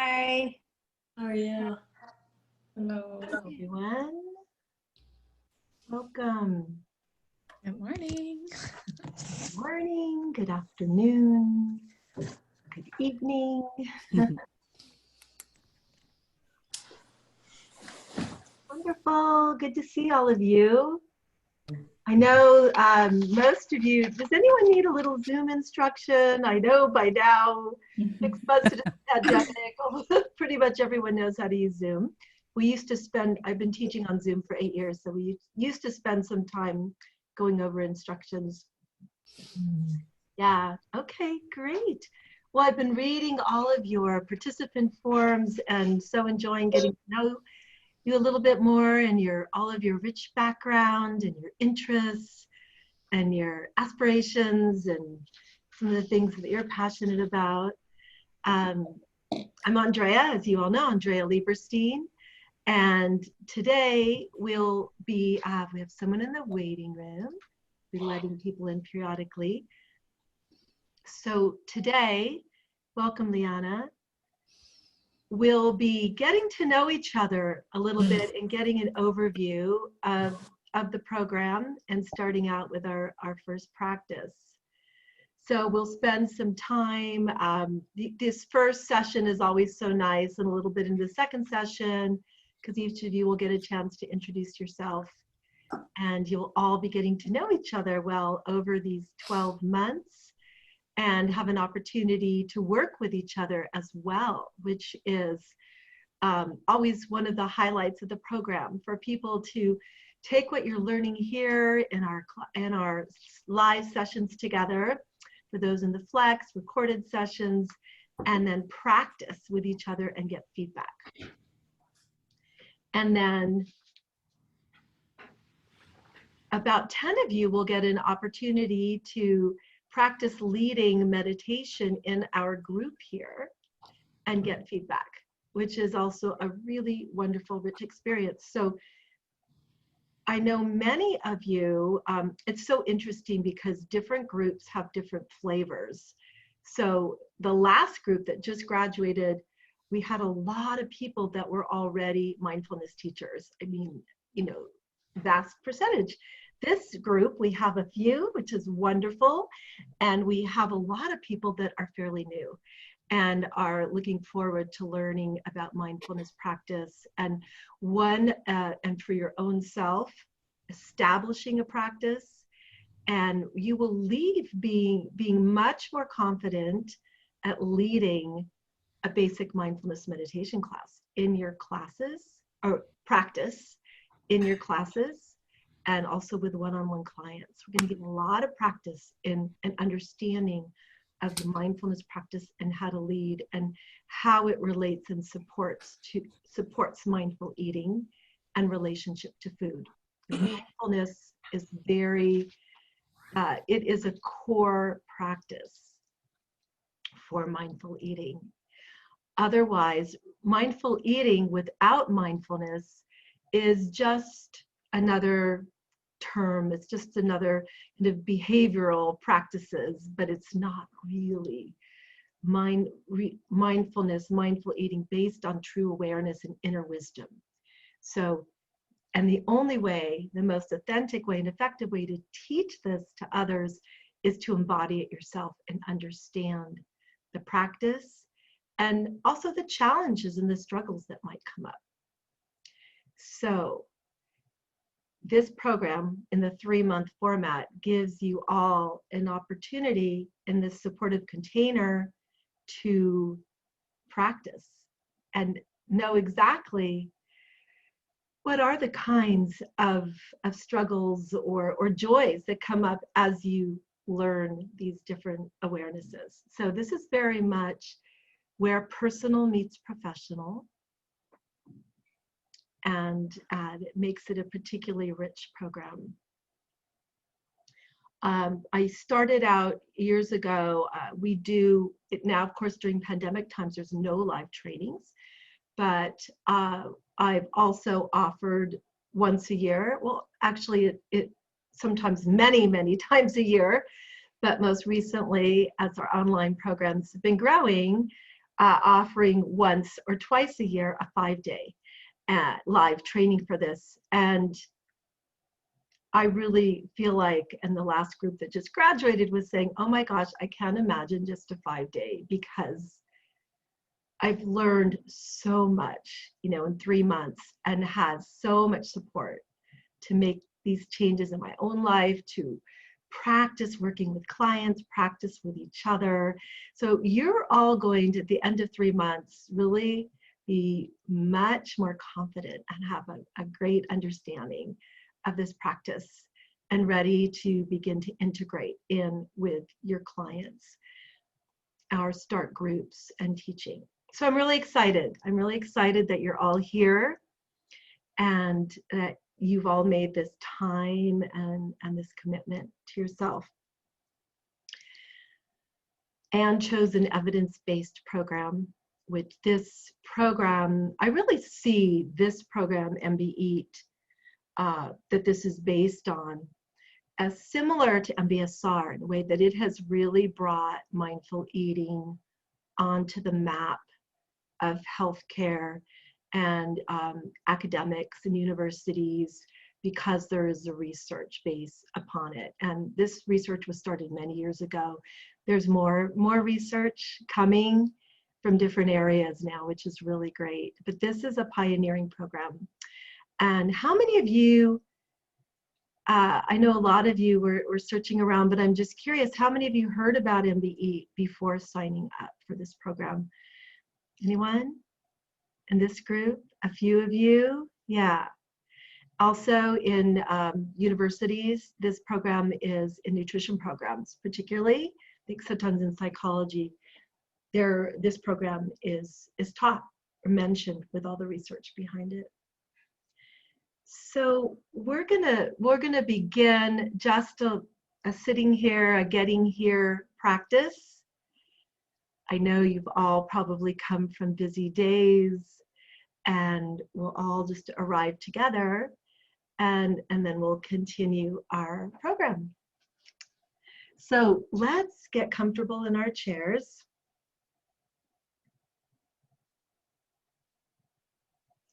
Hi. How are you? Hello. Everyone. Welcome. Good morning. Good morning, good afternoon, good evening. Wonderful. Good to see all of you. I know most of you, does anyone need a little Zoom instruction? I know by now, 6 months into the pandemic, pretty much everyone knows how to use Zoom. I've been teaching on Zoom for 8 years, so we used to spend some time going over instructions. Yeah, okay, great. Well, I've been reading all of your participant forms and so enjoying getting to know you a little bit more and all of your rich background and your interests and your aspirations and some of the things that you're passionate about. I'm Andrea, as you all know, Andrea Lieberstein. And today we have someone in the waiting room. We're letting people in periodically. So today, welcome Liana. We'll be getting to know each other a little bit and getting an overview of the program and starting out with our first practice. So we'll spend some time, this first session is always so nice, and a little bit in the second session, because each of you will get a chance to introduce yourself, and you'll all be getting to know each other well over these 12 months and have an opportunity to work with each other as well, which is always one of the highlights of the program, for people to take what you're learning here in our live sessions together, for those in the Flex, recorded sessions, and then practice with each other and get feedback. And then about 10 of you will get an opportunity to practice leading meditation in our group here and get feedback, which is also a really wonderful, rich experience. So I know many of you, it's so interesting because different groups have different flavors. So the last group that just graduated, we had a lot of people that were already mindfulness teachers. I mean, vast percentage. This group, we have a few, which is wonderful, and we have a lot of people that are fairly new and are looking forward to learning about mindfulness practice, and and for your own self, establishing a practice, and you will leave being much more confident at leading a basic mindfulness meditation class in your classes, or practice in your classes, and also with one-on-one clients. We're going to get a lot of practice in an understanding of the mindfulness practice and how to lead and how it relates and supports mindful eating and relationship to food. Mindfulness is it is a core practice for mindful eating. Otherwise, mindful eating without mindfulness is just another term. It's just another kind of behavioral practices, but it's not really mindfulness, mindful eating based on true awareness and inner wisdom. So, and the only way, the most authentic way and effective way to teach this to others is to embody it yourself and understand the practice and also the challenges and the struggles that might come up. So this program in the 3-month format gives you all an opportunity in this supportive container to practice and know exactly what are the kinds of struggles or joys that come up as you learn these different awarenesses. So this is very much where personal meets professional, and it makes it a particularly rich program. I started out years ago, we do it now, of course, during pandemic times, there's no live trainings, but I've also offered once a year, well, actually it sometimes many times a year, but most recently, as our online programs have been growing, offering once or twice a year a 5-day live training for this. And I really feel like, and the last group that just graduated was saying, oh my gosh, I can't imagine just a 5-day, because I've learned so much, in 3 months, and had so much support to make these changes in my own life, to practice working with clients, practice with each other. So you're all going to, at the end of 3 months, really be much more confident and have a great understanding of this practice and ready to begin to integrate in with your clients, our start groups and teaching. So I'm really excited. I'm really excited that you're all here and that you've all made this time and this commitment to yourself, and chose an evidence-based program. With this program, I really see this program, MB Eat, that this is based on, as similar to MBSR in a way that it has really brought mindful eating onto the map of healthcare and academics and universities, because there is a research base upon it. And this research was started many years ago. There's more research coming from different areas now, which is really great. But this is a pioneering program. And how many of you, I know a lot of you were searching around, but I'm just curious, how many of you heard about MBE before signing up for this program? Anyone in this group? A few of you? Yeah. Also in universities, this program is in nutrition programs, particularly, I think sometimes in psychology, this program is taught or mentioned with all the research behind it. So we're gonna begin just a sitting here, a getting here practice. I know you've all probably come from busy days, and we'll all just arrive together, and then we'll continue our program. So let's get comfortable in our chairs.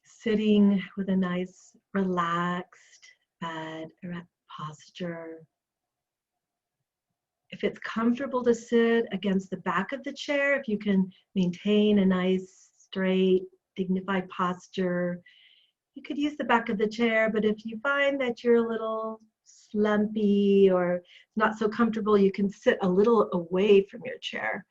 Sitting with a nice relaxed bed erect posture. If it's comfortable to sit against the back of the chair, if you can maintain a nice, straight, dignified posture, you could use the back of the chair. But if you find that you're a little slumpy or not so comfortable, you can sit a little away from your chair.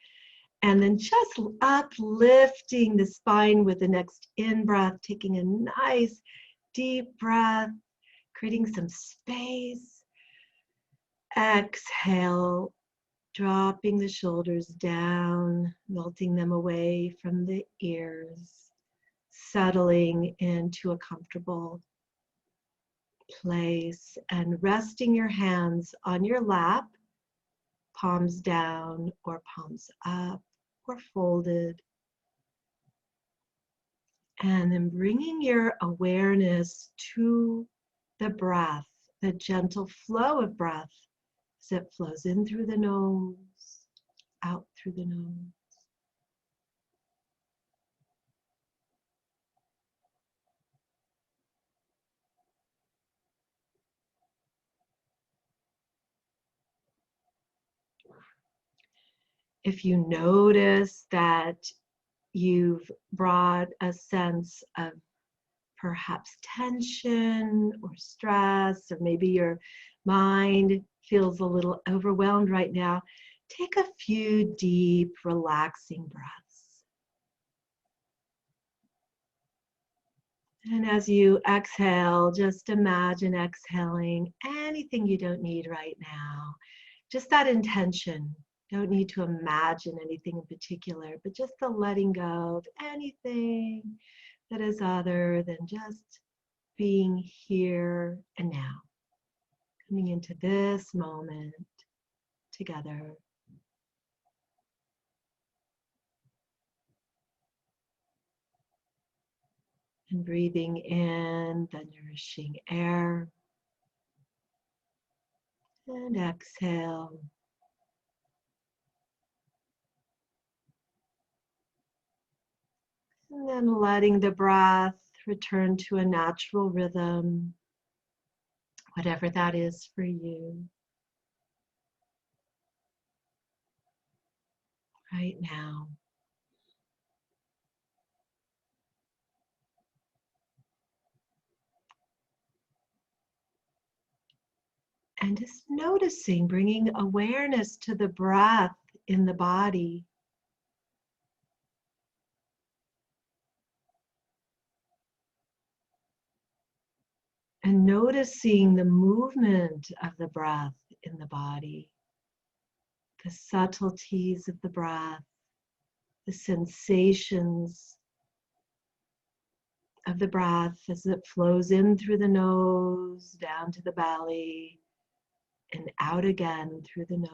And then just uplifting the spine with the next in-breath, taking a nice deep breath, creating some space. Exhale, dropping the shoulders down, melting them away from the ears, settling into a comfortable place, and resting your hands on your lap, palms down or palms up or folded. And then bringing your awareness to the breath, the gentle flow of breath as it flows in through the nose, out through the nose. If you notice that you've brought a sense of perhaps tension or stress, or maybe your mind feels a little overwhelmed right now, take a few deep, relaxing breaths. And as you exhale, just imagine exhaling anything you don't need right now. Just that intention. Don't need to imagine anything in particular, but just the letting go of anything that is other than just being here and now. Coming into this moment together. And breathing in the nourishing air. And exhale. And then letting the breath return to a natural rhythm, whatever that is for you right now. And just noticing, bringing awareness to the breath in the body. And noticing the movement of the breath in the body, the subtleties of the breath, the sensations of the breath as it flows in through the nose, down to the belly, and out again through the nose.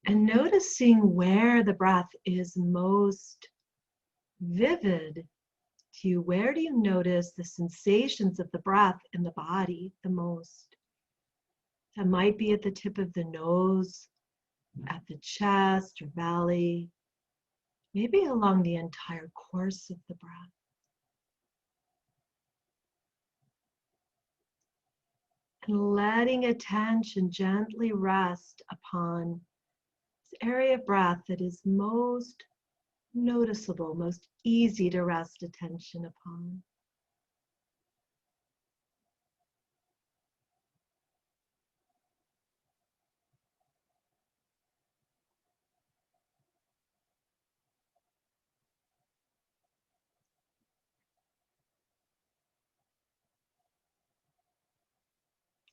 And noticing where the breath is most vivid to you. Where do you notice the sensations of the breath in the body the most? That might be at the tip of the nose, at the chest or belly, maybe along the entire course of the breath. And letting attention gently rest upon this area of breath that is most noticeable, most easy to rest attention upon.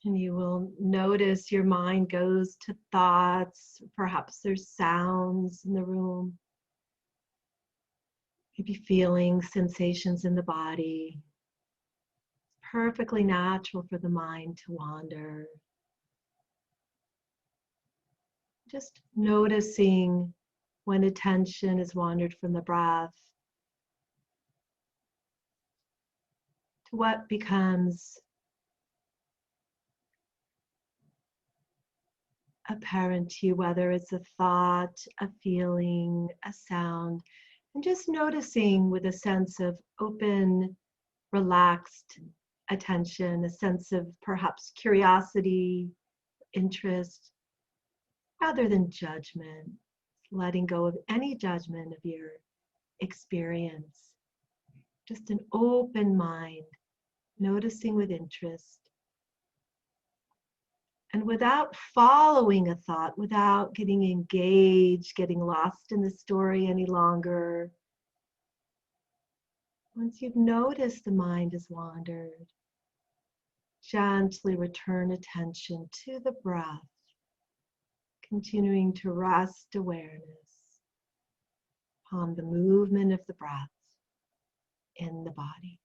And you will notice your mind goes to thoughts, perhaps there's sounds in the room, maybe feelings, sensations in the body. It's perfectly natural for the mind to wander. Just noticing when attention is wandered from the breath to what becomes apparent to you, whether it's a thought, a feeling, a sound, and just noticing with a sense of open, relaxed attention, a sense of perhaps curiosity, interest, rather than judgment, letting go of any judgment of your experience. Just an open mind, noticing with interest. And without following a thought, without getting engaged, getting lost in the story any longer, once you've noticed the mind has wandered, gently return attention to the breath, continuing to rest awareness upon the movement of the breath in the body.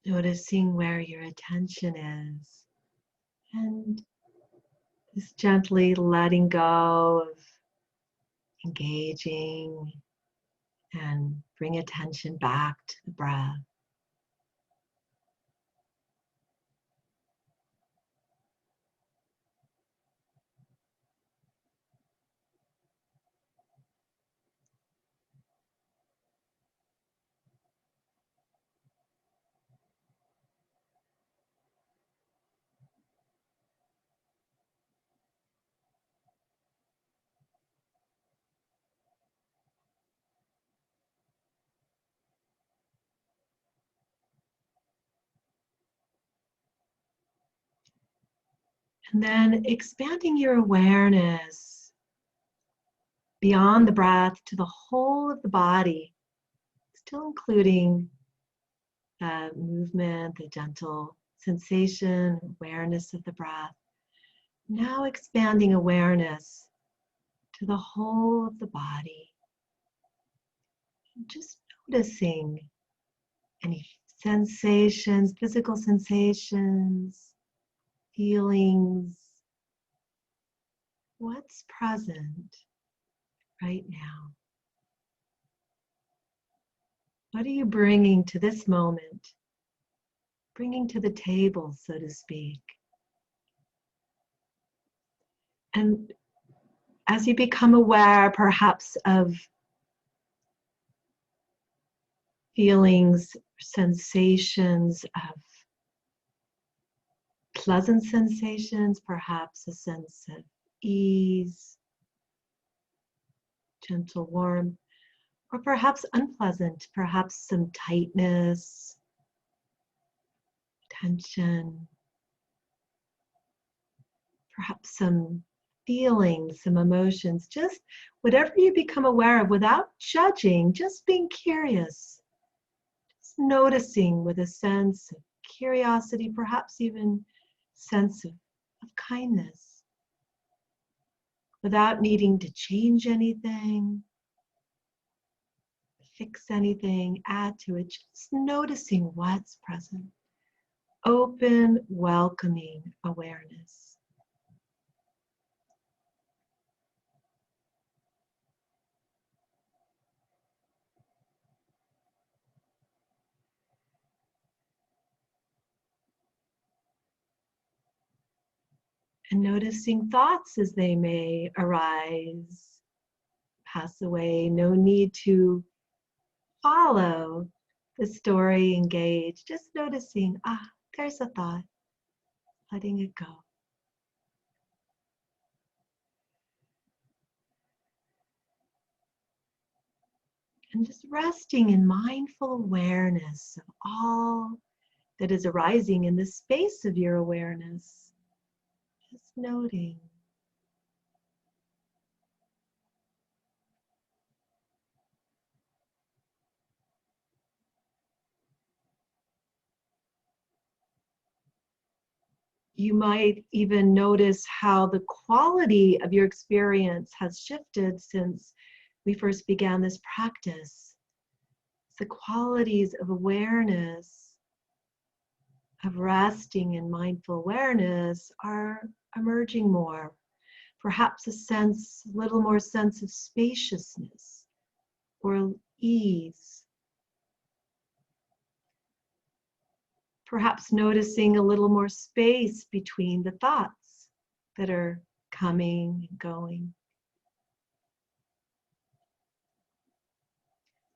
Noticing where your attention is, and just gently letting go of engaging and bring attention back to the breath. And then expanding your awareness beyond the breath to the whole of the body, still including the movement, the gentle sensation, awareness of the breath. Now expanding awareness to the whole of the body. Just noticing any sensations, physical sensations, feelings. What's present right now? What are you bringing to this moment? Bringing to the table, so to speak. And as you become aware, perhaps, of feelings, sensations of pleasant sensations, perhaps a sense of ease, gentle warmth, or perhaps unpleasant, perhaps some tightness, tension, perhaps some feelings, some emotions, just whatever you become aware of without judging, just being curious, just noticing with a sense of curiosity, perhaps even sense of kindness, without needing to change anything, fix anything, add to it, just noticing what's present. Open, welcoming awareness. And noticing thoughts as they may arise, pass away. No need to follow the story, engage. Just noticing, there's a thought, letting it go. And just resting in mindful awareness of all that is arising in the space of your awareness. Just noting. You might even notice how the quality of your experience has shifted since we first began this practice. The qualities of awareness, of resting in mindful awareness, are emerging more. Perhaps a little more sense of spaciousness or ease. Perhaps noticing a little more space between the thoughts that are coming and going.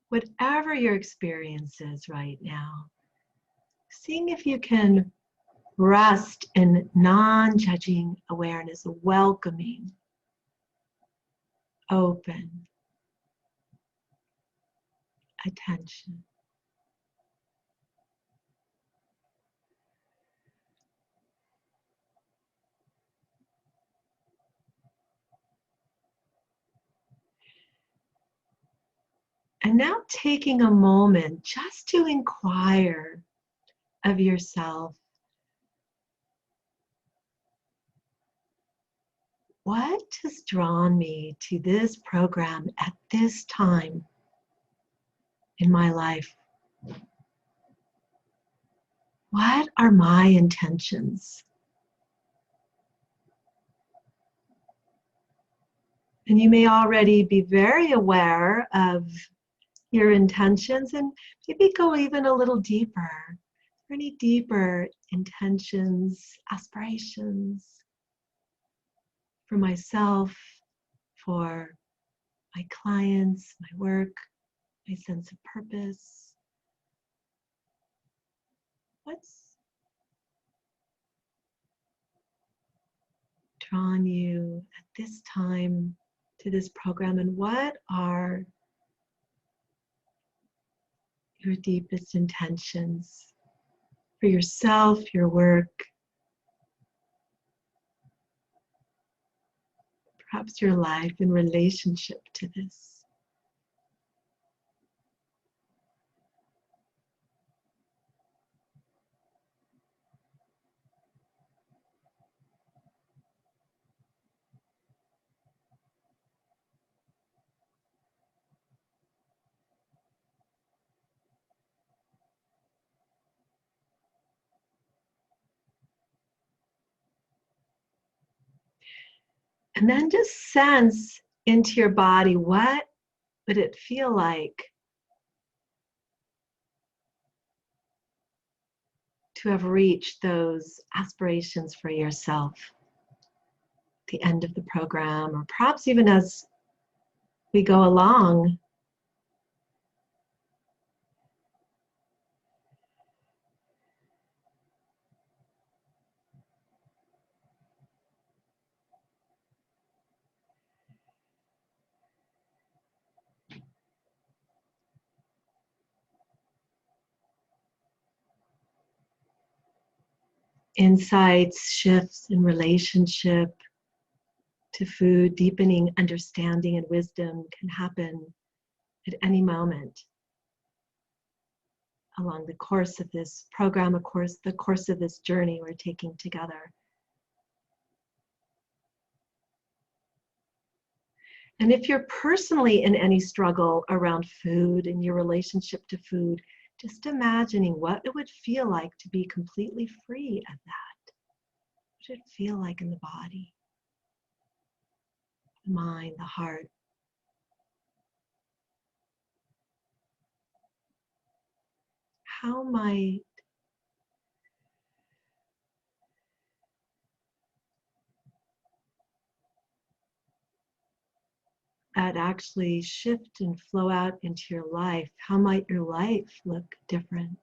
Whatever your experience is right now, seeing if you can rest in non-judging awareness, welcoming, open attention. And now taking a moment just to inquire of yourself, what has drawn me to this program at this time in my life? what are my intentions? And you may already be very aware of your intentions and maybe go even a little deeper. Any deeper intentions, aspirations for myself, for my clients, my work, my sense of purpose. What's drawn you at this time to this program, and what are your deepest intentions for yourself, your work, perhaps your life in relationship to this? And then just sense into your body, what would it feel like to have reached those aspirations for yourself at the end of the program, or perhaps even as we go along? Insights, shifts in relationship to food, deepening understanding and wisdom can happen at any moment along the course of this program, of course, the course of this journey we're taking together. And if you're personally in any struggle around food and your relationship to food, just imagining what it would feel like to be completely free of that. What would it feel like in the body, the mind, the heart? How might that actually shift and flow out into your life? How might your life look different?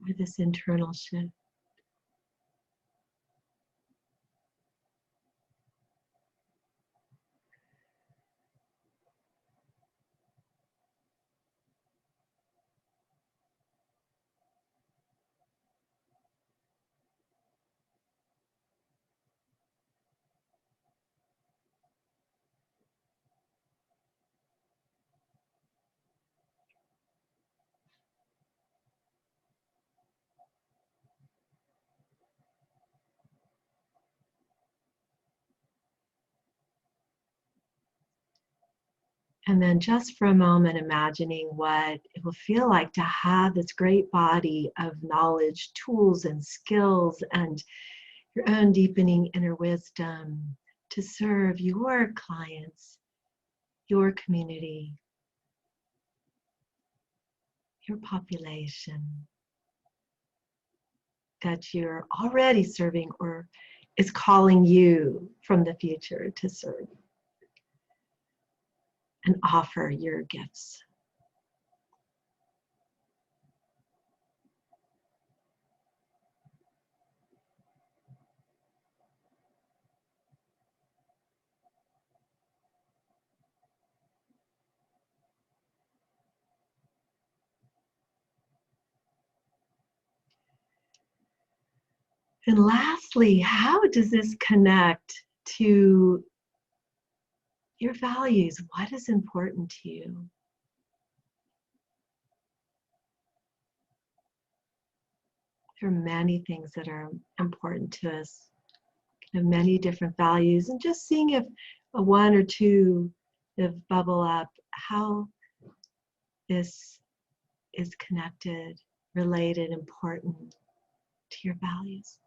With this internal shift. And then just for a moment, imagining what it will feel like to have this great body of knowledge, tools, and skills, and your own deepening inner wisdom to serve your clients, your community, your population that you're already serving or is calling you from the future to serve and offer your gifts. And lastly, how does this connect to your values? What is important to you? There are many things that are important to us. have many different values, and just seeing if a one or two that bubble up, how this is connected, related, important to your values.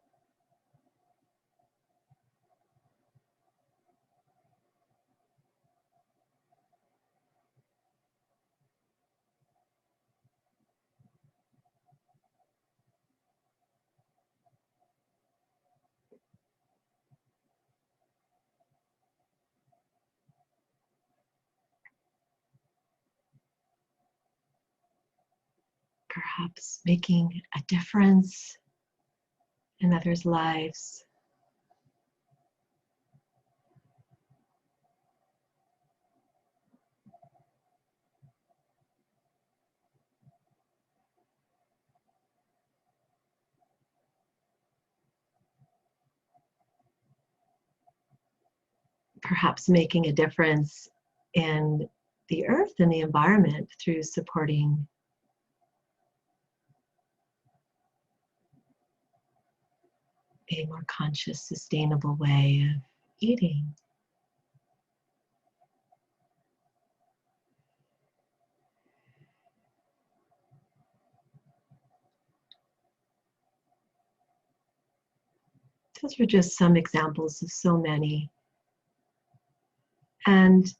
Perhaps making a difference in others' lives. Perhaps making a difference in the earth and the environment through supporting a more conscious, sustainable way of eating. Those are just some examples of so many. And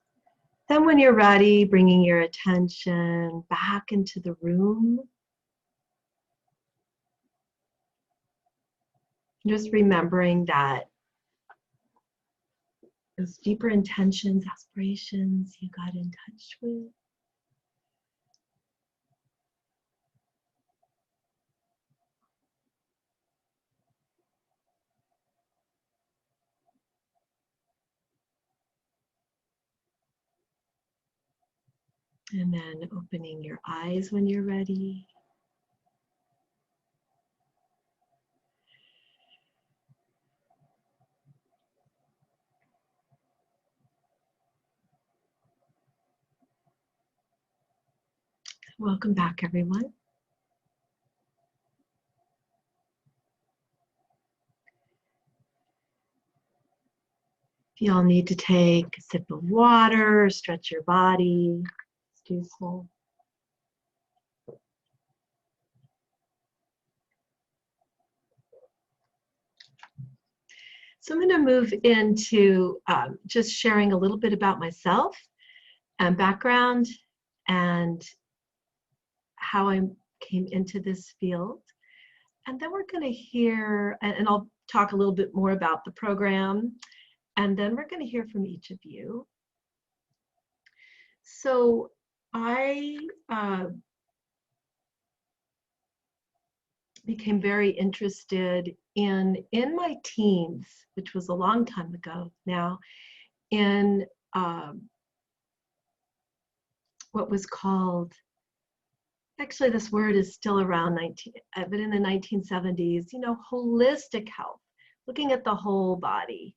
then when you're ready, bringing your attention back into the room. Just remembering that those deeper intentions, aspirations you got in touch with. And then opening your eyes when you're ready. Welcome back, everyone. If you all need to take a sip of water, stretch your body, do so. So I'm going to move into just sharing a little bit about myself and background and how I came into this field. And then we're going to hear, and I'll talk a little bit more about the program, and then we're going to hear from each of you. So I became very interested in my teens, which was a long time ago now, in what was called, actually this word is still around but in the 1970s, you know, holistic health, looking at the whole body,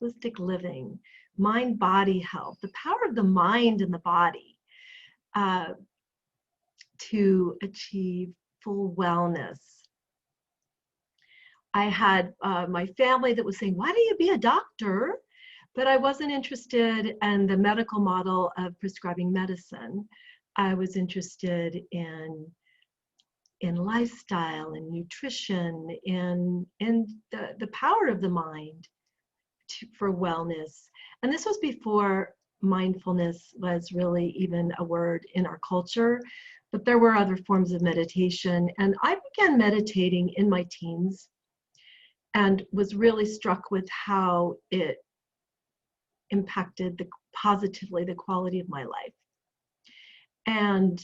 holistic living, mind-body health, the power of the mind and the body to achieve full wellness. I had my family that was saying, why don't you be a doctor? But I wasn't interested in the medical model of prescribing medicine. I was interested in lifestyle and nutrition, in the power of the mind for wellness. And this was before mindfulness was really even a word in our culture, but there were other forms of meditation. And I began meditating in my teens and was really struck with how it impacted positively the quality of my life. And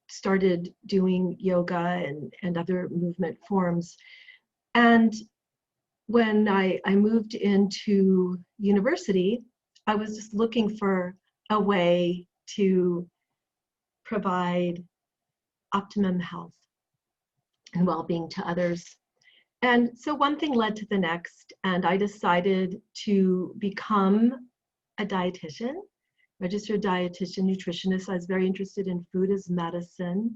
started doing yoga and other movement forms. And when I moved into university, I was just looking for a way to provide optimum health and well-being to others. And so one thing led to the next, and I decided to become a dietitian, registered dietitian, nutritionist. I was very interested in food as medicine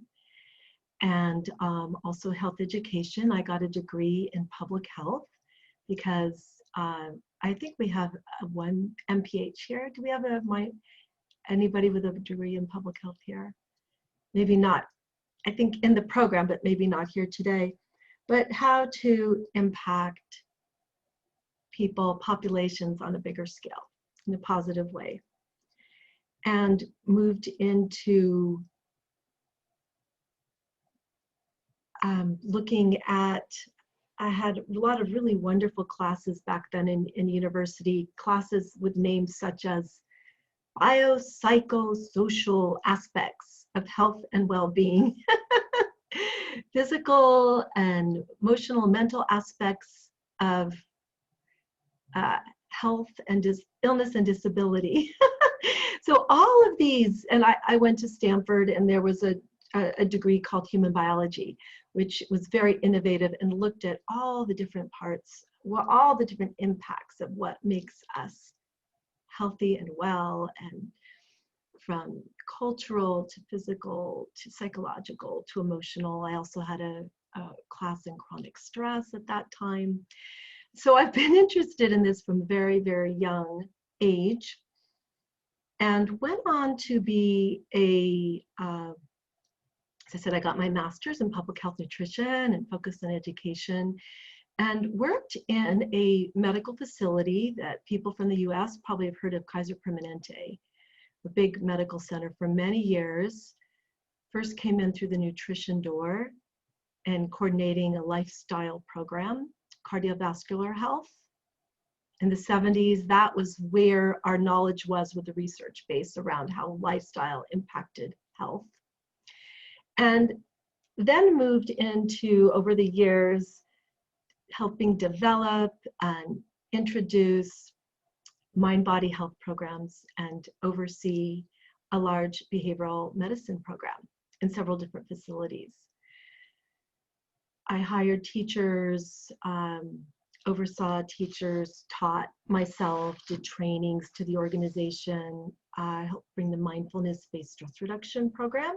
and also health education. I got a degree in public health because I think we have one MPH here. Do we have anybody with a degree in public health here? Maybe not, I think in the program, but maybe not here today. But how to impact people, populations on a bigger scale in a positive way. And moved into looking at, I had a lot of really wonderful classes back then in university, classes with names such as biopsychosocial aspects of health and well-being, physical and emotional, mental aspects of health and illness and disability. So all of these, and I went to Stanford, and there was a degree called human biology, which was very innovative and looked at all the different parts, well, all the different impacts of what makes us healthy and well, and from cultural to physical to psychological to emotional. I also had a class in chronic stress at that time. So I've been interested in this from a very, very young age, and went on to be as I said, I got my master's in public health nutrition and focused on education, and worked in a medical facility that people from the US probably have heard of, Kaiser Permanente, a big medical center for many years. First came in through the nutrition door and coordinating a lifestyle program, cardiovascular health. In the 70s, that was where our knowledge was with the research base around how lifestyle impacted health. And then moved into, over the years, helping develop and introduce mind-body health programs and oversee a large behavioral medicine program in several different facilities. I hired teachers, oversaw teachers, taught myself, did trainings to the organization. I helped bring the mindfulness-based stress reduction program.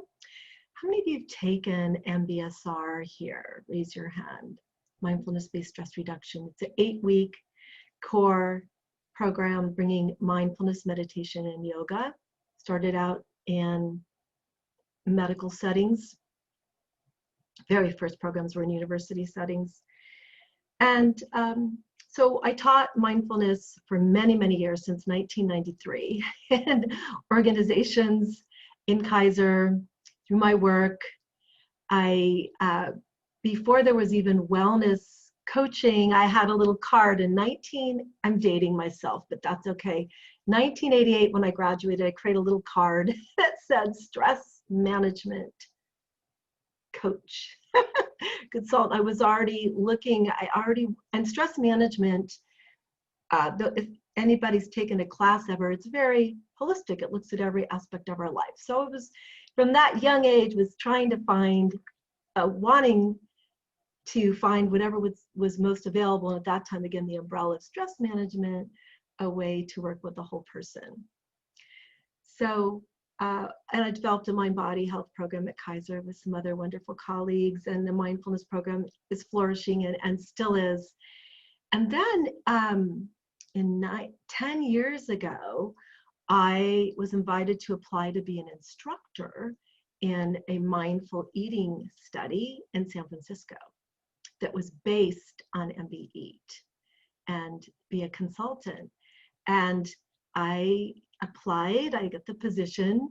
How many of you have taken MBSR here? Raise your hand. Mindfulness-based stress reduction. It's an 8-week core program bringing mindfulness, meditation, and yoga. Started out in medical settings. Very first programs were in university settings. And so I taught mindfulness for many, many years, since 1993, in organizations in Kaiser. Through my work, before there was even wellness coaching, I had a little card in I'm dating myself, but that's okay. 1988, when I graduated, I created a little card that said stress management coach, consultant. I was already looking, and stress management, if anybody's taken a class ever, it's very holistic. It looks at every aspect of our life. So it was, from that young age, was trying to find, wanting to find whatever was most available. And at that time, again, the umbrella of stress management, a way to work with the whole person. So, and I developed a mind-body health program at Kaiser with some other wonderful colleagues, and the mindfulness program is flourishing and still is. And then 10 years ago, I was invited to apply to be an instructor in a mindful eating study in San Francisco that was based on MB Eat, and be a consultant. And I applied, I got the position.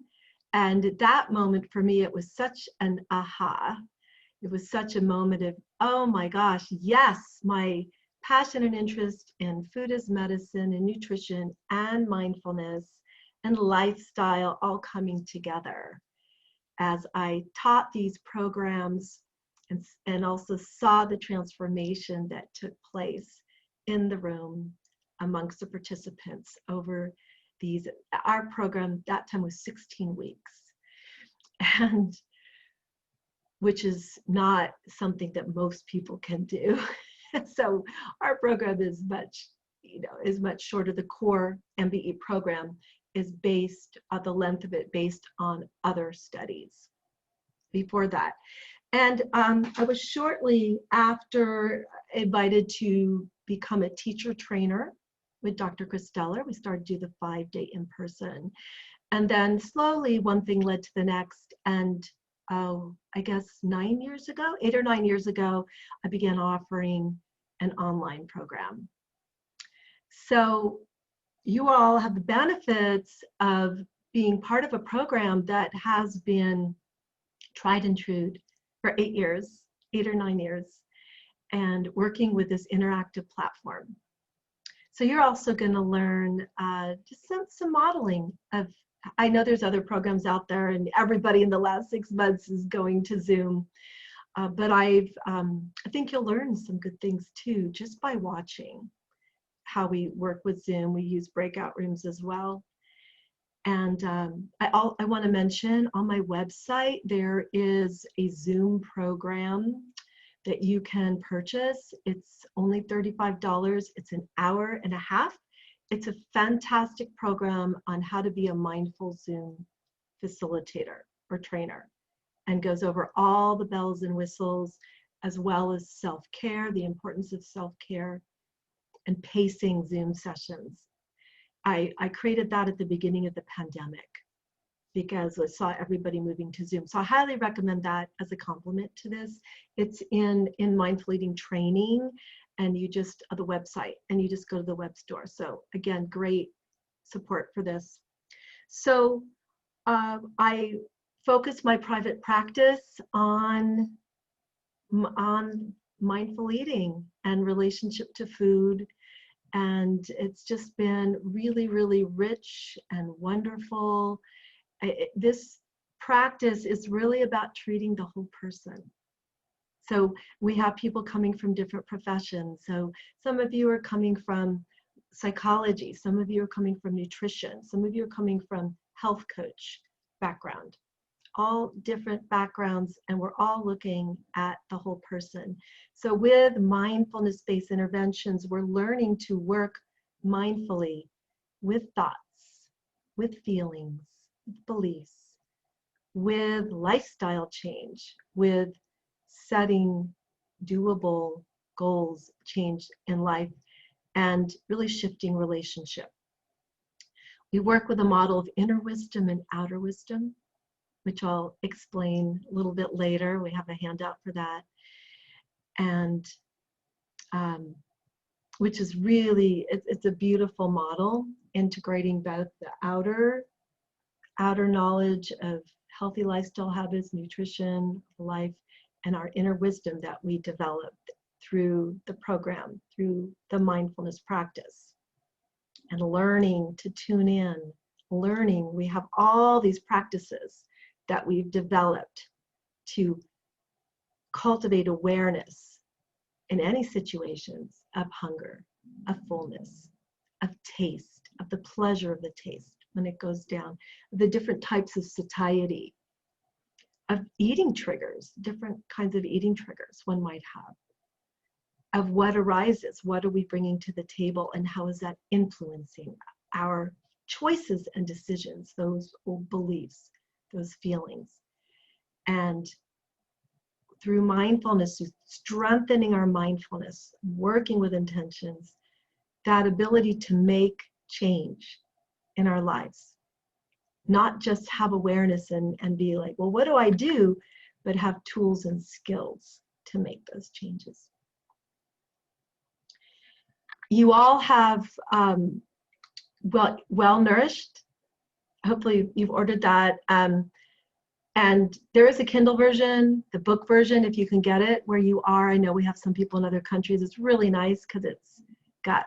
And at that moment for me, it was such an aha. It was such a moment of, oh my gosh, yes, my passion and interest in food as medicine and nutrition and mindfulness and lifestyle all coming together as I taught these programs, and also saw the transformation that took place in the room amongst the participants over these. Our program that time was 16 weeks, and which is not something that most people can do. So our program is much, is much shorter. The core MBE program is based on the length of it, based on other studies before that. And I was shortly after invited to become a teacher trainer with Dr. Christeller. We started to do the 5-day in-person. And then slowly one thing led to the next. And I guess 9 years ago, 8 or 9 years ago, I began offering an online program. So you all have the benefits of being part of a program that has been tried and true for 8 years, 8 or 9 years, and working with this interactive platform. So you're also going to learn just some modeling of, I know there's other programs out there and everybody in the last 6 months is going to Zoom, but I think you'll learn some good things too, just by watching how we work with Zoom. We use breakout rooms as well. And I want to mention on my website, there is a Zoom program that you can purchase. It's only $35. It's an hour and a half. It's a fantastic program on how to be a mindful Zoom facilitator or trainer, and goes over all the bells and whistles, as well as self-care, the importance of self-care, and pacing Zoom sessions. I created that at the beginning of the pandemic because I saw everybody moving to Zoom. So I highly recommend that as a complement to this. It's in Mindful Eating training, and you just, the website, and you just go to the web store. So again, great support for this. So I focus my private practice on mindful eating and relationship to food. And it's just been really, really rich and wonderful. This practice is really about treating the whole person. So we have people coming from different professions. So some of you are coming from psychology, some of you are coming from nutrition, some of you are coming from health coach background, all different backgrounds, and we're all looking at the whole person. So with mindfulness-based interventions, we're learning to work mindfully with thoughts, with feelings, with beliefs, with lifestyle change, with setting doable goals, change in life, and really shifting relationship. We work with a model of inner wisdom and outer wisdom, which I'll explain a little bit later. We have a handout for that. And which is really, it's a beautiful model, integrating both the outer knowledge of healthy lifestyle habits, nutrition, life, and our inner wisdom that we developed through the program, through the mindfulness practice. And learning to tune in, learning, we have all these practices that we've developed to cultivate awareness in any situations of hunger, of fullness, of taste, of the pleasure of the taste when it goes down, the different types of satiety, of eating triggers, different kinds of eating triggers one might have, of what arises, what are we bringing to the table, and how is that influencing our choices and decisions, those old beliefs, those feelings. And through mindfulness, strengthening our mindfulness, working with intentions, that ability to make change in our lives. Not just have awareness and be like, well, what do I do? But have tools and skills to make those changes. You all have well nourished. Hopefully you've ordered that. And there is a Kindle version, the book version, if you can get it where you are. I know we have some people in other countries. It's really nice because it's got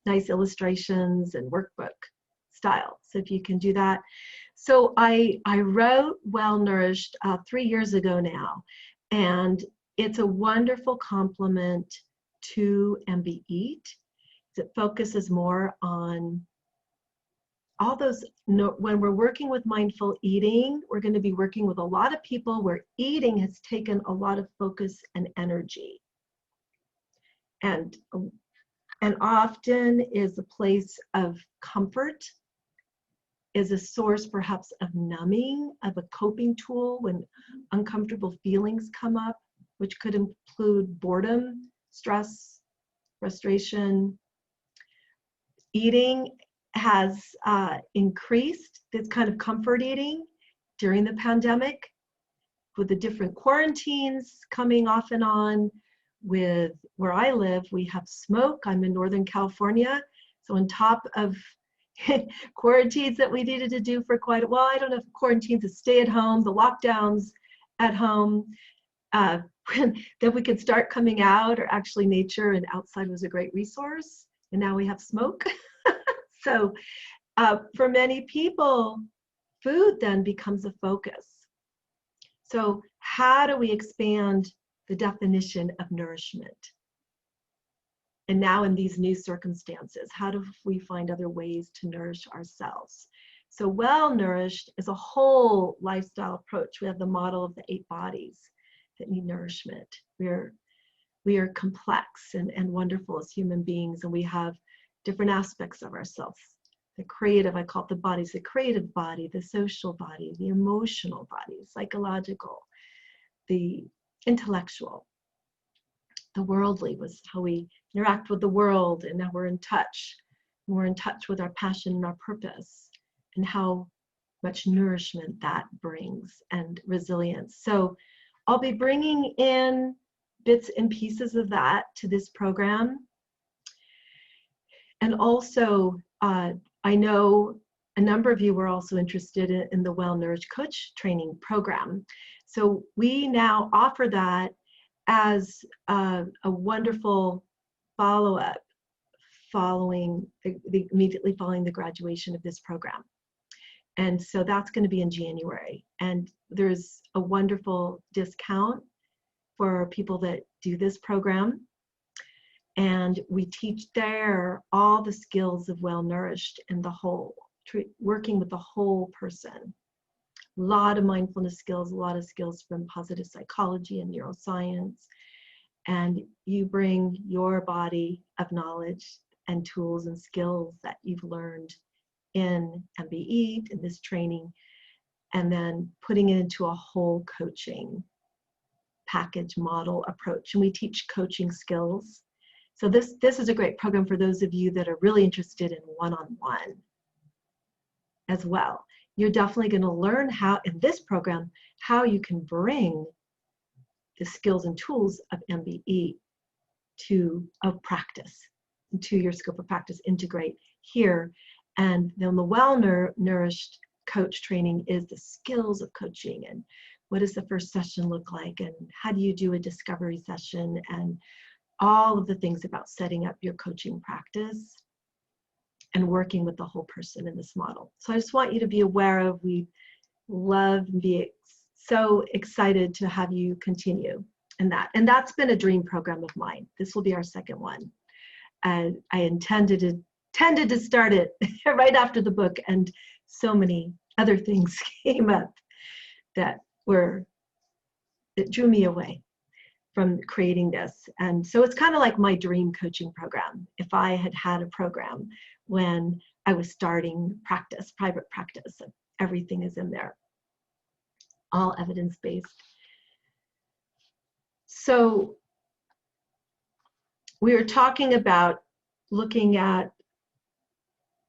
nice illustrations and workbook style. So if you can do that. So I wrote Well Nourished 3 years ago now, and it's a wonderful complement to MB Eat. It focuses more on all those, when we're working with mindful eating, we're going to be working with a lot of people where eating has taken a lot of focus and energy. And often is a place of comfort, is a source perhaps of numbing, of a coping tool when uncomfortable feelings come up, which could include boredom, stress, frustration. Eating has increased, this kind of comfort eating during the pandemic with the different quarantines coming off and on. With where I live, we have smoke. I'm in Northern California. So on top of quarantines that we needed to do for quite a while, I don't know if quarantines is stay at home, the lockdowns at home, that we could start coming out, or actually nature and outside was a great resource. And now we have smoke. So for many people, food then becomes a focus. So how do we expand the definition of nourishment? And now in these new circumstances, how do we find other ways to nourish ourselves? So well-nourished is a whole lifestyle approach. We have the model of the 8 bodies that need nourishment. We are complex and wonderful as human beings, and we have different aspects of ourselves. The creative, I call it the bodies, the creative body, the social body, the emotional body, psychological, the intellectual. The worldly was how we interact with the world, and now we're in touch. We're in touch with our passion and our purpose, and how much nourishment that brings, and resilience. So I'll be bringing in bits and pieces of that to this program. And also, I know a number of you were also interested in the Well Nourished Coach training program. So we now offer that as a wonderful follow-up following immediately following the graduation of this program. And so that's going to be in January. And there's a wonderful discount for people that do this program. And we teach there all the skills of well-nourished and the whole, working with the whole person. A lot of mindfulness skills, a lot of skills from positive psychology and neuroscience. And you bring your body of knowledge and tools and skills that you've learned in MBE, in this training, and then putting it into a whole coaching package model approach. And we teach coaching skills. So this is a great program for those of you that are really interested in one-on-one as well. You're definitely going to learn how, in this program, how you can bring the skills and tools of MBE to practice, to your scope of practice, integrate here. And then the well-nourished coach training is the skills of coaching, and what does the first session look like, and how do you do a discovery session, and all of the things about setting up your coaching practice and working with the whole person in this model. So I just want you to be aware of, we love and be so excited to have you continue in that. And that's been a dream program of mine. This will be our second one. And I intended to start it right after the book, and so many other things came up that drew me away from creating this. And so it's kind of like my dream coaching program. If I had had a program when I was starting practice, private practice, everything is in there, all evidence-based. So we were talking about looking at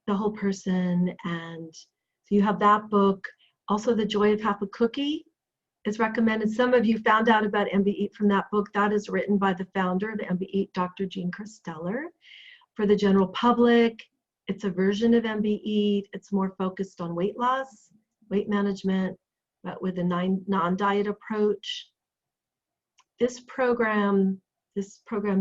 the whole person, and so you have that book. Also, The Joy of Half a Cookie is recommended. Some of you found out about MB Eat from that book. That is written by the founder of MB Eat, Dr. Jean Christeller. For the general public, it's a version of MB Eat. It's more focused on weight loss, weight management, but with a non-diet approach. This program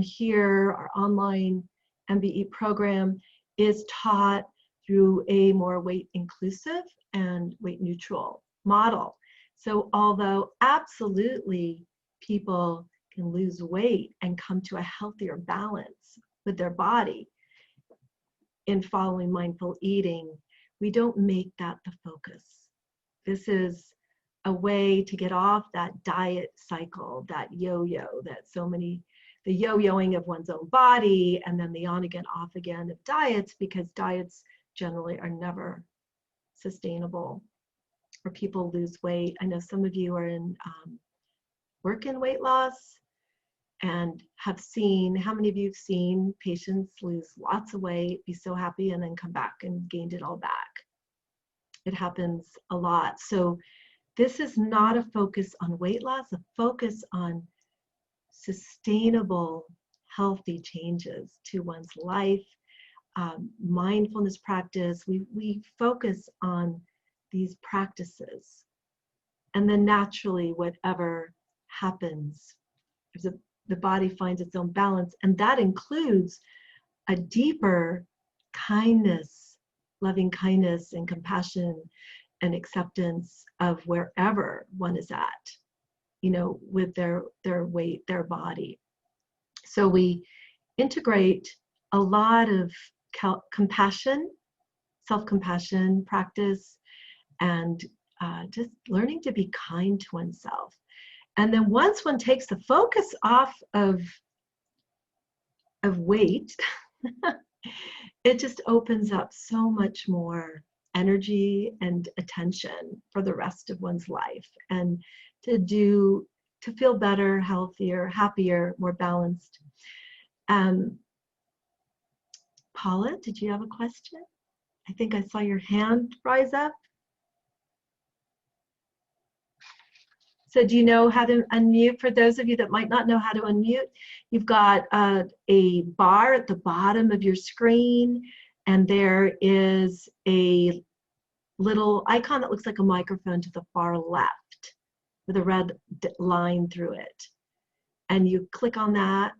here, our online MB Eat program, is taught through a more weight inclusive and weight neutral model. So although absolutely people can lose weight and come to a healthier balance with their body in following mindful eating, we don't make that the focus. This is a way to get off that diet cycle, that yo-yo, that so many, the yo-yoing of one's own body, and then the on again, off again of diets, because diets generally are never sustainable, or people lose weight. I know some of you are in work in weight loss, and have seen, how many of you have seen patients lose lots of weight, be so happy, and then come back and gained it all back? It happens a lot. So this is not a focus on weight loss, a focus on sustainable, healthy changes to one's life, mindfulness practice. We focus on these practices, and then naturally whatever happens, the body finds its own balance, and that includes a deeper kindness, loving kindness and compassion and acceptance of wherever one is at, with their weight, their body. So we integrate a lot of compassion, self-compassion practice, and just learning to be kind to oneself. And then once one takes the focus off of weight, it just opens up so much more energy and attention for the rest of one's life, and to feel better, healthier, happier, more balanced. Paula, did you have a question? I think I saw your hand rise up. So do you know how to unmute? For those of you that might not know how to unmute, you've got a bar at the bottom of your screen, and there is a little icon that looks like a microphone to the far left with a red line through it. And you click on that,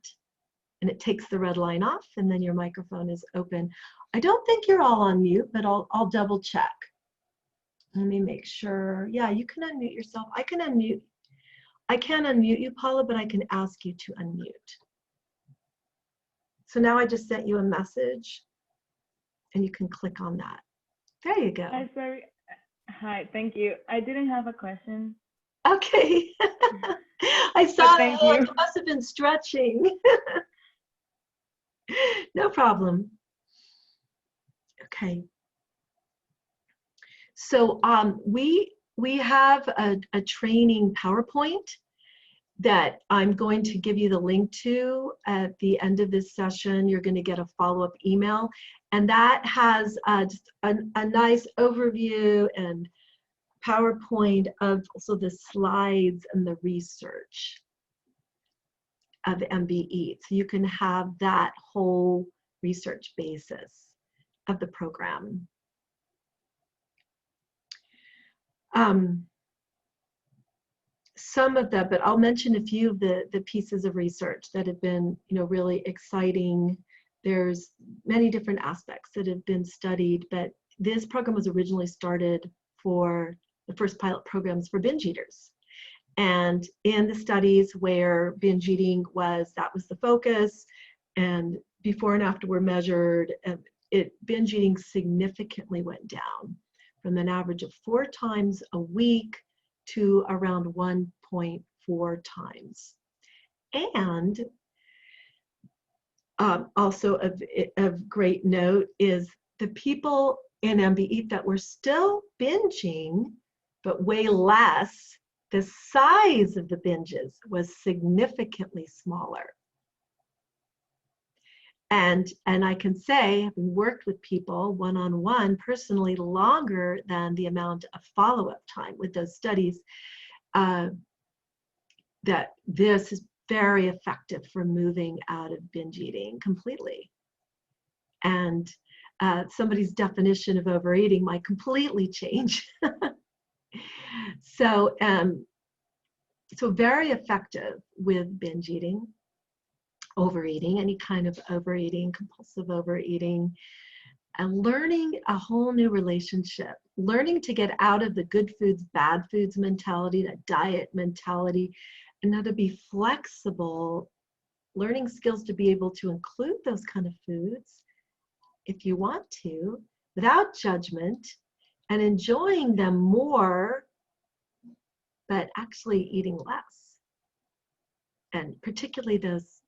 and it takes the red line off, and then your microphone is open. I don't think you're all on mute, but I'll double check. Let me make sure. Yeah, you can unmute yourself. I can't unmute you, Paula, but I can ask you to unmute. So now I just sent you a message, and you can click on that. There you go. Hi, sorry. Hi, thank you. I didn't have a question. Okay. I saw thank that. you. You must have been stretching. No problem. Okay. So we have a training PowerPoint that I'm going to give you the link to at the end of this session. You're going to get a follow-up email, and that has just a nice overview and PowerPoint of also the slides and the research of MBE. So you can have that whole research basis of the program. Some of them, but I'll mention a few of the pieces of research that have been, really exciting. There's many different aspects that have been studied, but this program was originally started for the first pilot programs for binge eaters. And in the studies where binge eating that was the focus, and before and after were measured, binge eating significantly went down from an average of 4 times a week to around 1.4 times. And also of great note is the people in MBE that were still binging, but way less, the size of the binges was significantly smaller. And I can say, having worked with people one-on-one personally longer than the amount of follow-up time with those studies, that this is very effective for moving out of binge eating completely. And somebody's definition of overeating might completely change. So very effective with binge eating, overeating, any kind of overeating, compulsive overeating, and learning a whole new relationship, learning to get out of the good foods, bad foods mentality, that diet mentality, and how to be flexible, learning skills to be able to include those kind of foods if you want to, without judgment, and enjoying them more, but actually eating less. And particularly those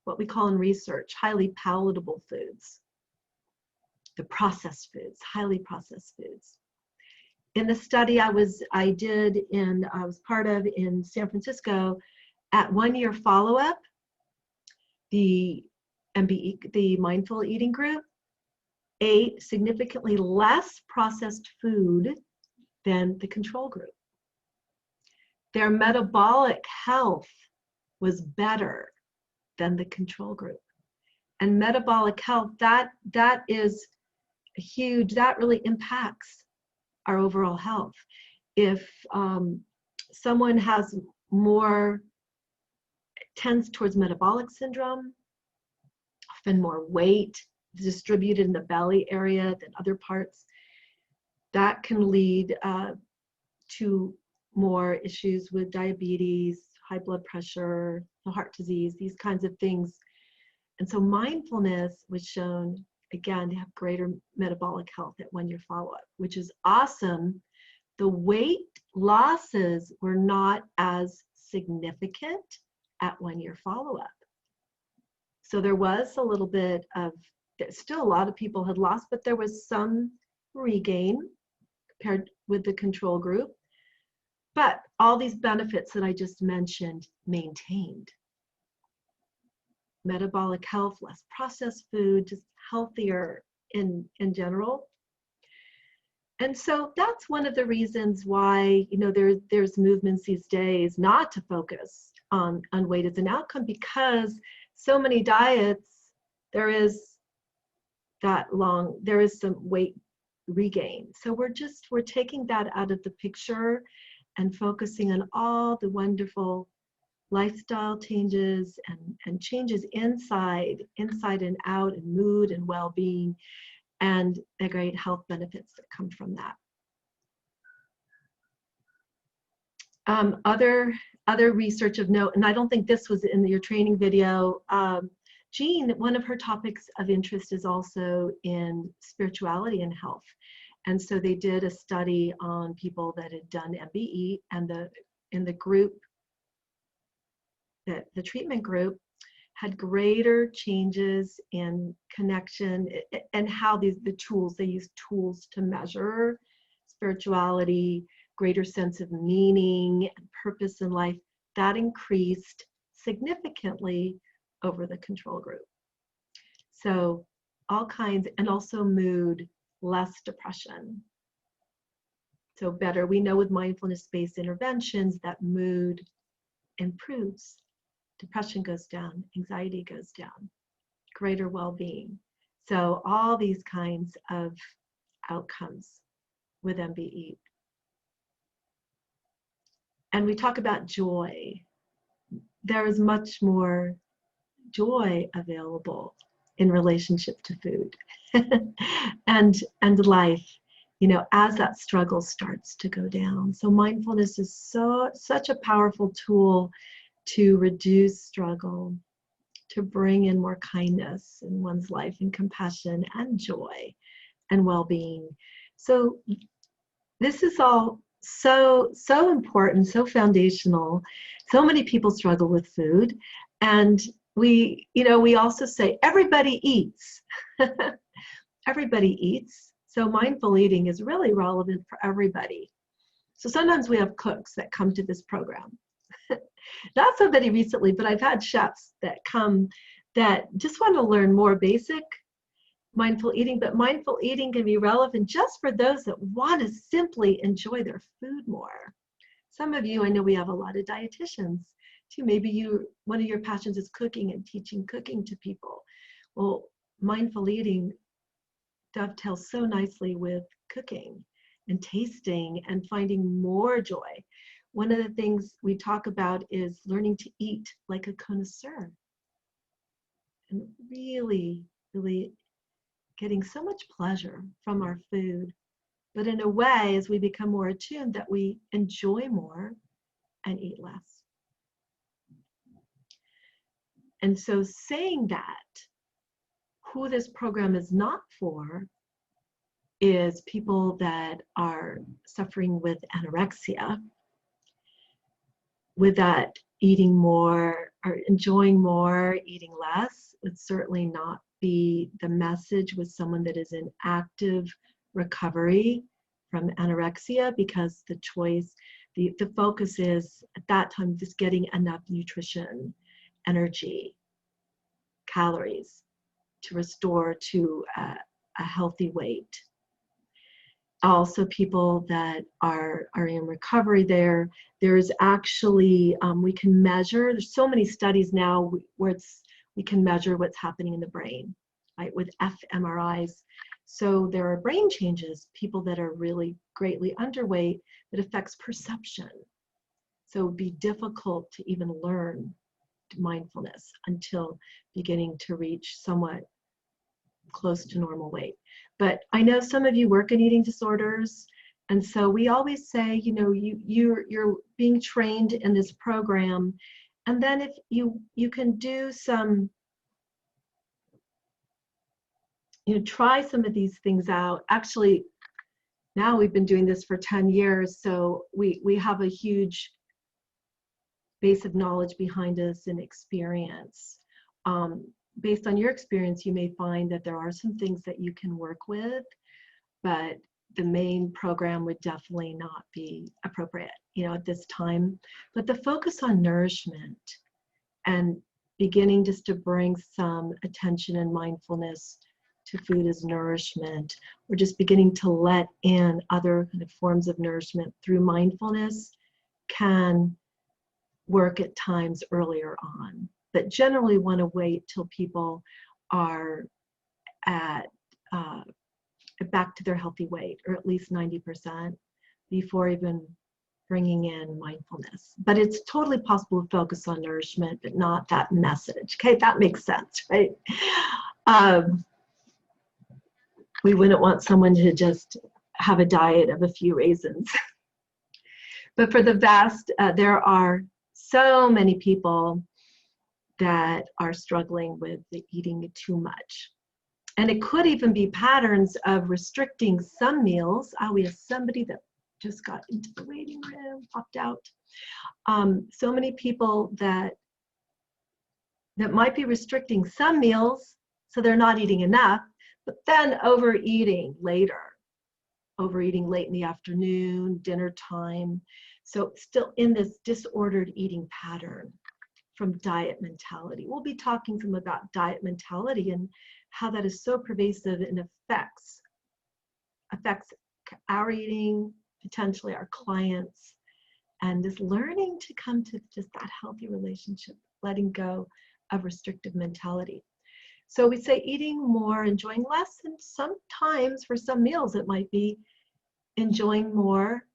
what we call in research, highly palatable foods, the processed foods, highly processed foods. In the study I was part of in San Francisco, At 1 year follow-up, the MBE, the mindful eating group, ate significantly less processed food than the control group. Their metabolic health was better than the control group. And metabolic health, that is huge, that really impacts our overall health. If someone has more, tends towards metabolic syndrome, often more weight distributed in the belly area than other parts, that can lead to more issues with diabetes, high blood pressure, heart disease, these kinds of things. And so mindfulness was shown, again, to have greater metabolic health at 1 year follow-up, which is awesome. The weight losses were not as significant at 1 year follow-up. So there was a little bit of, still a lot of people had lost, but there was some regain compared with the control group. But all these benefits that I just mentioned maintained. Metabolic health, less processed food, just healthier in general. And so that's one of the reasons why, you know, there's movements these days not to focus on weight as an outcome, because so many diets, there is some weight regain. So we're taking that out of the picture and focusing on all the wonderful lifestyle changes and changes inside and out, and mood and well-being, and the great health benefits that come from that. Other research of note, and I don't think this was in your training video, Jean, one of her topics of interest is also in spirituality and health. And so they did a study on people that had done MBE, and in the group, the treatment group had greater changes in connection and how the tools, they use tools to measure spirituality, greater sense of meaning and purpose in life. That increased significantly over the control group. So all kinds, and also mood, less depression. So better, we know with mindfulness-based interventions that mood improves. Depression goes down, anxiety goes down, greater well-being. So all these kinds of outcomes with MBE. And we talk about joy. There is much more joy available in relationship to food and life, you know, as that struggle starts to go down. So mindfulness is such a powerful tool to reduce struggle, to bring in more kindness in one's life, and compassion and joy and well-being. So this is all so important, so foundational. So many people struggle with food, and we also say everybody eats. Everybody eats. So mindful eating is really relevant for everybody. So sometimes we have cooks that come to this program. Not so many recently, but I've had chefs that come that just want to learn more basic mindful eating, but mindful eating can be relevant just for those that want to simply enjoy their food more. Some of you, I know we have a lot of dietitians too. Maybe one of your passions is cooking and teaching cooking to people. Well, mindful eating dovetails so nicely with cooking and tasting and finding more joy. One of the things we talk about is learning to eat like a connoisseur, and really, really getting so much pleasure from our food, but in a way, as we become more attuned, that we enjoy more and eat less. And so saying that, who this program is not for is people that are suffering with anorexia, with that eating more or enjoying more, eating less would certainly not be the message with someone that is in active recovery from anorexia, because the choice, the focus is at that time, just getting enough nutrition, energy, calories to restore to a healthy weight. Also, people that are in recovery, there's actually, we can measure, there's so many studies now where we can measure what's happening in the brain, right, with fMRIs. So there are brain changes, people that are really greatly underweight, that affects perception. So it would be difficult to even learn mindfulness until beginning to reach somewhat close to normal weight. But I know some of you work in eating disorders, and so we always say, you know, you're being trained in this program, and then if you can do some, you know, try some of these things out. Actually, now we've been doing this for 10 years, so we have a huge base of knowledge behind us and experience. Based on your experience, you may find that there are some things that you can work with, but the main program would definitely not be appropriate, you know, at this time. But the focus on nourishment and beginning just to bring some attention and mindfulness to food as nourishment, or just beginning to let in other kind of forms of nourishment through mindfulness can work at times earlier on. But generally want to wait till people are at back to their healthy weight, or at least 90%, before even bringing in mindfulness. But it's totally possible to focus on nourishment, but not that message. Okay, that makes sense, right? We wouldn't want someone to just have a diet of a few raisins. But for the vast, there are so many people that are struggling with the eating too much. And it could even be patterns of restricting some meals. We have somebody that just got into the waiting room, popped out. So many people that might be restricting some meals, so they're not eating enough, but then overeating later, overeating late in the afternoon, dinner time. So still in this disordered eating pattern from diet mentality. We'll be talking some about diet mentality and how that is so pervasive and affects our eating, potentially our clients, and this learning to come to just that healthy relationship, letting go of restrictive mentality. So we say eating more, enjoying less, and sometimes for some meals it might be enjoying more.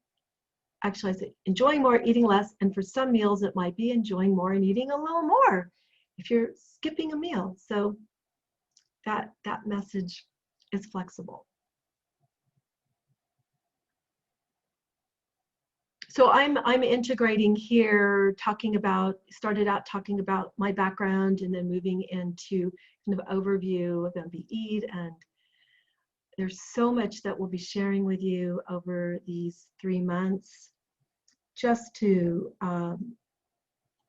Actually, I say enjoying more, eating less, and for some meals it might be enjoying more and eating a little more if you're skipping a meal. So that message is flexible. So I'm integrating here, started out talking about my background and then moving into kind of overview of MB-EAT, and there's so much that we'll be sharing with you over these 3 months. Just to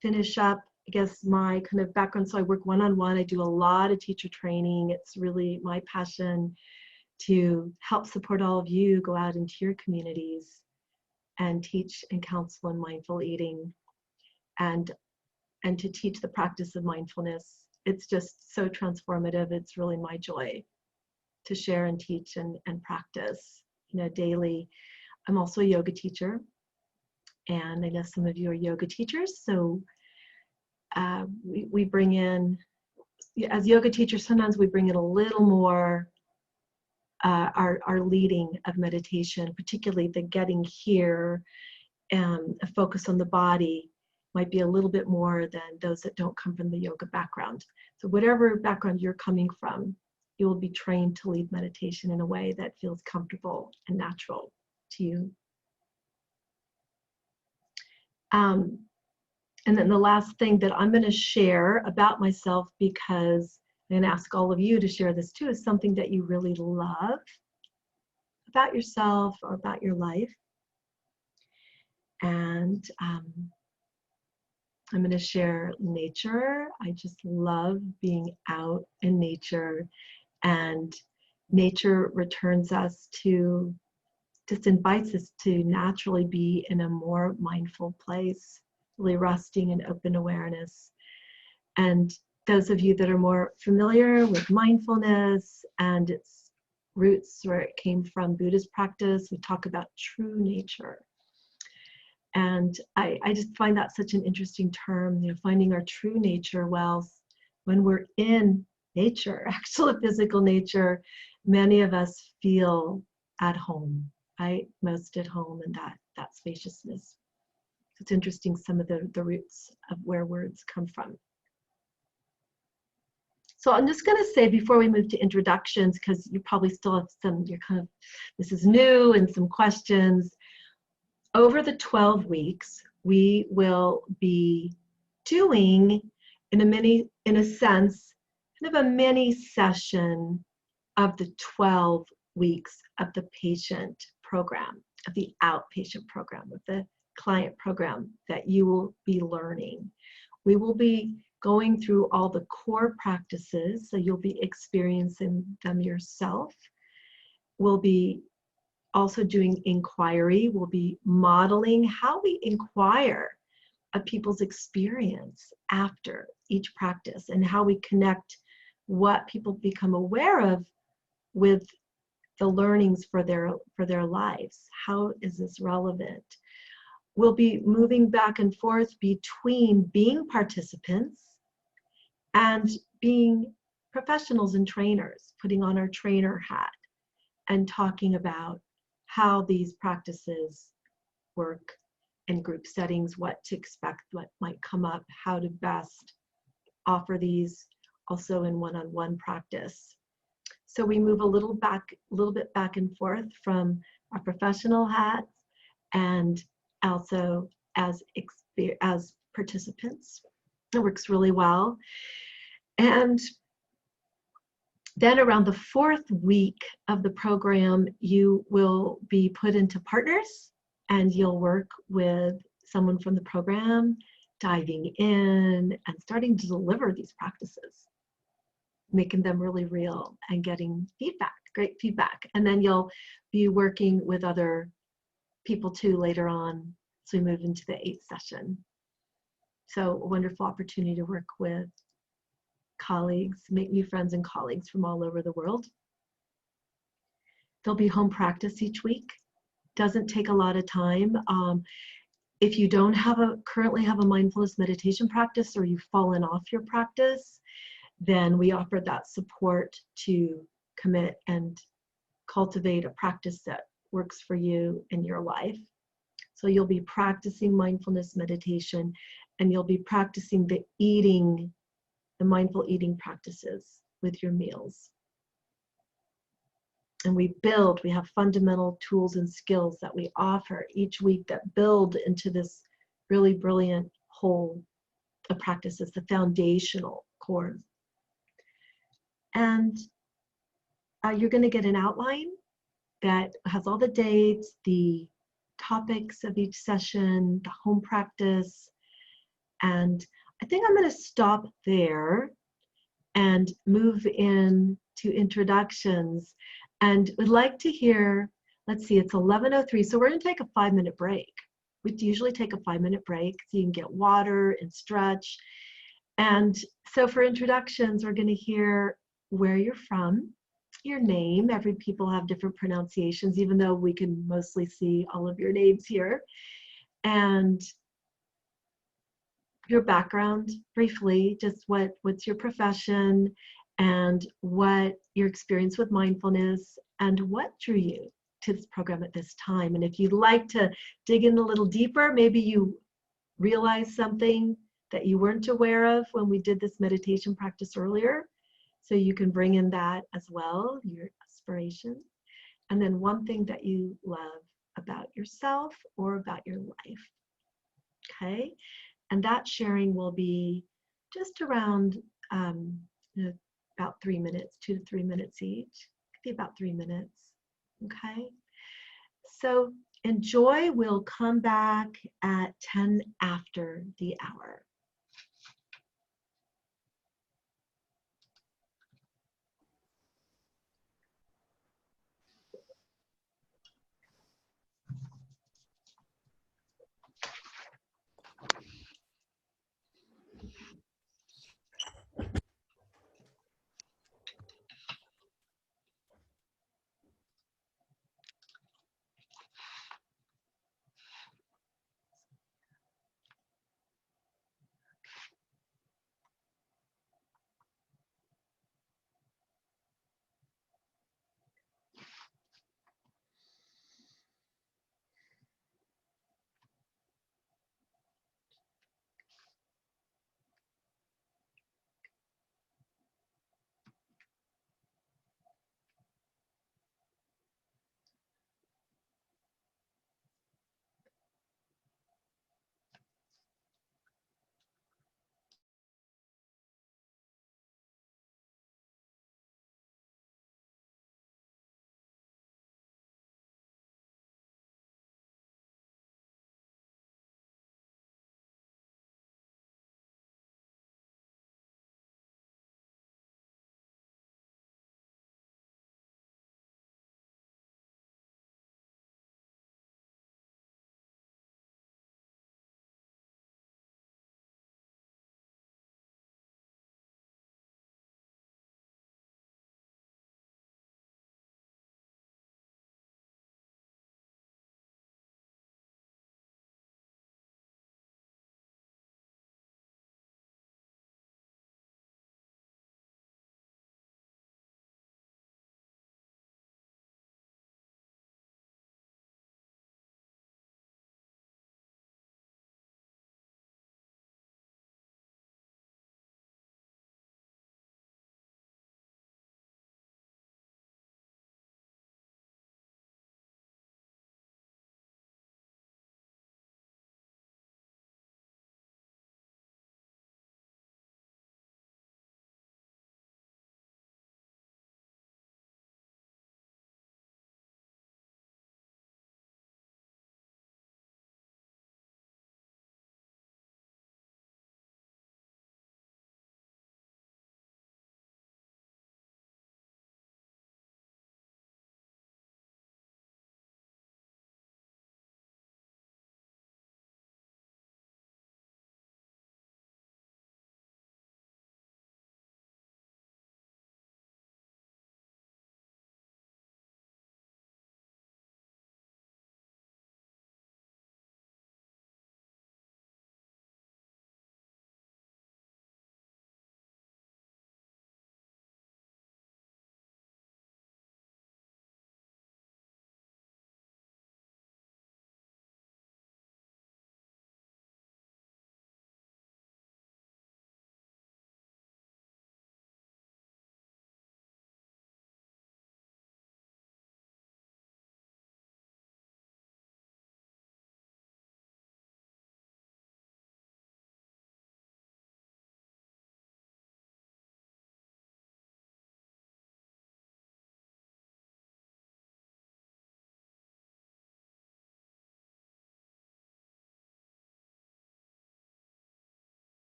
finish up, I guess, my kind of background. So I work one-on-one. I do a lot of teacher training. It's really my passion to help support all of you go out into your communities and teach and counsel in mindful eating, and to teach the practice of mindfulness. It's just so transformative. It's really my joy to share and teach and practice, you know, daily. I'm also a yoga teacher, and I know some of you are yoga teachers, so we bring in, as yoga teachers, sometimes we bring in a little more our leading of meditation, particularly the getting here, and a focus on the body might be a little bit more than those that don't come from the yoga background. So whatever background you're coming from, you will be trained to lead meditation in a way that feels comfortable and natural to you. And then the last thing that I'm going to share about myself, because I'm going to ask all of you to share this too, is something that you really love about yourself or about your life. And I'm going to share nature. I just love being out in nature, and nature returns us to, just invites us to naturally be in a more mindful place. really resting in open awareness. And those of you that are more familiar with mindfulness and its roots, where it came from, Buddhist practice, we talk about true nature. And I just find that such an interesting term, finding our true nature. Well, when we're in nature, actual physical nature, many of us feel at home, right? Most at home in that spaciousness. It's interesting, some of the roots of where words come from. So I'm just going to say, before we move to introductions, because you probably still have some, this is new, and some questions. Over the 12 weeks, we will be doing, in a sense, kind of a mini session of the 12 weeks of the patient program, of the outpatient program, of the client program that you will be learning. We will be going through all the core practices, so you'll be experiencing them yourself. We'll be also doing inquiry. We'll be modeling how we inquire of people's experience after each practice, and how we connect what people become aware of with the learnings for their lives. How is this relevant? We'll be moving back and forth between being participants and being professionals and trainers, putting on our trainer hat and talking about how these practices work in group settings, what to expect, what might come up, how to best offer these also in one-on-one practice. So we move a little bit back and forth from our professional hats and also as participants. It works really well. And then around the 4th week of the program, you will be put into partners, and you'll work with someone from the program, diving in and starting to deliver these practices, making them really real and getting feedback, great feedback. And then you'll be working with other people too later on, so we move into the 8th session. So a wonderful opportunity to work with colleagues, make new friends and colleagues from all over the world. There'll be home practice each week. Doesn't take a lot of time. If you don't currently have a mindfulness meditation practice, or you've fallen off your practice, then we offer that support to commit and cultivate a practice that works for you in your life. So you'll be practicing mindfulness meditation, and you'll be practicing the mindful eating practices with your meals. And we have fundamental tools and skills that we offer each week that build into this really brilliant whole of practices, the foundational core. And you're going to get an outline that has all the dates, the topics of each session, the home practice. And I think I'm going to stop there and move in to introductions. And would like to hear, let's see, it's 11:03, so we're going to take a 5-minute break. We usually take a 5-minute break so you can get water and stretch. And so for introductions, we're going to hear where you're from, your name. Every people have different pronunciations, even though we can mostly see all of your names here. And your background, briefly, just what's your profession, and what your experience with mindfulness, and what drew you to this program at this time. And if you'd like to dig in a little deeper, maybe you realize something that you weren't aware of when we did this meditation practice earlier. So you can bring in that as well, your aspiration. And then one thing that you love about yourself or about your life. Okay? And that sharing will be just around about 3 minutes, 2 to 3 minutes each. Could be about 3 minutes. Okay? So enjoy. We'll come back at 10 after the hour.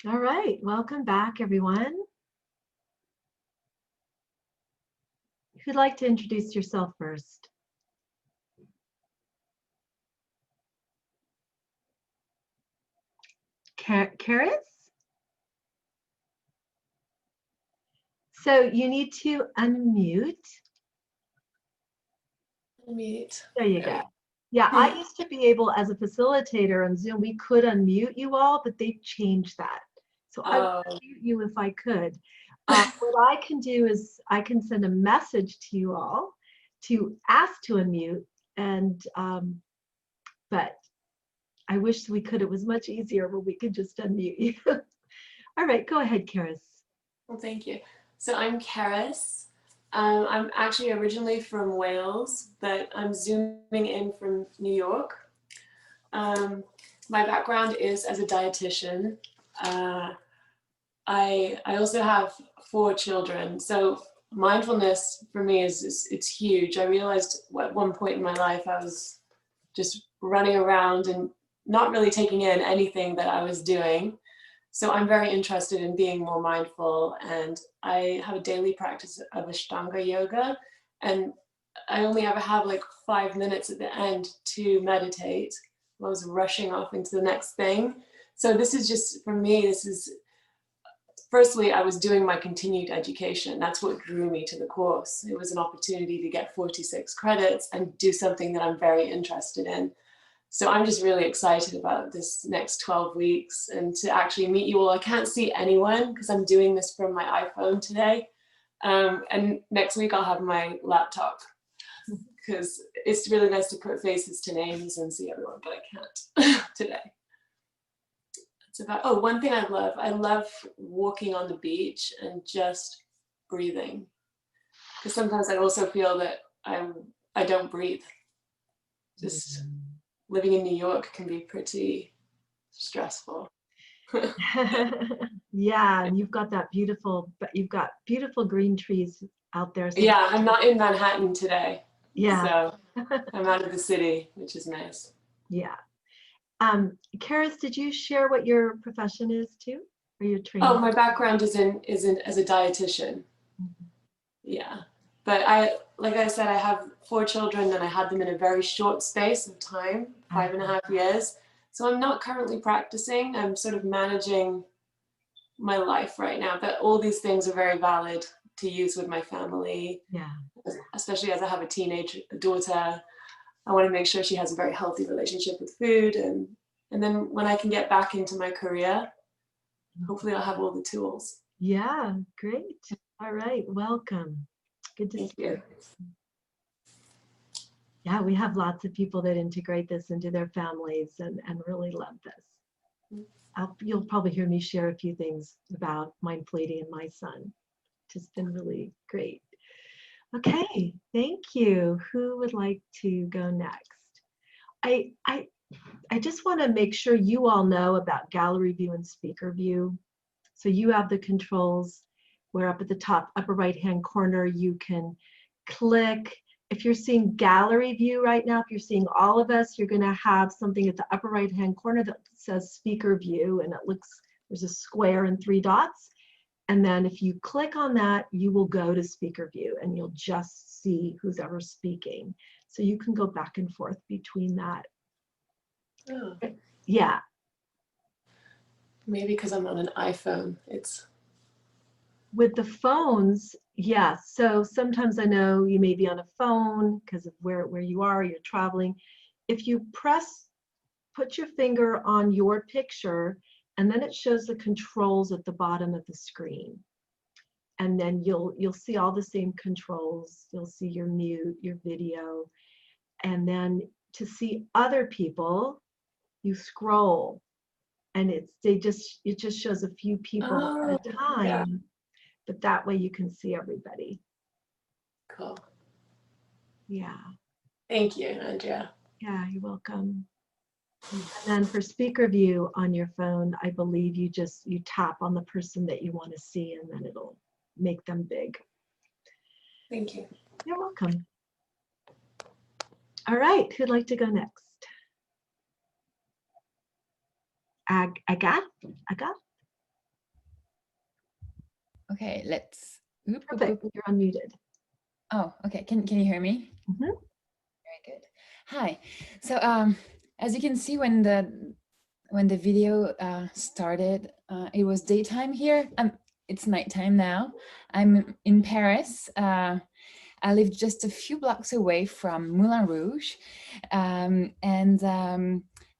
All right, welcome back, everyone. Who'd like to introduce yourself first? Karis? So you need to unmute. Meet. There you go. Yeah, I used to be able, as a facilitator on Zoom, we could unmute you all, but they've changed that. So I would mute you if I could. What I can do is I can send a message to you all to ask to unmute, and but I wish we could. It was much easier where we could just unmute you. All right, go ahead, Karis. Well, thank you. So I'm Karis. I'm actually originally from Wales, but I'm zooming in from New York. My background is as a dietitian. I also have 4 children. So mindfulness for me is it's huge. I realized at one point in my life I was just running around and not really taking in anything that I was doing. So I'm very interested in being more mindful, and I have a daily practice of Ashtanga yoga, and I only ever have like 5 minutes at the end to meditate. I was rushing off into the next thing. So this is just, for me, this is, firstly, I was doing my continued education. That's what drew me to the course. It was an opportunity to get 46 credits and do something that I'm very interested in. So I'm just really excited about this next 12 weeks and to actually meet you all. I can't see anyone because I'm doing this from my iPhone today. And next week I'll have my laptop because it's really nice to put faces to names and see everyone, but I can't today. It's about, oh, one thing I love walking on the beach and just breathing. Because sometimes I also feel that I don't breathe. Just living in New York can be pretty stressful. Yeah, and you've got beautiful green trees out there. So yeah, I'm not in Manhattan today. Yeah. So I'm out of the city, which is nice. Yeah. Karis, did you share what your profession is too? Or your training? Oh, my background is in as a dietitian. Mm-hmm. Yeah. But like I said, I have 4 children and I had them in a very short space of time, 5.5 years. So I'm not currently practicing. I'm sort of managing my life right now, but all these things are very valid to use with my family. Yeah. Especially as I have a teenage daughter, I want to make sure she has a very healthy relationship with food. And then when I can get back into my career, hopefully I'll have all the tools. Yeah, great. All right, welcome. Good to see you. Yeah, we have lots of people that integrate this into their families and really love this. You'll probably hear me share a few things about Mindful Eating and my son, which has been really great. Okay, thank you. Who would like to go next? I just want to make sure you all know about gallery view and speaker view. So you have the controls where up at the top upper right hand corner you can click. If you're seeing gallery view right now, if you're seeing all of us, you're going to have something at the upper right hand corner that says speaker view, and it looks, there's a square and 3 dots. And then if you click on that, you will go to speaker view and you'll just see who's ever speaking. So you can go back and forth between that. Oh. Yeah. Maybe because I'm on an iPhone, it's. With the phones, yes. So sometimes I know you may be on a phone because of where you are, you're traveling. If you put your finger on your picture, and then it shows the controls at the bottom of the screen. And then you'll see all the same controls. You'll see your mute, your video. And then to see other people, you scroll. And it just shows a few people at a time. Yeah. But that way you can see everybody. Cool. Yeah. Thank you, Andrea. Yeah, you're welcome. And then for speaker view on your phone, I believe you tap on the person that you want to see and then it'll make them big. Thank you. You're welcome. All right, who'd like to go next? Agat? Okay, let's. Oop, oop, Perfect. oop. You're unmuted. Oh, okay. Can you hear me? Mhm. Very good. Hi. So as you can see, when the video started, it was daytime here. It's nighttime now. I'm in Paris. I live just a few blocks away from Moulin Rouge, and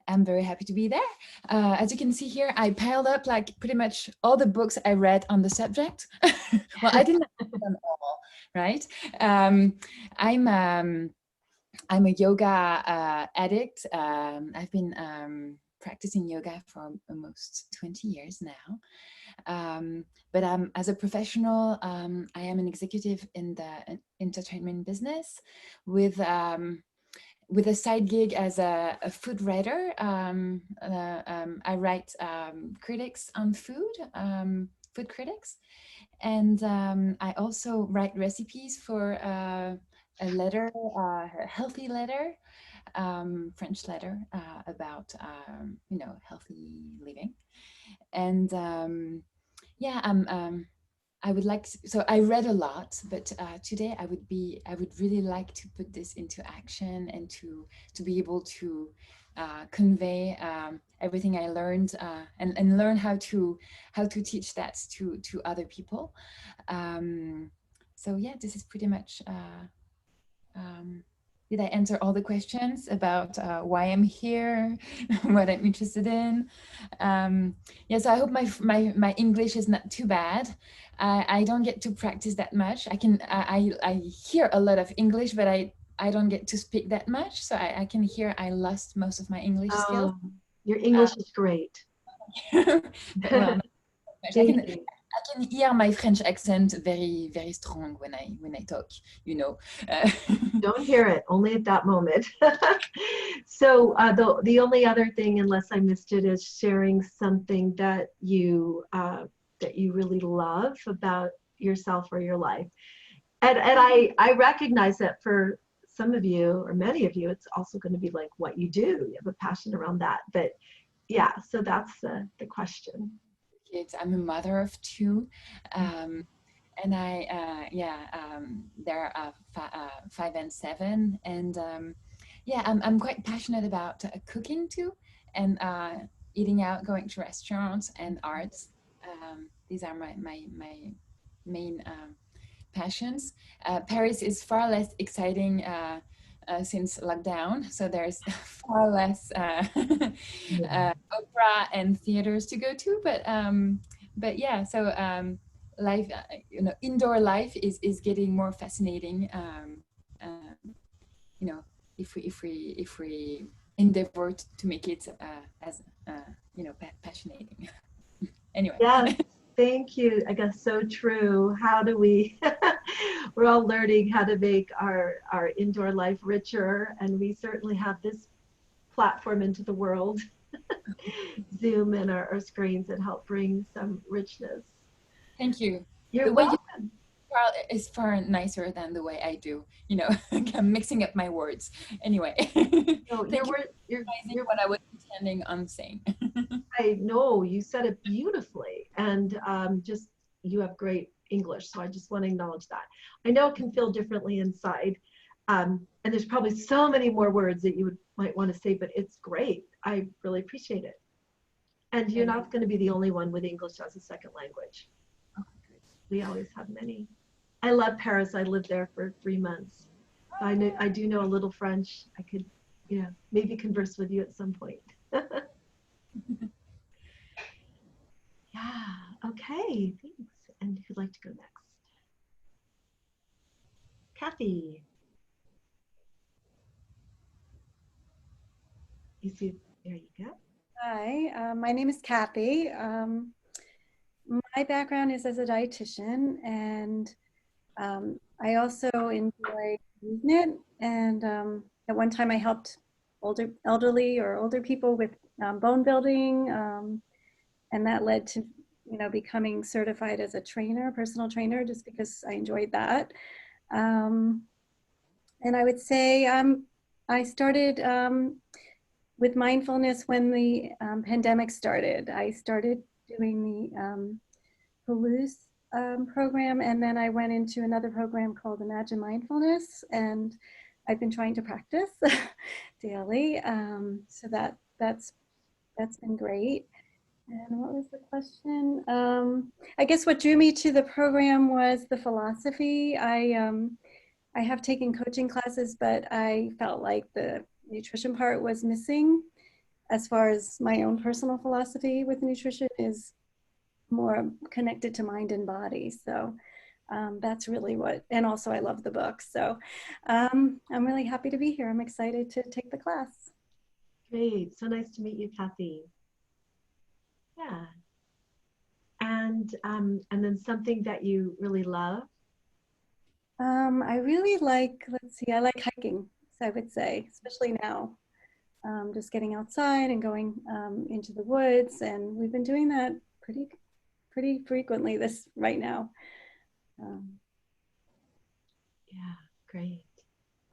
I'm very happy to be there. As you can see here, I piled up like pretty much all the books I read on the subject. Well, I didn't read them all, right? I'm a yoga addict. I've been practicing yoga for almost 20 years now. But as a professional, I am an executive in the entertainment business with a side gig as a food writer. I write critics on food, food critics. And I also write recipes for a letter, a healthy letter, French letter about, healthy living. And yeah, I would like to, so I read a lot, but today I would really like to put this into action and to be able to convey everything I learned and learn how to teach that to other people. So yeah, this is pretty much. Did I answer all the questions about why I'm here, what I'm interested in? Yeah, so I hope my English is not too bad. I don't get to practice that much. I hear a lot of English, but I don't get to speak that much. So I can hear I lost most of my English skills. Your English is great. But, well, not much. Thank you. I can hear my French accent very, very strong when I talk, you know. Don't hear it, only at that moment. So the only other thing, unless I missed it, is sharing something that you really love about yourself or your life. And I recognize that for some of you or many of you, it's also going to be like what you do. You have a passion around that. But yeah, so that's the question. Kids. I'm a mother of two. And they're 5 and 7, and yeah, I'm quite passionate about cooking too, and eating out, going to restaurants, and arts. These are my main passions. Paris is far less exciting since lockdown, so there's far less opera and theaters to go to, but yeah, so life, indoor life is getting more fascinating. You know, if we endeavor to make it as passionating. Anyway. Yes, thank you. I guess so true. How do we, we're all learning how to make our indoor life richer, and we certainly have this platform into the world, Zoom and our screens, that help bring some richness. Thank you. You're The way welcome. is far nicer than the way I do. I'm mixing up my words. Anyway, No, thank you you're for what I was intending on saying. I know you said it beautifully, and just you have great English, so I just want to acknowledge that. I know it can feel differently inside, and there's probably so many more words that you might want to say, but it's great. I really appreciate it. And you're not going to be the only one with English as a second language. We always have many. I love Paris. I lived there for 3 months. I do know a little French. I could, maybe converse with you at some point. Yeah, okay, thanks. And who'd like to go next? Kathy. You see, there you go. Hi, my name is Kathy. My background is as a dietitian, and I also enjoy movement. And at one time, I helped older people with bone building, and that led to becoming certified as a trainer, personal trainer, just because I enjoyed that. And I would say I started with mindfulness when the pandemic started. I started doing the Palouse program, and then I went into another program called Imagine Mindfulness, and I've been trying to practice daily. So that's been great. And what was the question? I guess what drew me to the program was the philosophy. I have taken coaching classes, but I felt like the nutrition part was missing. As far as my own personal philosophy with nutrition is more connected to mind and body. So that's really what, and also I love the book. So I'm really happy to be here. I'm excited to take the class. Great, so nice to meet you, Kathy. Yeah, and then something that you really love. I really like, let's see, I like hiking, so I would say, especially now. Just getting outside and going into the woods, and we've been doing that pretty frequently right now. Yeah, great.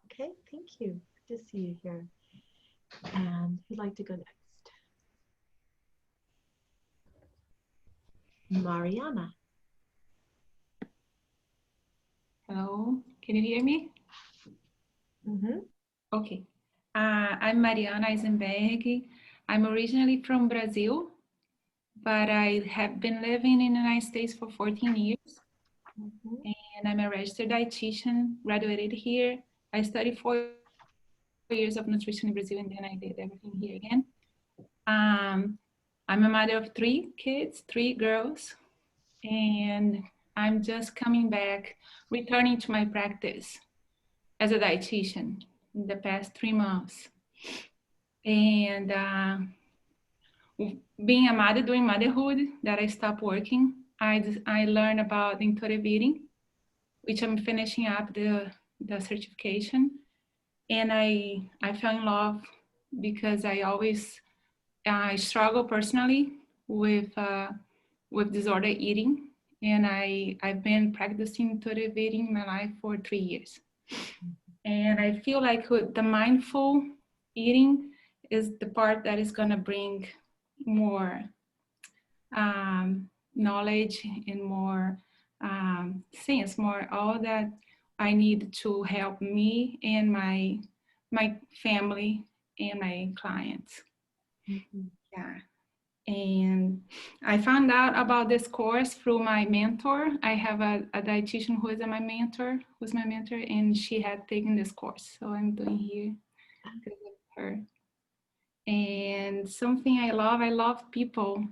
Okay, thank you. Good to see you here. And who'd like to go next? Mariana. Hello, can you hear me? Mm-hmm. Okay. I'm Mariana Eisenberg. I'm originally from Brazil, but I have been living in the United States for 14 years. Mm-hmm. And I'm a registered dietitian, graduated here. I studied 4 years of nutrition in Brazil, and then I did everything here again. I'm a mother of 3 kids, 3 girls, and I'm just coming back, returning to my practice as a dietitian in the past 3 months. And being a mother, doing motherhood, that I stopped working, I learned about intuitive eating, which I'm finishing up the certification. And I fell in love because I struggle personally with disordered eating. And I've been practicing intuitive eating in my life for 3 years. And I feel like the mindful eating is the part that is gonna bring more knowledge and more sense, more all that I need to help me and my family and my clients. Mm-hmm. Yeah. And I found out about this course through my mentor. I have a dietitian who's my mentor, and she had taken this course. So I'm doing here because of her. And something I love people.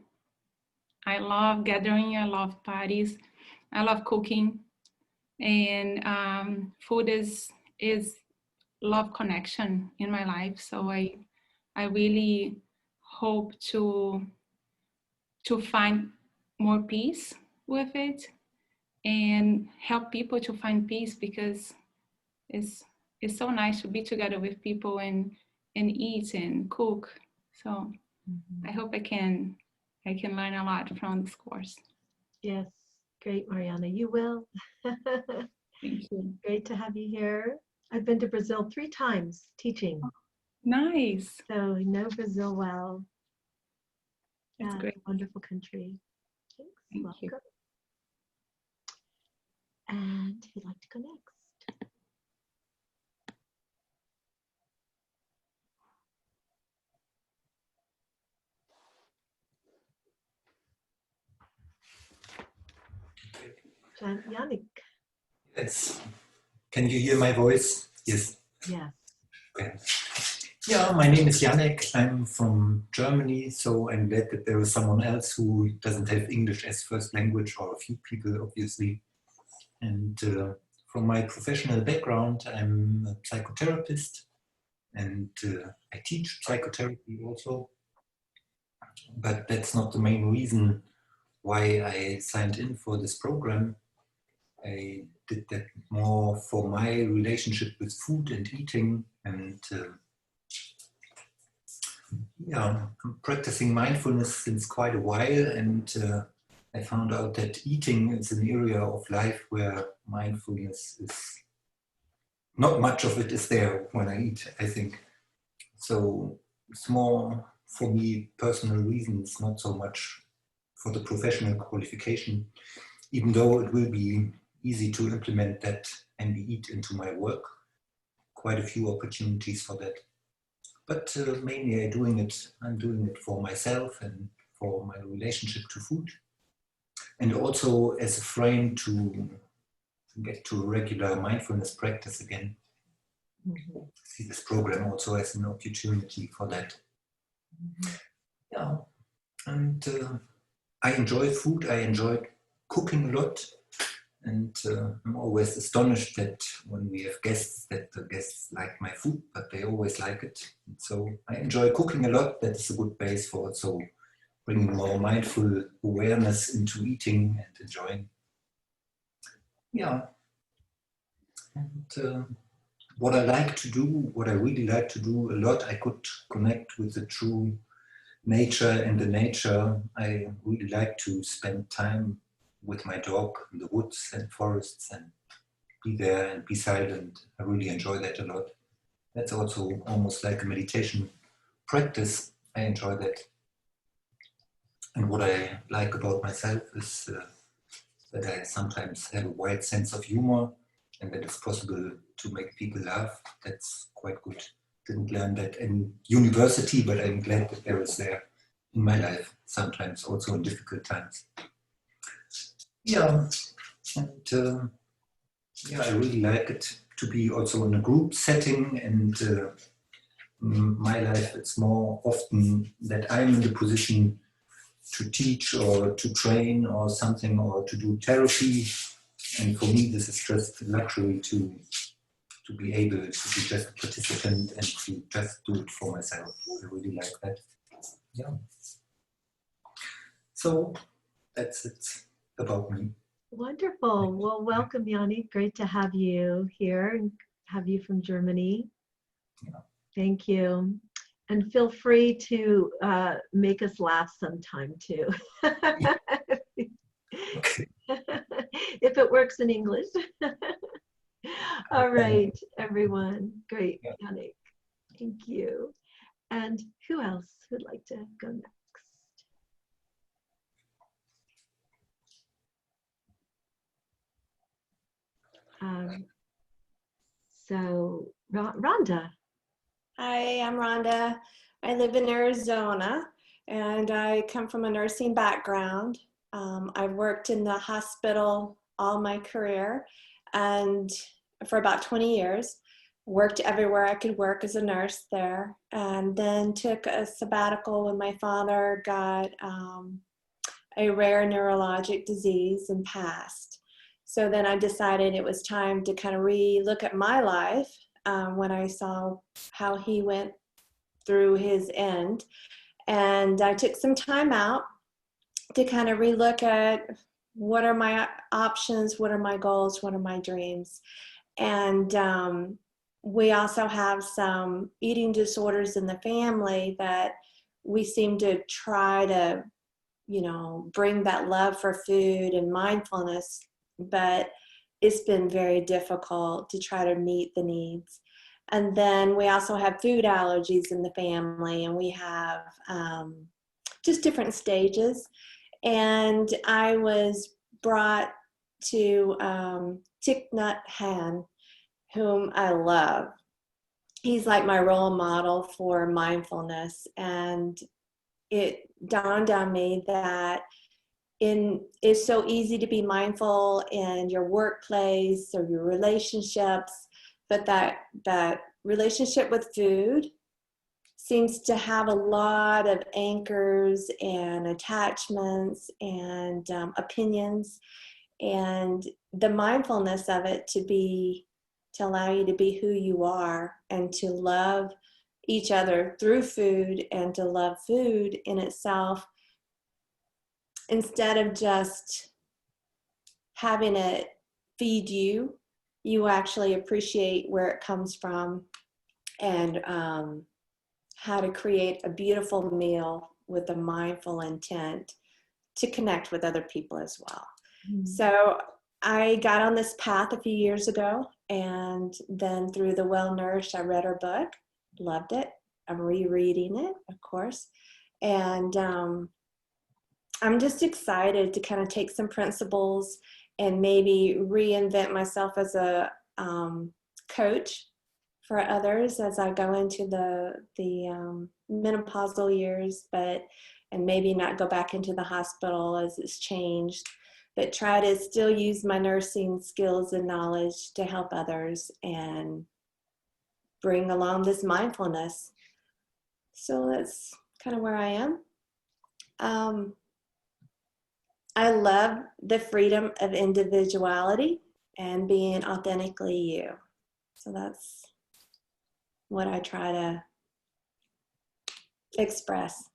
I love gathering, I love parties, I love cooking. And food is love connection in my life. So I really hope to find more peace with it and help people to find peace, because it's so nice to be together with people and eat and cook. So I hope I can learn a lot from this course. Yes, great, Mariana. You will. Thank you. Great to have you here. I've been to Brazil 3 times teaching. Nice. So I know Brazil well. That's Yeah, great. it's a wonderful country. Thanks. Thank Welcome. you. And who'd like to go next? Yannick. Yes. Can you hear my voice? Yes. Yes. Okay. Yeah, my name is Yannick. I'm from Germany, so I'm glad that there is someone else who doesn't have English as first language, or a few people, obviously. And from my professional background, I'm a psychotherapist, and I teach psychotherapy also. But that's not the main reason why I signed in for this program. I did that more for my relationship with food and eating, and yeah, I'm practicing mindfulness since quite a while, and I found out that eating is an area of life where mindfulness is not much of it is there when I eat, I think. So it's more for me personal reasons, not so much for the professional qualification. even though it will be easy to implement that MBE into my work, quite a few opportunities for that. But mainly I'm doing it for myself and for my relationship to food. And also as a frame to get to a regular mindfulness practice again. Mm-hmm. See this program also as an opportunity for that. Mm-hmm. Yeah, and I enjoy food. I enjoy cooking a lot. And I'm always astonished that when we have guests, that the guests like my food, but they always like it. And so I enjoy cooking a lot. That is a good base for also bringing more mindful awareness into eating and enjoying. Yeah. And what I like to do, what I really like to do a lot, I could connect with the true nature and the nature. I really like to spend time with my dog in the woods and forests and be there and be silent. I really enjoy that a lot. That's also almost like a meditation practice. I enjoy that. And what I like about myself is that I sometimes have a wide sense of humor and that it's possible to make people laugh. That's quite good. Didn't learn that in university, but I'm glad that there is there in my life, sometimes also in difficult times. Yeah, and yeah, I really like it to be also in a group setting, and my life, it's more often that I'm in the position to teach or to train or something or to do therapy. And for me, this is just a luxury to be able to be just a participant and to just do it for myself. I really like that. Yeah. So that's it about me. Wonderful. Well, welcome, Yannick. Great to have you here and have you from Germany. Yeah. Thank you. And feel free to make us laugh sometime too. Okay. If it works in English. All right, everyone. Great, Yeah. Yannick. Thank you. And who else would like to go next? So, Rhonda. Hi, I'm Rhonda. I live in Arizona and I come from a nursing background. I've worked in the hospital all my career and for about 20 years. Worked everywhere I could work as a nurse there, and then took a sabbatical when my father got a rare neurologic disease and passed. So then I decided it was time to kind of re-look at my life when I saw how he went through his end. And I took some time out to kind of re-look at what are my options, what are my goals, what are my dreams. And we also have some eating disorders in the family that we seem to try to, you know, bring that love for food and mindfulness, but it's been very difficult to try to meet the needs. And then we also have food allergies in the family, and we have just different stages. And I was brought to Thich Nhat Hanh, whom I love. He's like my role model for mindfulness. And it dawned on me that it's so easy to be mindful in your workplace or your relationships, but that relationship with food seems to have a lot of anchors and attachments and opinions, and the mindfulness of it to allow you to be who you are and to love each other through food and to love food in itself, instead of just having it feed you, you actually appreciate where it comes from and how to create a beautiful meal with a mindful intent to connect with other people as well. Mm-hmm. So I got on this path a few years ago, and then through The Well Nourished, I read her book, loved it. I'm rereading it, of course. And I'm just excited to kind of take some principles and maybe reinvent myself as a coach for others as I go into the menopausal years, and maybe not go back into the hospital as it's changed, but try to still use my nursing skills and knowledge to help others and bring along this mindfulness. So that's kind of where I am. I love the freedom of individuality and being authentically you. So that's what I try to express.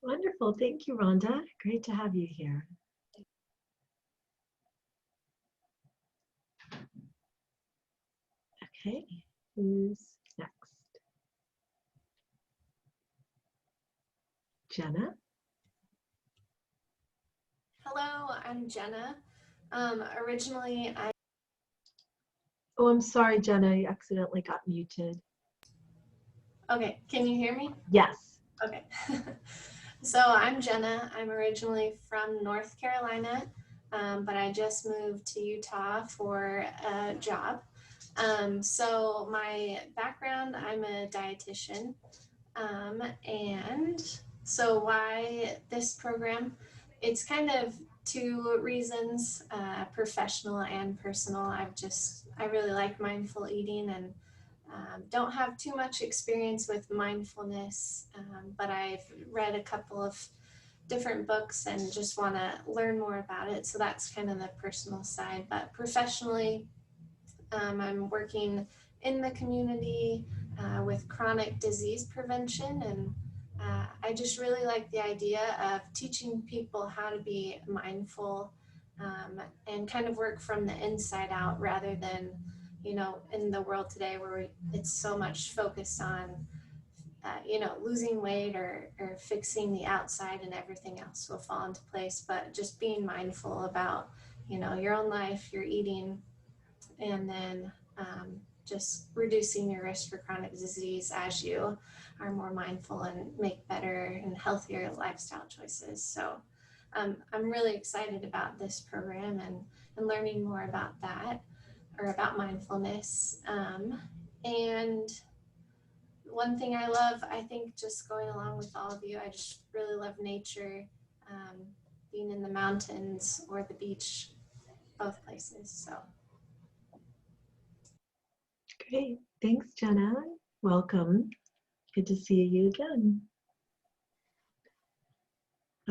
Wonderful. Thank you, Rhonda. Great to have you here. Okay, who's next? Jenna? Hello, I'm Jenna. Originally, Oh, I'm sorry, Jenna, you accidentally got muted. Okay, can you hear me? Yes. Okay. So I'm Jenna. I'm originally from North Carolina, but I just moved to Utah for a job. So my background, I'm a dietitian. And so why this program? It's kind of two reasons, professional and personal. I really like mindful eating and don't have too much experience with mindfulness, but I've read a couple of different books and just want to learn more about it. So that's kind of the personal side. But professionally, I'm working in the community with chronic disease prevention, and I just really like the idea of teaching people how to be mindful and kind of work from the inside out rather than, in the world today where it's so much focused on, losing weight or fixing the outside and everything else will fall into place, but just being mindful about, your own life, your eating, and then just reducing your risk for chronic disease as you are more mindful and make better and healthier lifestyle choices. So I'm really excited about this program and learning more about that, or about mindfulness. And one thing I love, I think, just going along with all of you, I just really love nature, being in the mountains or the beach, both places. So. Great. Thanks, Jenna. Welcome. Good to see you again.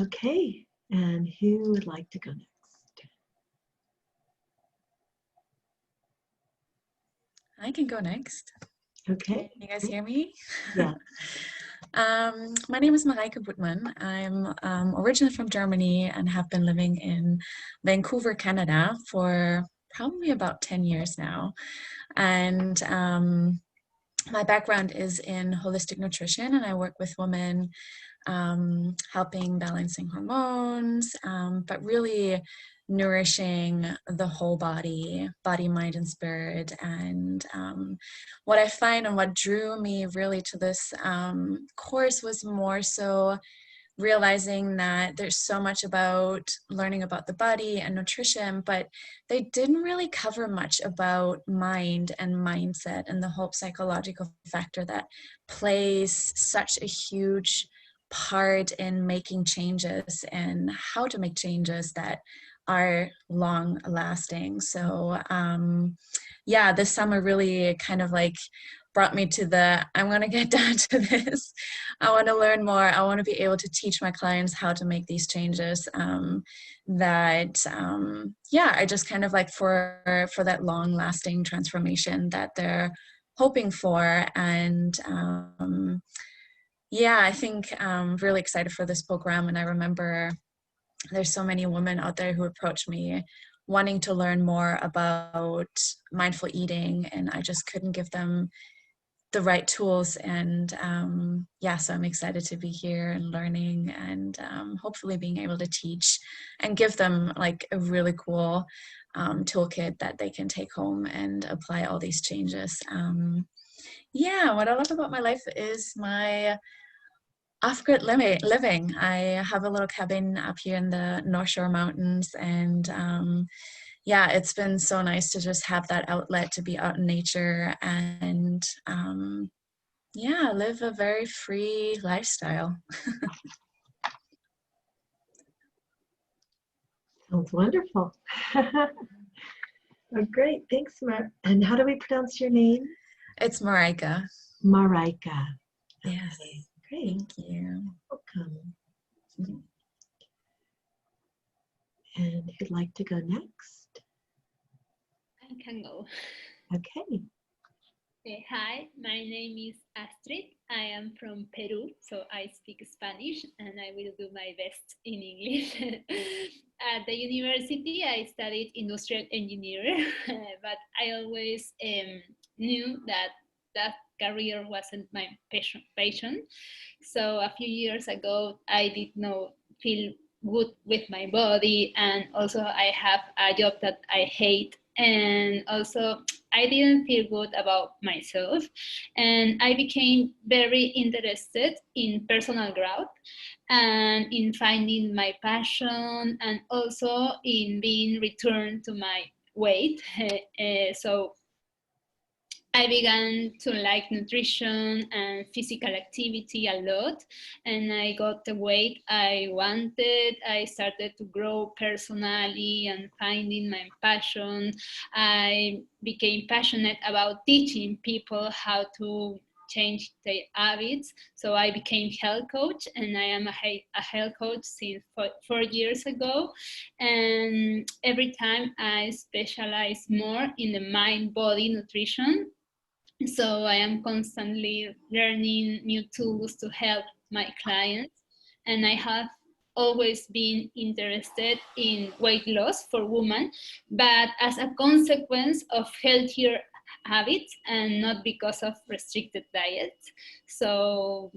Okay, and who would like to go next? I can go next. Okay. Can you guys hear me? Yeah. My name is Mareike Buttmann. I'm originally from Germany and have been living in Vancouver, Canada for probably about 10 years now. And my background is in holistic nutrition, and I work with women helping balancing hormones, but really nourishing the whole body, mind, and spirit. And what I find and what drew me really to this course was more so realizing that there's so much about learning about the body and nutrition, but they didn't really cover much about mind and mindset and the whole psychological factor that plays such a huge part in making changes and how to make changes that are long lasting. So yeah, this summer really kind of like brought me to I'm going to get down to this. I want to learn more. I want to be able to teach my clients how to make these changes yeah, I just kind of like for that long lasting transformation that they're hoping for. And yeah, I think I'm really excited for this program. And I remember there's so many women out there who approach me wanting to learn more about mindful eating, and I just couldn't give them the right tools. And yeah, so I'm excited to be here and learning, and hopefully being able to teach and give them like a really cool toolkit that they can take home and apply all these changes. Yeah, what I love about my life is my Off-grid living. I have a little cabin up here in the North Shore Mountains, and yeah, it's been so nice to just have that outlet to be out in nature and yeah, live a very free lifestyle. Sounds wonderful. Oh, great. Thanks, And how do we pronounce your name? It's Marika. Marika. Yes. Okay, great. Thank you. Welcome. And who'd like to go next? I can go. Okay. Hi, my name is Astrid. I am from Peru, so I speak Spanish and I will do my best in English. At the university, I studied industrial engineering, but I always knew that that career wasn't my passion. So a few years ago, I did not feel good with my body, and also I have a job that I hate, and also I didn't feel good about myself, and I became very interested in personal growth and in finding my passion, and also in being returned to my weight. So I began to like nutrition and physical activity a lot, and I got the weight I wanted. I started to grow personally and finding my passion. I became passionate about teaching people how to change their habits. So I became health coach, and I am a health coach since 4 years ago. And every time I specialize more in the mind-body nutrition. So I am constantly learning new tools to help my clients. And I have always been interested in weight loss for women, but as a consequence of healthier habits and not because of restricted diets. So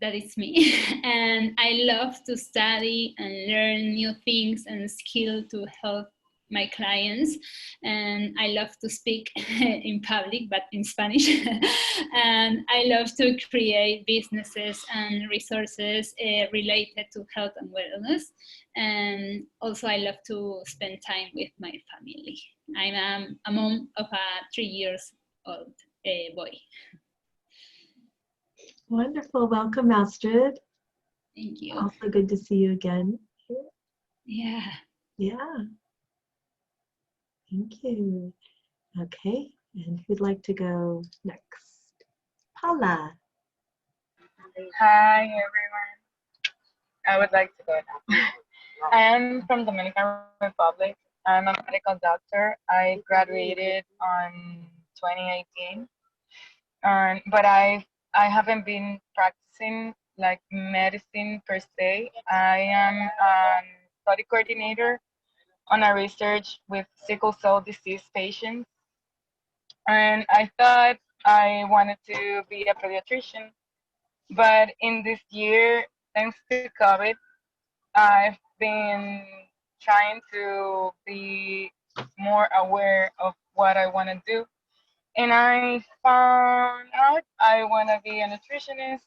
that is me. And I love to study and learn new things and skills to help my clients, and I love to speak in public, but in Spanish. And I love to create businesses and resources related to health and wellness. And also I love to spend time with my family. I'm a mom of a 3-year-old boy. Wonderful. Welcome, Astrid. Thank you. Also good to see you again. Yeah. Yeah. Thank you. Okay, and who'd like to go next? Paula. Hi, everyone. I would like to go now. I am from Dominican Republic. I'm a medical doctor. I graduated on 2018, but I haven't been practicing like medicine per se. I am a study coordinator on a research with sickle cell disease patients. And I thought I wanted to be a pediatrician, but in this year, thanks to COVID, I've been trying to be more aware of what I want to do. And I found out I want to be a nutritionist.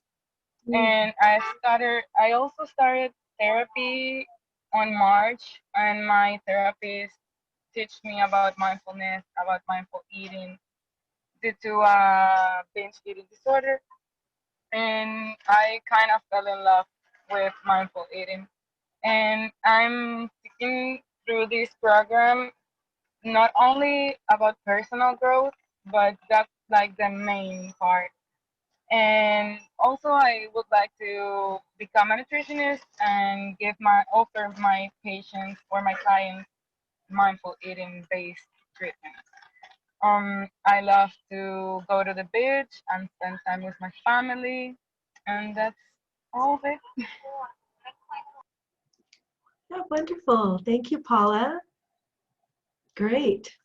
And I also started therapy on March, and my therapist teach me about mindfulness, about mindful eating due to a binge eating disorder. And I kind of fell in love with mindful eating. And I'm sticking through this program, not only about personal growth, but that's like the main part. And also I would like to become a nutritionist and offer my patients or my clients mindful eating based treatment. I love to go to the beach and spend time with my family, and that's all of it. Oh, wonderful. Thank you, Paula. Great.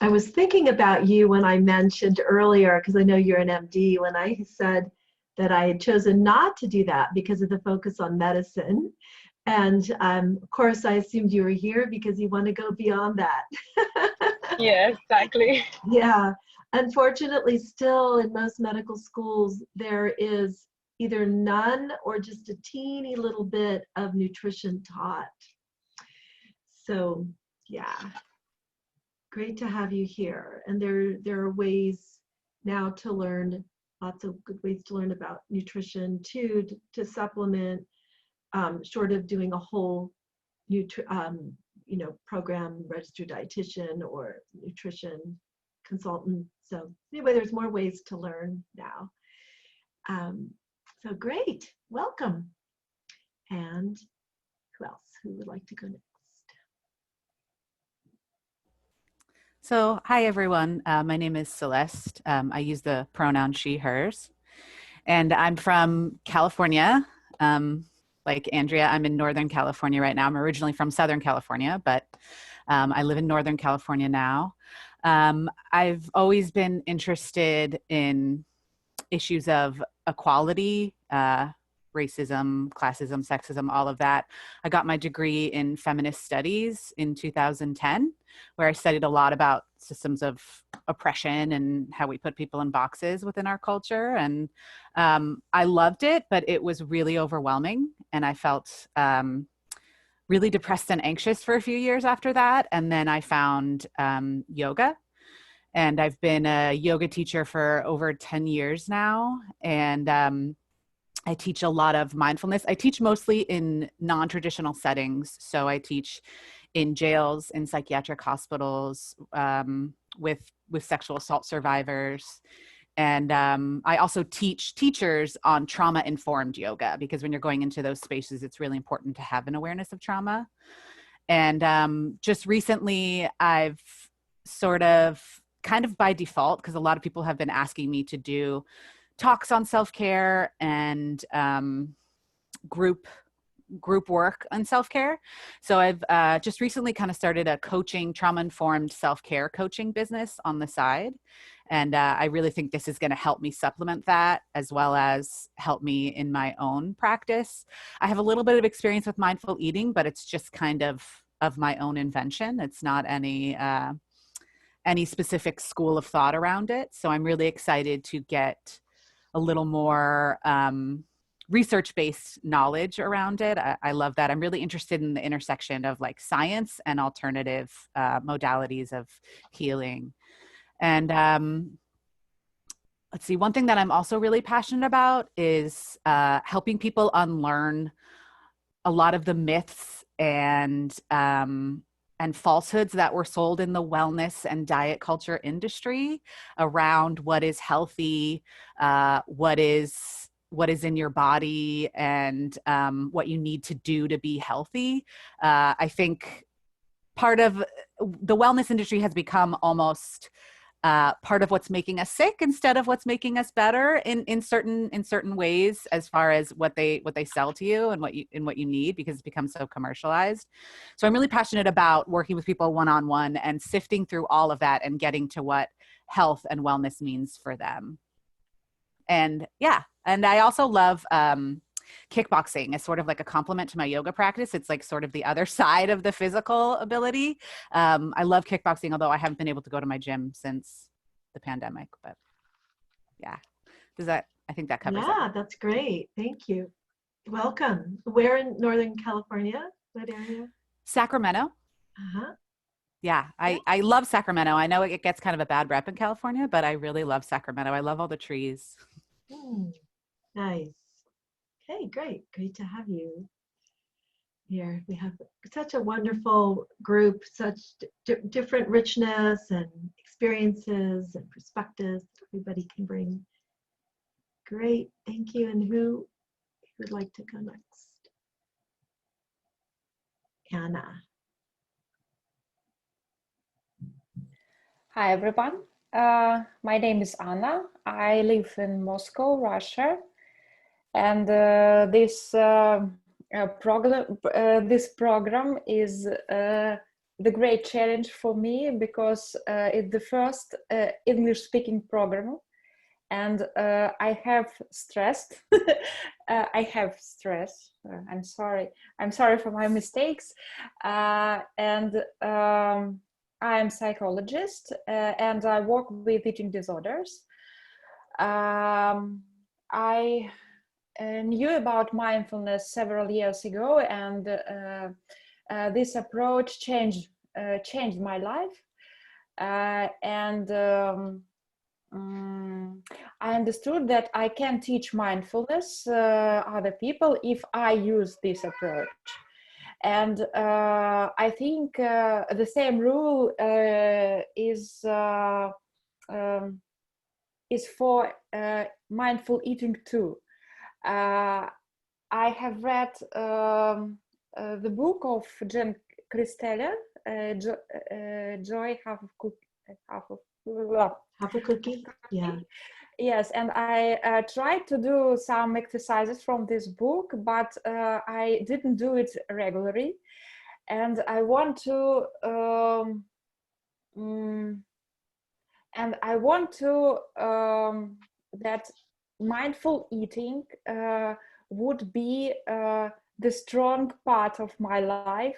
I was thinking about you when I mentioned earlier, because I know you're an MD, when I said that I had chosen not to do that because of the focus on medicine. And of course, I assumed you were here because you want to go beyond that. Yeah, exactly. Yeah. Unfortunately, still in most medical schools, there is either none or just a teeny little bit of nutrition taught. So yeah, great to have you here. And there are ways now to learn, lots of good ways to learn about nutrition too, to supplement, short of doing a whole program, registered dietitian or nutrition consultant. So anyway, there's more ways to learn now. So great, welcome. And who else? Who would like to go next? So hi everyone, my name is Celeste. I use the pronoun she, hers. And I'm from California. Like Andrea, I'm in Northern California right now. I'm originally from Southern California, but I live in Northern California now. I've always been interested in issues of equality, racism, classism, sexism, all of that. I got my degree in feminist studies in 2010, where I studied a lot about systems of oppression and how we put people in boxes within our culture. And I loved it, but it was really overwhelming. And I felt really depressed and anxious for a few years after that. And then I found yoga. And I've been a yoga teacher for over 10 years now. And I teach a lot of mindfulness. I teach mostly in non-traditional settings. So I teach in jails, in psychiatric hospitals, with sexual assault survivors. And I also teach teachers on trauma-informed yoga, because when you're going into those spaces, it's really important to have an awareness of trauma. And just recently, I've sort of, kind of by default, because a lot of people have been asking me to do talks on self-care and group work on self-care. So I've just recently kind of started a coaching, trauma-informed self-care coaching business on the side. And I really think this is going to help me supplement that, as well as help me in my own practice. I have a little bit of experience with mindful eating, but it's just kind of my own invention. It's not any specific school of thought around it. So I'm really excited to get a little more research-based knowledge around it. I love that. I'm really interested in the intersection of like science and alternative modalities of healing. And let's see, one thing that I'm also really passionate about is helping people unlearn a lot of the myths and falsehoods that were sold in the wellness and diet culture industry around what is healthy, what is in your body, and what you need to do to be healthy. I think part of the wellness industry has become almost part of what's making us sick instead of what's making us better in certain ways, as far as what they sell to you and what you need, because it's become so commercialized. So I'm really passionate about working with people one-on-one and sifting through all of that and getting to what health and wellness means for them. And yeah, and I also love kickboxing as sort of like a complement to my yoga practice. It's like sort of the other side of the physical ability. I love kickboxing, although I haven't been able to go to my gym since the pandemic, but yeah. I think that covers it. Yeah, that's great. Thank you. Welcome. Where in Northern California? What area? Sacramento. Uh-huh. Yeah, I love Sacramento. I know it gets kind of a bad rep in California, but I really love Sacramento. I love all the trees. Nice. Okay, great. Great to have you here. We have such a wonderful group, such different richness and experiences and perspectives that everybody can bring. Great, thank you. And who would like to go next? Anna. Hi, everyone. My name is Anna. I live in Moscow, Russia. And this program is the great challenge for me, because it's the first English-speaking program, and I have stressed. I have stress. I'm sorry. I'm sorry for my mistakes. And I'm a psychologist, and I work with eating disorders. knew about mindfulness several years ago, and this approach changed my life. I understood that I can teach mindfulness other people if I use this approach. And I think the same rule is for mindful eating too. I have read the book of Jen Christeller, Joy Half a Cookie. Yeah. Yes, and I tried to do some exercises from this book, but I didn't do it regularly. And I want to that mindful eating would be the strong part of my life,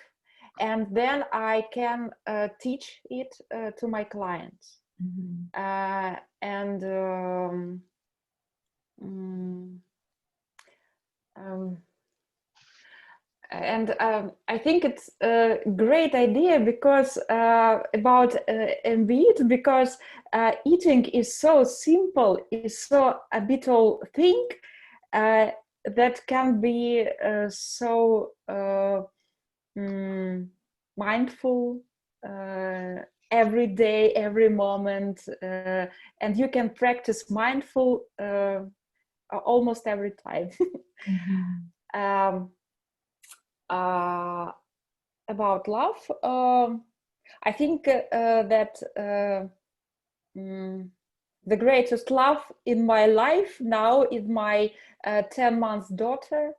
and then I can teach it to my clients. I think it's a great idea because about MBEAT, because eating is so simple, is so habitual thing that can be so mindful every day, every moment, and you can practice mindful almost every time. About love, I think that the greatest love in my life now is my 10-month daughter,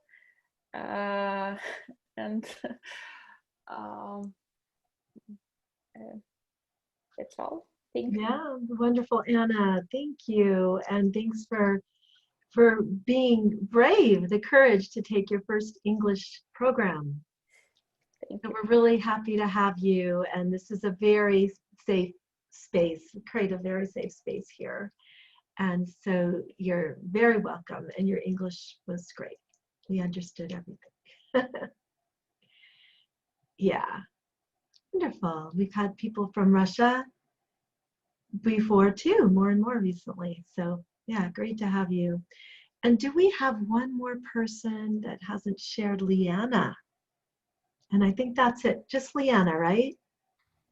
and that's all. Thank you. Yeah, wonderful, Anna. Thank you, and thanks for being brave, the courage to take your first English program. So we're really happy to have you, and this is a very safe space, create a very safe space here. And so you're very welcome, and your English was great. We understood everything. Yeah, wonderful. We've had people from Russia before too, more and more recently. So yeah, great to have you. And do we have one more person that hasn't shared? Liana. And I think that's it. Just Liana, right?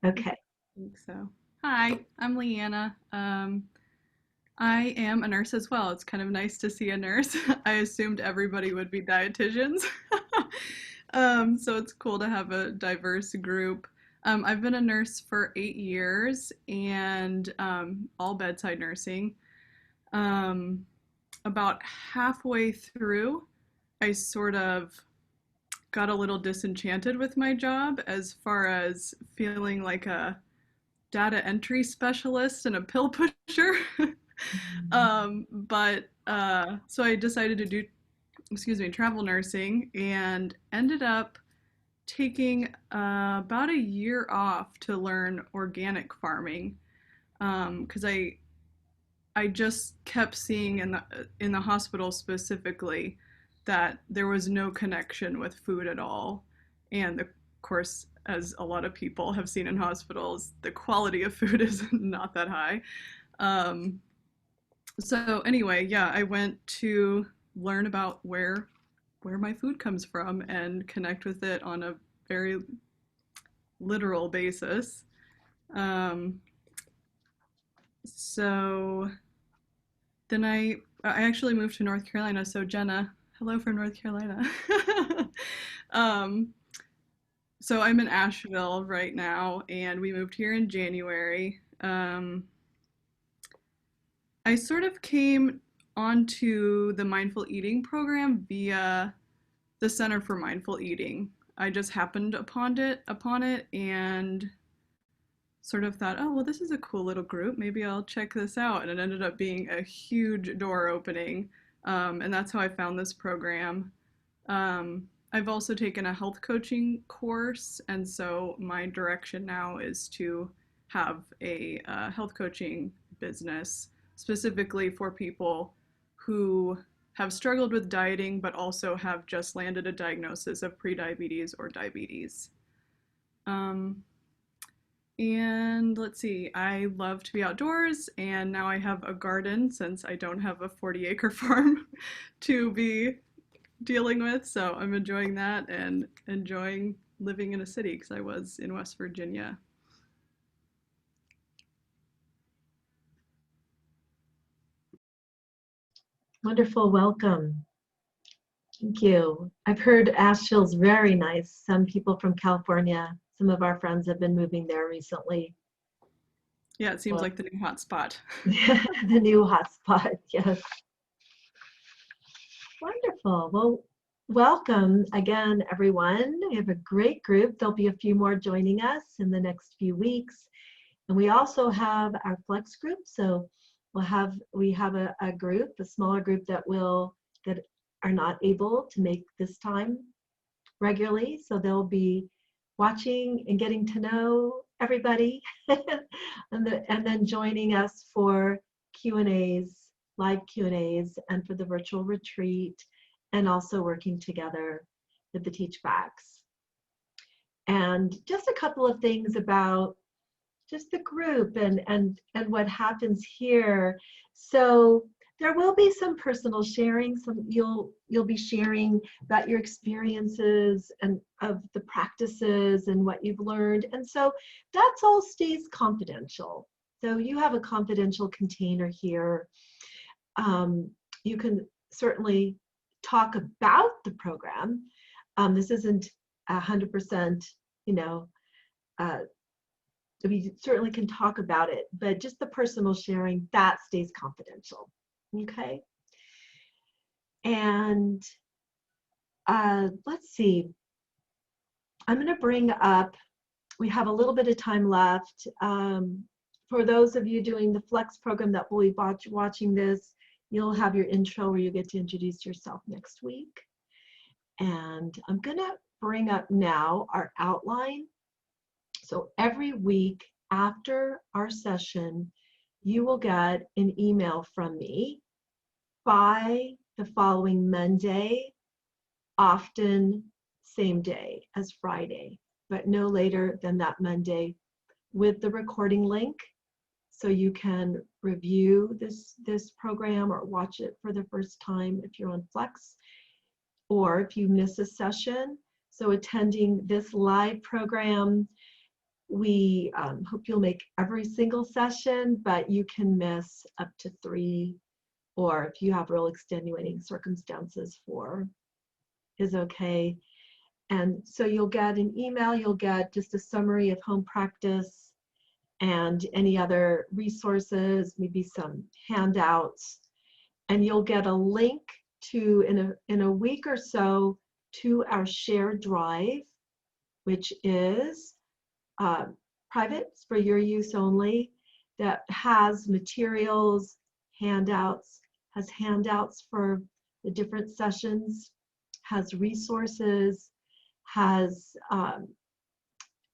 Okay. I think so. Hi, I'm Leanna. I am a nurse as well. It's kind of nice to see a nurse. I assumed everybody would be dietitians. So it's cool to have a diverse group. I've been a nurse for 8 years and all bedside nursing. About halfway through, I sort of got a little disenchanted with my job as far as feeling like a data entry specialist and a pill pusher. So I decided to do, travel nursing, and ended up taking about a year off to learn organic farming, because I just kept seeing in the hospital specifically that there was no connection with food at all. And of course, as a lot of people have seen in hospitals, the quality of food is not that high. So anyway, yeah, I went to learn about where my food comes from and connect with it on a very literal basis. So then I actually moved to North Carolina. So Jenna, hello from North Carolina. So I'm in Asheville right now, and we moved here in January. I sort of came onto the mindful eating program via the Center for Mindful Eating. I just happened upon it and sort of thought, oh, well, this is a cool little group. Maybe I'll check this out. And it ended up being a huge door opening. And that's how I found this program. I've also taken a health coaching course. And so my direction now is to have a health coaching business specifically for people who have struggled with dieting, but also have just landed a diagnosis of prediabetes or diabetes. And let's see, I love to be outdoors, and now I have a garden since I don't have a 40-acre farm to be dealing with. So I'm enjoying that and enjoying living in a city because I was in West Virginia. Wonderful, welcome. Thank you. I've heard Asheville's very nice. Some people from California, some of our friends have been moving there recently. Yeah, it seems like the new hot spot. The new hotspot, yes. Wonderful. Well, welcome again, everyone. We have a great group. There'll be a few more joining us in the next few weeks. And we also have our flex group. So we have a group, a smaller group that are not able to make this time regularly. So they'll be watching and getting to know everybody and then joining us for Q&As, live Q&As, and for the virtual retreat, and also working together with the Teach Backs. And just a couple of things about just the group and what happens here. So there will be some personal sharing. You'll be sharing about your experiences and of the practices and what you've learned. And so that's all stays confidential. So you have a confidential container here. You can certainly talk about the program. This isn't 100%, we certainly can talk about it, but just the personal sharing, that stays confidential. Okay. And let's see. I'm going to bring up, we have a little bit of time left. For those of you doing the Flex program that will be watching this, you'll have your intro where you get to introduce yourself next week. And I'm going to bring up now our outline. So every week after our session, you will get an email from me by the following Monday, often same day as Friday, but no later than that Monday, with the recording link. So you can review this program or watch it for the first time if you're on Flex, or if you miss a session. So attending this live program, we hope you'll make every single session, but you can miss up to 3, or if you have real extenuating circumstances, 4 is okay. And so you'll get an email, you'll get just a summary of home practice and any other resources, maybe some handouts, and you'll get a link to, in a week or so, to our shared drive, which is private, for your use only, that has materials, handouts, has handouts for the different sessions, has resources, has,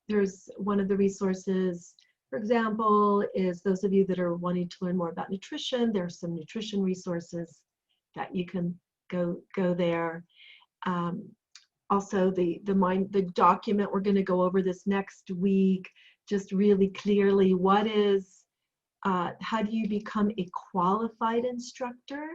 there's one of the resources, for example, is those of you that are wanting to learn more about nutrition, there are some nutrition resources that you can go there. Also, the document we're going to go over this next week, just really clearly what is, how do you become a qualified instructor,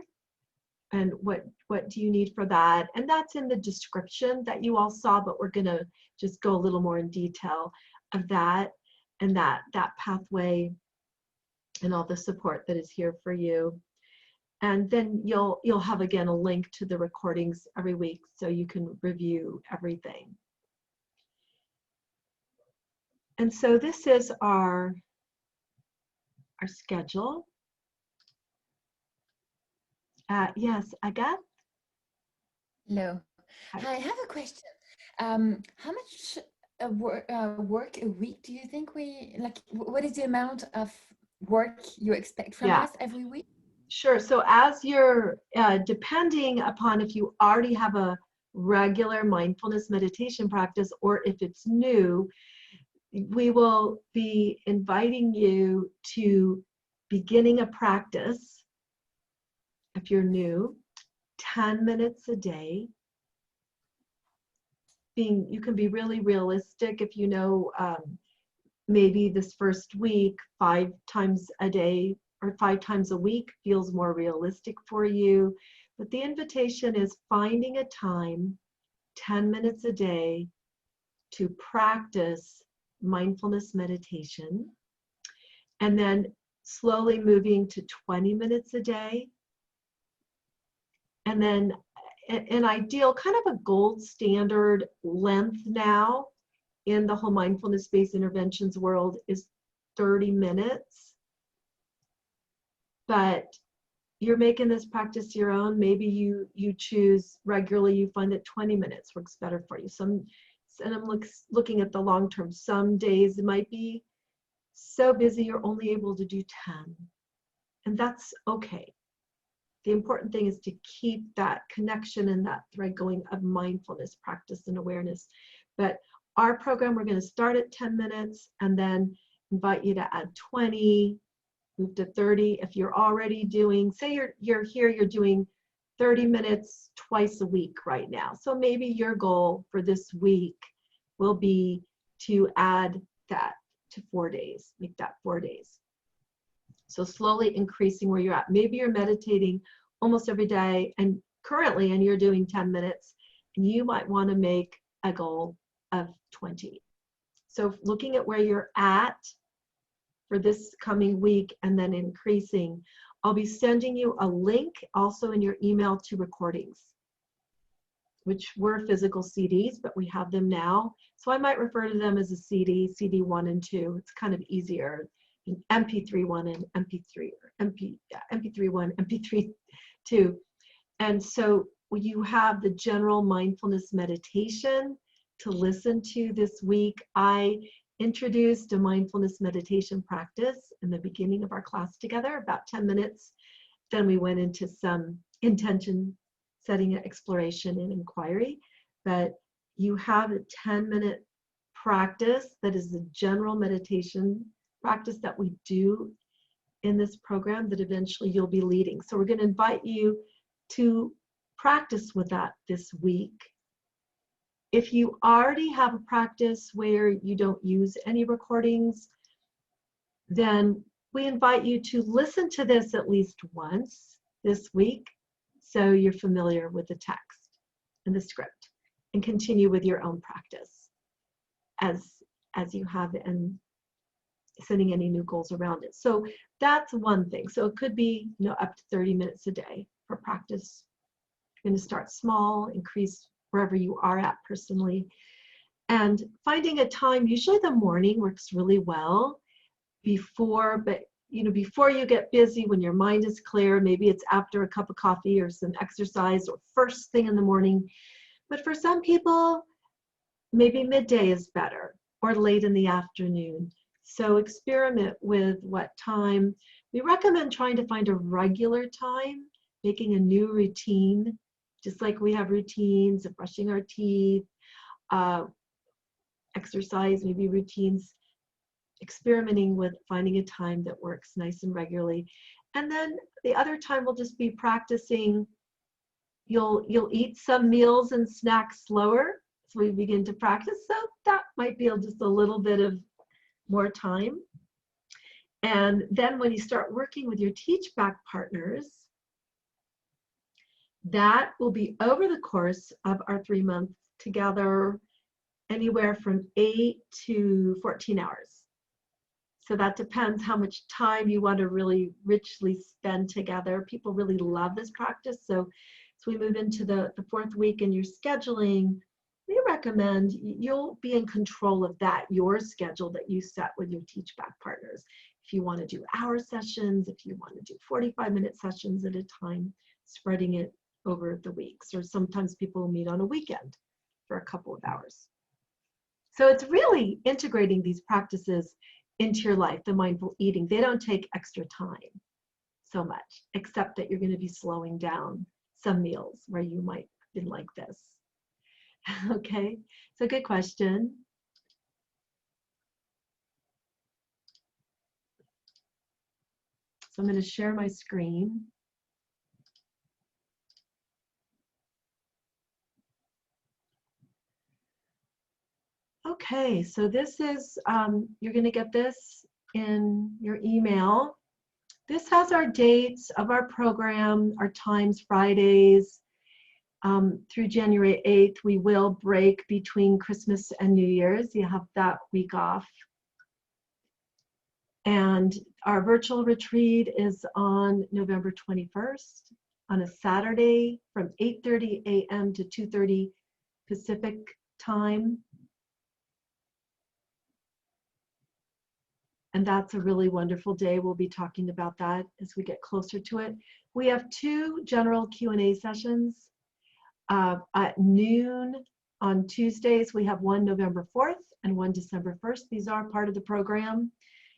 and what do you need for that? And that's in the description that you all saw, but we're going to just go a little more in detail of that and that pathway and all the support that is here for you. And then you'll have, again, a link to the recordings every week so you can review everything. And so this is our schedule. Yes, Agathe? Hello. Hi, I have a question. How much work a week do you think what is the amount of work you expect from us every week? Sure. So as you're, depending upon if you already have a regular mindfulness meditation practice or if it's new, we will be inviting you to beginning a practice, if you're new, 10 minutes a day. You can be really realistic if you know maybe this first week, 5 times a day or 5 times a week feels more realistic for you. But the invitation is finding a time, 10 minutes a day, to practice mindfulness meditation, and then slowly moving to 20 minutes a day. And then an ideal, kind of a gold standard length now in the whole mindfulness-based interventions world is 30 minutes. But you're making this practice your own. Maybe you choose regularly, you find that 20 minutes works better for you. And I'm looking at the long term. Some days it might be so busy you're only able to do 10. And that's okay. The important thing is to keep that connection and that thread going of mindfulness practice and awareness. But our program, we're going to start at 10 minutes and then invite you to add 20, move to 30. If you're already doing, say you're here, you're doing 30 minutes twice a week right now. So maybe your goal for this week will be to add that to 4 days, make that 4 days. So slowly increasing where you're at. Maybe you're meditating almost every day and currently, and you're doing 10 minutes, and you might want to make a goal of 20. So looking at where you're at for this coming week and then increasing. I'll be sending you a link also in your email to recordings, which were physical CDs, but we have them now. So I might refer to them as a CD, CD 1 and 2. It's kind of easier. MP3 1 and MP3, or MP3 1, MP3 2. And so you have the general mindfulness meditation to listen to this week. I introduced a mindfulness meditation practice in the beginning of our class together, about 10 minutes. Then we went into some intention setting, exploration, and inquiry. But you have a 10-minute practice that is the general meditation practice that we do in this program that eventually you'll be leading. So we're going to invite you to practice with that this week. If you already have a practice where you don't use any recordings, then we invite you to listen to this at least once this week so you're familiar with the text and the script, and continue with your own practice as you have, and setting any new goals around it. So that's one thing. So it could be, up to 30 minutes a day for practice. You're going to start small, increase wherever you are at personally, and finding a time. Usually the morning works really well before you get busy, when your mind is clear. Maybe it's after a cup of coffee or some exercise, or first thing in the morning. But for some people, maybe midday is better, or late in the afternoon. So experiment with what time. We recommend trying to find a regular time, making a new routine, just like we have routines of brushing our teeth, exercise, maybe routines, experimenting with finding a time that works nice and regularly. And then the other time will just be practicing. You'll eat some meals and snacks slower, so we begin to practice. So that might be just a little bit of more time. And then when you start working with your teach back partners, that will be over the course of our 3 months together, anywhere from 8 to 14 hours. So that depends how much time you want to really richly spend together. People really love this practice. So as we move into the 4th week in your scheduling, we recommend you'll be in control of that, your schedule that you set with your teach back partners. If you want to do hour sessions, if you want to do 45-minute sessions at a time, spreading it over the weeks, or sometimes people will meet on a weekend for a couple of hours. So it's really integrating these practices into your life, the mindful eating. They don't take extra time so much, except that you're going to be slowing down some meals where you might have been like this. Okay, so good question. So I'm going to share my screen. Okay, so this is, you're going to get this in your email. This has our dates of our program, our times, Fridays through January 8th. We will break between Christmas and New Year's. You have that week off. And our virtual retreat is on November 21st on a Saturday from 8:30 a.m. to 2:30 Pacific time. And that's a really wonderful day. We'll be talking about that as we get closer to it. We have 2 general Q&A sessions at noon on Tuesdays. We have one November 4th and one December 1st. These are part of the program.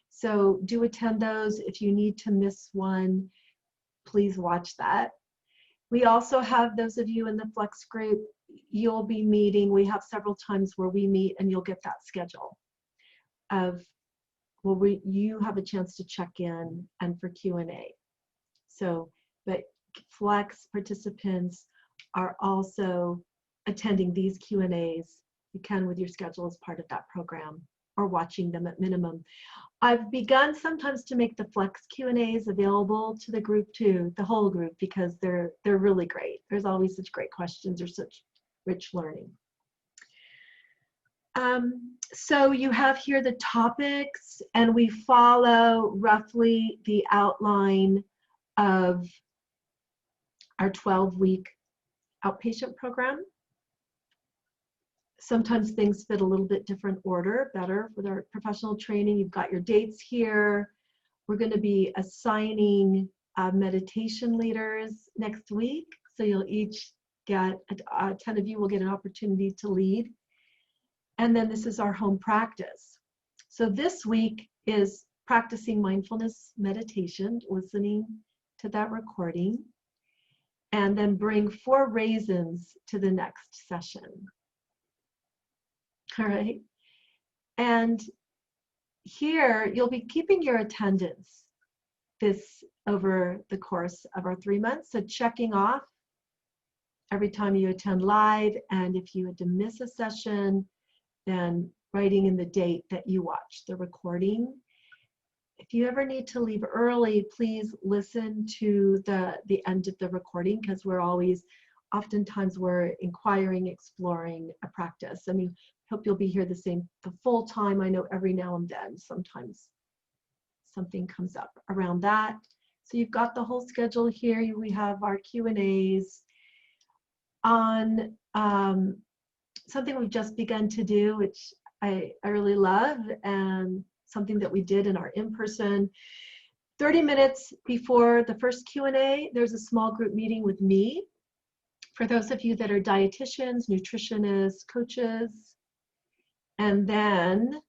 So do attend those. If you need to miss one, please watch that. We also have those of you in the Flex group, you'll be meeting. We have several times where we meet and you'll get that schedule of, well, you have a chance to check in and for Q&A. So, but Flex participants are also attending these Q&As. You can with your schedule as part of that program or watching them at minimum. I've begun sometimes to make the Flex Q&As available to the group too, the whole group, because they're really great. There's always such great questions or such rich learning. So you have here the topics, and we follow roughly the outline of our 12-week outpatient program. Sometimes things fit a little bit different order, better with our professional training. You've got your dates here. We're going to be assigning meditation leaders next week. So you'll each get, 10 of you will get an opportunity to lead. And then this is our home practice. So this week is practicing mindfulness meditation, listening to that recording, and then bring 4 raisins to the next session. All right. And here you'll be keeping your attendance this over the course of our 3 months. So checking off every time you attend live, and if you had to miss a session, then writing in the date that you watched the recording. If you ever need to leave early, please listen to the end of the recording, because oftentimes we're inquiring, exploring a practice. I mean, hope you'll be here the full time. I know every now and then, sometimes something comes up around that. So you've got the whole schedule here. We have our Q&As on something we've just begun to do, which I really love, and something that we did in our in-person. 30 minutes before the first Q&A, there's a small group meeting with me. For those of you that are dietitians, nutritionists, coaches. And then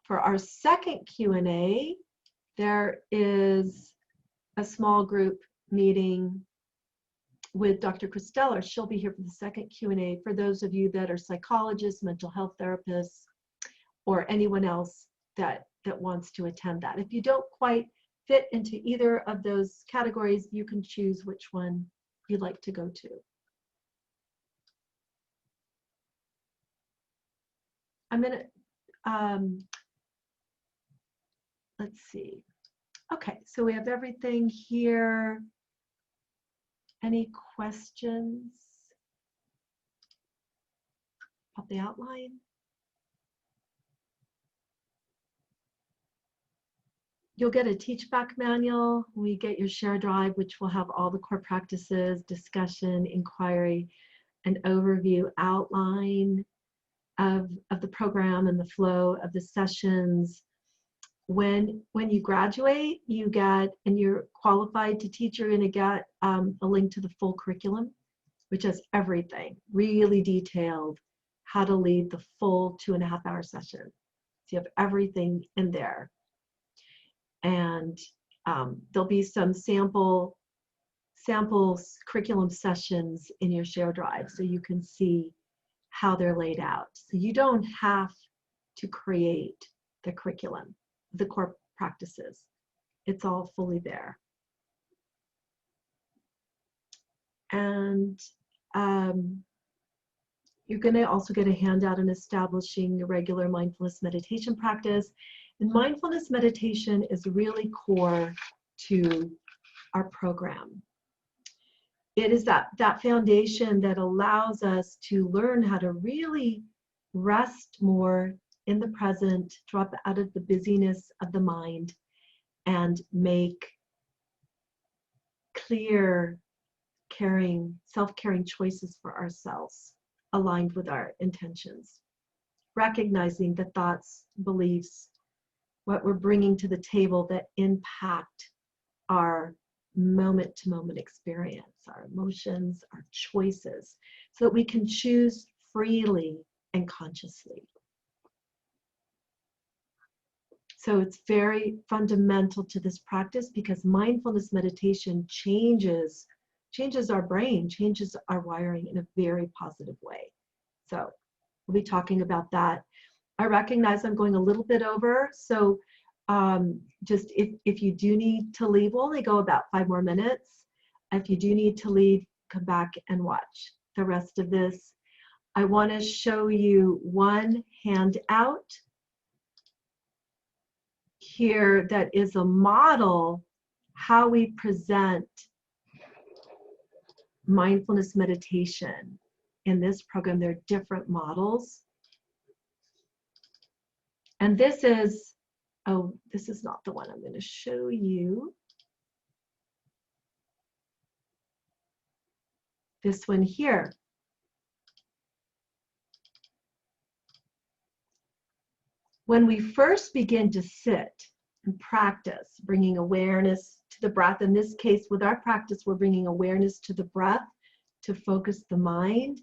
for our second Q&A, there is a small group meeting with Dr. Christeller. She'll be here for the second Q&A for those of you that are psychologists, mental health therapists, or anyone else that wants to attend that. If you don't quite fit into either of those categories, you can choose which one you'd like to go to. I'm gonna, let's see. Okay, so we have everything here. Any questions about the outline? You'll get a teach back manual. We get your share drive, which will have all the core practices, discussion, inquiry, an overview outline of the program and the flow of the sessions. When you graduate, you get, and you're qualified to teach, you're going to get a link to the full curriculum, which has everything, really detailed, how to lead the full 2.5-hour session. So you have everything in there. And there'll be some samples curriculum sessions in your share drive, so you can see how they're laid out. So you don't have to create the curriculum, the core practices. It's all fully there. And You're going to also get a handout on establishing a regular mindfulness meditation practice. And mindfulness meditation is really core to our program. It is that foundation that allows us to learn how to really rest more in the present, drop out of the busyness of the mind, and make clear, caring, self-caring choices for ourselves, aligned with our intentions. Recognizing the thoughts, beliefs, what we're bringing to the table that impact our moment-to-moment experience, our emotions, our choices, so that we can choose freely and consciously. So it's very fundamental to this practice because mindfulness meditation changes our brain, changes our wiring in a very positive way. So we'll be talking about that. I recognize I'm going a little bit over, so just if you do need to leave, we'll only go about 5 more minutes. If you do need to leave, come back and watch the rest of this. I want to show you one handout here that is a model how we present mindfulness meditation in this program. There are different models. And this is, oh, this is not the one I'm going to show you. This one here. When we first begin to sit and practice, bringing awareness to the breath, in this case with our practice, we're bringing awareness to the breath to focus the mind,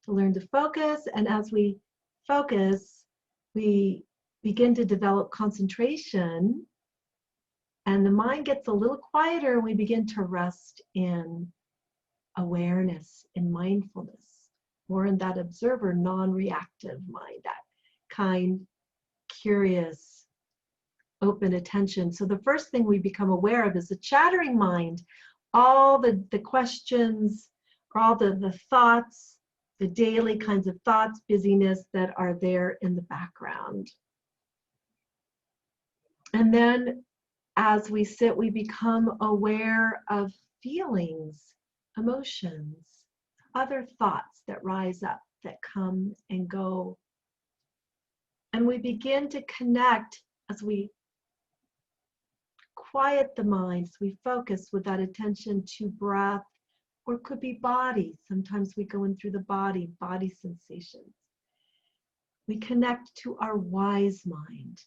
to learn to focus. And as we focus, we begin to develop concentration, and the mind gets a little quieter, and we begin to rest in awareness, in mindfulness, more in that observer, non-reactive mind, that kind, curious, open attention. So the first thing we become aware of is the chattering mind, all the questions, all the thoughts, the daily kinds of thoughts, busyness that are there in the background. And then as we sit, we become aware of feelings, emotions, other thoughts that rise up, that come and go. And we begin to connect as we quiet the mind, as we focus with that attention to breath, or it could be body. Sometimes we go in through the body sensations. We connect to our wise mind,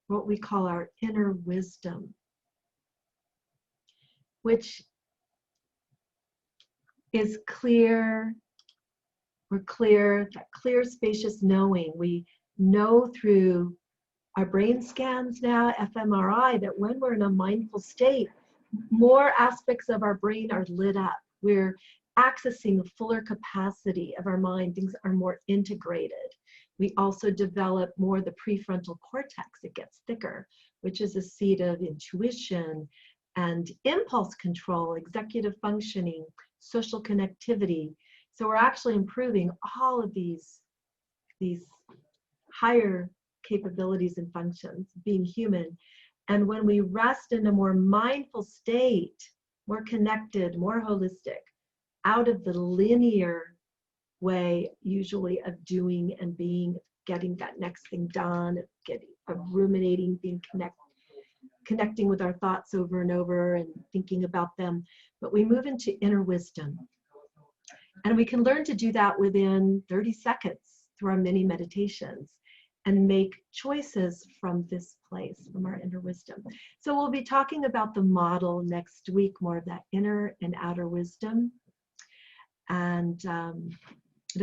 what we call our inner wisdom, which is clear. We're clear, that clear, spacious knowing. We know through our brain scans now, fMRI, that when we're in a mindful state, more aspects of our brain are lit up. We're accessing a fuller capacity of our mind. Things are more integrated. We also develop more the prefrontal cortex. It gets thicker, which is a seat of intuition and impulse control, executive functioning, social connectivity. So we're actually improving all of these higher capabilities and functions, being human. And when we rest in a more mindful state, more connected, more holistic, out of the linear way usually of doing and being, getting that next thing done, of ruminating, being connecting with our thoughts over and over and thinking about them. But we move into inner wisdom. And we can learn to do that within 30 seconds through our mini meditations and make choices from this place, from our inner wisdom. So we'll be talking about the model next week, more of that inner and outer wisdom. And I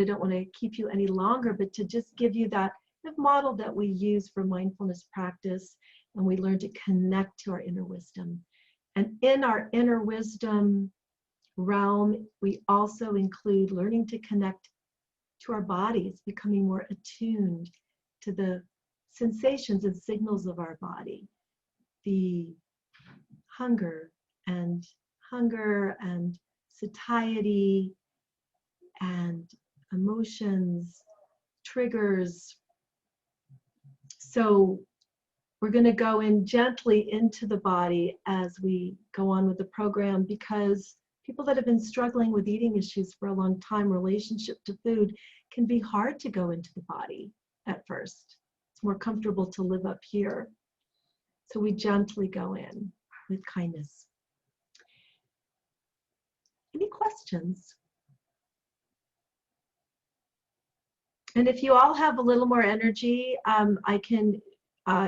don't want to keep you any longer, but to just give you that model that we use for mindfulness practice, and we learn to connect to our inner wisdom. And in our inner wisdom realm, we also include learning to connect to our bodies, becoming more attuned to the sensations and signals of our body, the hunger and satiety and emotions, triggers. So we're going to go in gently into the body as we go on with the program, because people that have been struggling with eating issues for a long time, relationship to food, can be hard to go into the body at first. It's more comfortable to live up here. So we gently go in with kindness. Any questions? And if you all have a little more energy, I can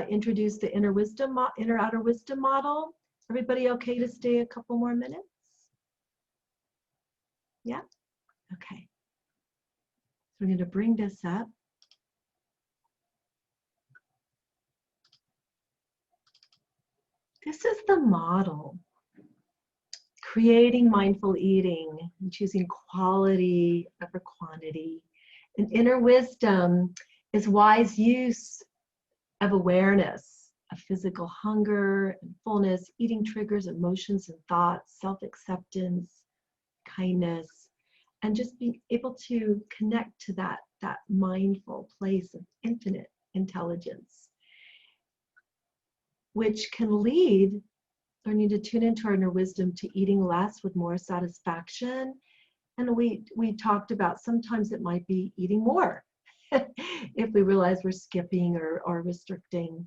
introduce the inner outer wisdom model. Everybody okay to stay a couple more minutes? Yeah? Okay. So we're going to bring this up. This is the model. Creating mindful eating and choosing quality over quantity. And inner wisdom is wise use of awareness of physical hunger and fullness, eating triggers, emotions and thoughts, self-acceptance, kindness, and just being able to connect to that mindful place of infinite intelligence, which can lead learning to tune into our inner wisdom to eating less with more satisfaction. And we talked about sometimes it might be eating more if we realize we're skipping or restricting.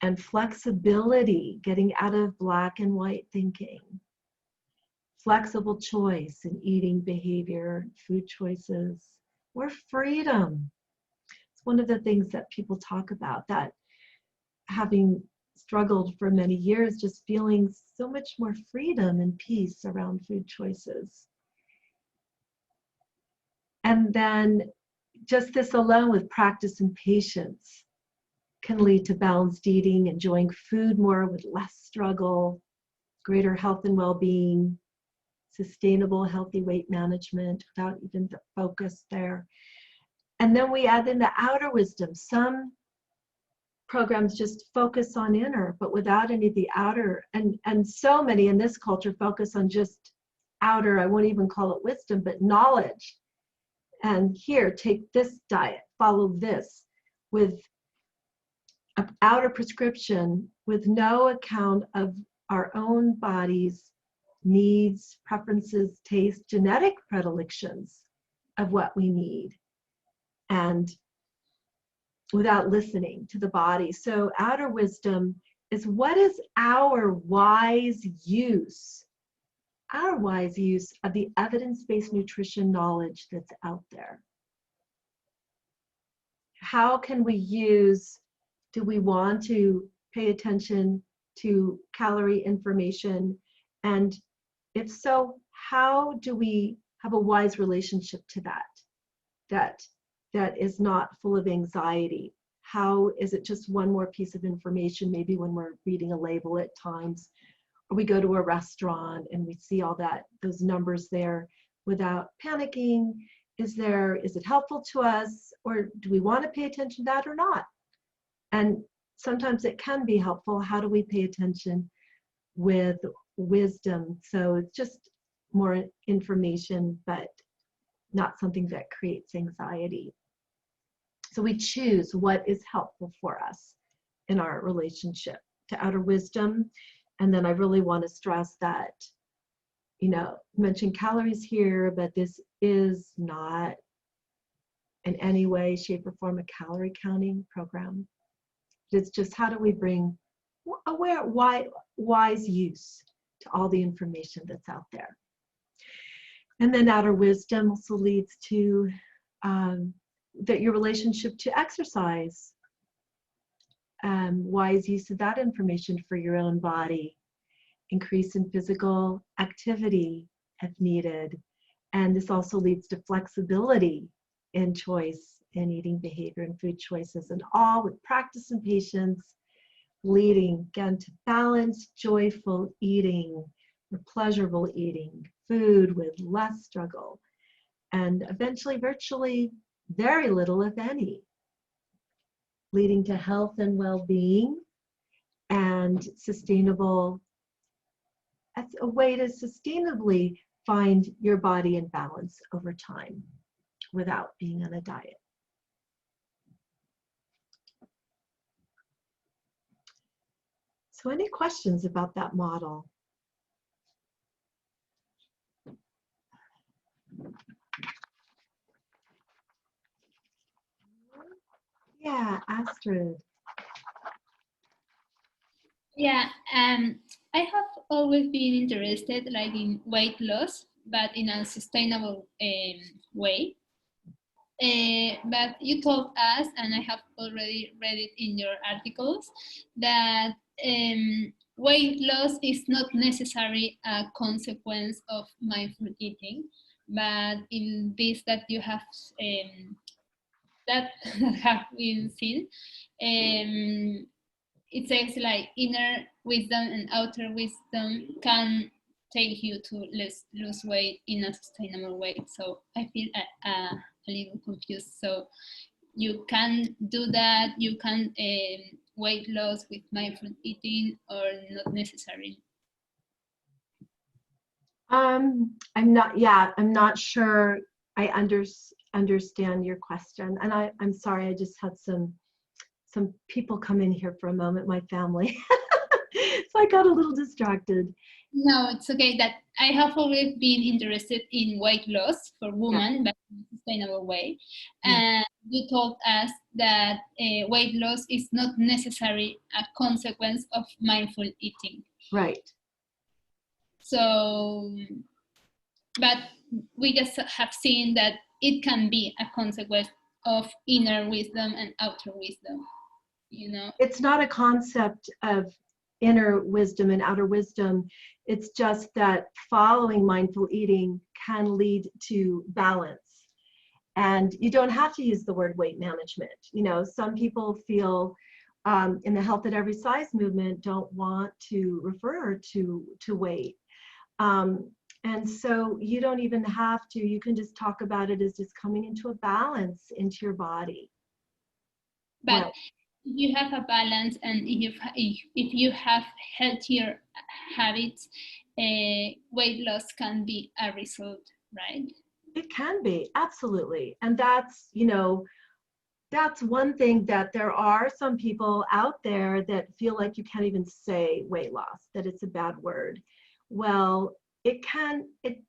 And flexibility, getting out of black and white thinking. Flexible choice in eating behavior, food choices, or freedom. It's one of the things that people talk about, that having struggled for many years, just feeling so much more freedom and peace around food choices. And then just this alone with practice and patience can lead to balanced eating, enjoying food more with less struggle, greater health and well-being, sustainable healthy weight management without even the focus there. And then we add in the outer wisdom. Some programs just focus on inner, but without any of the outer. And so many in this culture focus on just outer, I won't even call it wisdom, but knowledge. And here, take this diet, follow this, with an outer prescription, with no account of our own body's needs, preferences, tastes, genetic predilections of what we need, and without listening to the body. So outer wisdom is, what is our wise use of the evidence-based nutrition knowledge that's out there? How can we use, do we want to pay attention to calorie information? And if so, how do we have a wise relationship to that is not full of anxiety? How is it just one more piece of information, maybe when we're reading a label at times, or we go to a restaurant and we see all those numbers there without panicking? Is it helpful to us, or do we want to pay attention to that or not? And sometimes it can be helpful. How do we pay attention with wisdom? So it's just more information, but not something that creates anxiety. So we choose what is helpful for us in our relationship to outer wisdom. And then I really want to stress that, mention calories here, but this is not in any way, shape, or form a calorie counting program. It's just, how do we bring wise use to all the information that's out there? And then outer wisdom also leads to that your relationship to exercise, wise use of that information for your own body, increase in physical activity if needed. And this also leads to flexibility in choice in eating behavior and food choices, and all with practice and patience, leading again to balanced, joyful eating, or pleasurable eating, food with less struggle, and eventually virtually very little, if any, leading to health and well-being and sustainable. That's a way to sustainably find your body in balance over time. without being on a diet. So any questions about that model? Yeah, Astrid. Yeah, I have always been interested like in weight loss, but in a sustainable way. But you told us, and I have already read it in your articles, that weight loss is not necessarily a consequence of mindful eating, but in this that you have that have been seen, it says like inner wisdom and outer wisdom can take you to lose weight in a sustainable way. So I feel a little confused. So you can do that, you can weight loss with mindful eating, or not necessarily? I'm not sure I understand your question. And I'm sorry, I just had some people come in here for a moment, my family. So I got a little distracted. No, it's okay. That I have always been interested in weight loss for women, but in a sustainable way. And you told us that weight loss is not necessarily a consequence of mindful eating. Right. So, but we just have seen that it can be a consequence of inner wisdom and outer wisdom, you know? It's not a concept of inner wisdom and outer wisdom. It's just that following mindful eating can lead to balance. And you don't have to use the word weight management. You know, some people feel in the Health at Every Size movement don't want to refer to weight. And so you don't even have to, you can just talk about it as just coming into a balance into your body. But if you have a balance, and if you have healthier habits, weight loss can be a result, right? It can be, absolutely. And that's, you know, that's one thing, that there are some people out there that feel like you can't even say weight loss, that it's a bad word. Well, it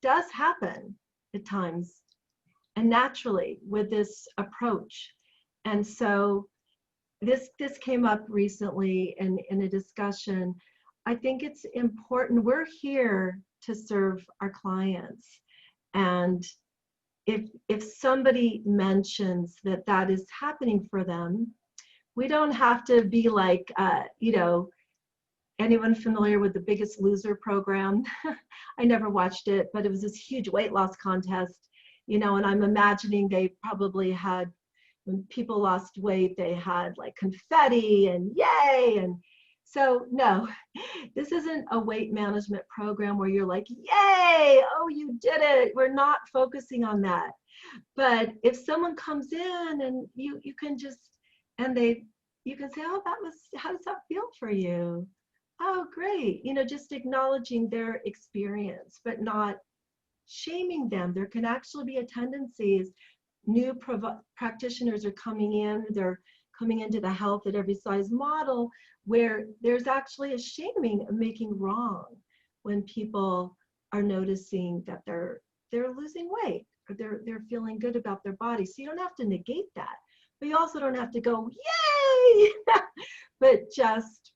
does happen at times, and naturally with this approach. And so this came up recently in a discussion. I think it's important. We're here to serve our clients. And if somebody mentions that that is happening for them, we don't have to be like, you know, anyone familiar with the Biggest Loser program? I never watched it, but it was this huge weight loss contest, you know, and I'm imagining they probably had, when people lost weight, they had like confetti and yay. And so no, this isn't a weight management program where you're like, yay, oh, you did it. We're not focusing on that. But if someone comes in and you can just, and you can say, oh, how does that feel for you? Oh, great. You know, just acknowledging their experience, but not shaming them. There can actually be a tendency as new practitioners are coming in, they're coming into the Health at Every Size model, where there's actually a shaming of making wrong when people are noticing that they're losing weight, or they're feeling good about their body. So you don't have to negate that, but you also don't have to go, yay, but just,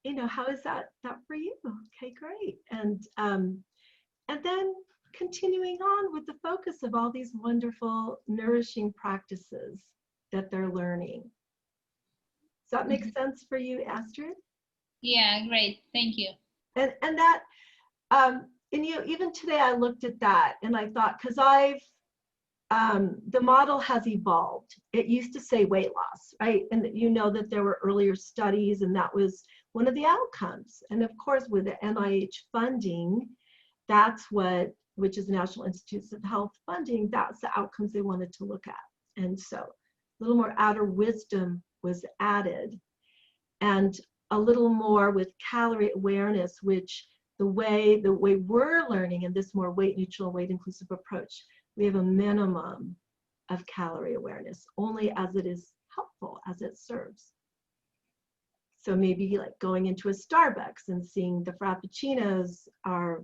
you know, how is that for you? Okay, great. And then continuing on with the focus of all these wonderful, nourishing practices that they're learning. Does that make sense for you, Astrid? Yeah, great. Thank you. And that, and you know, even today I looked at that and I thought, because the model has evolved. It used to say weight loss, right? And you know that there were earlier studies, and that was one of the outcomes. And of course, with the NIH funding, that's what, which is the National Institutes of Health funding, that's the outcomes they wanted to look at. And so a little more outer wisdom was added, and a little more with calorie awareness, which the way we're learning in this more weight neutral, weight inclusive approach, we have a minimum of calorie awareness, only as it is helpful, as it serves. So maybe like going into a Starbucks and seeing the Frappuccinos are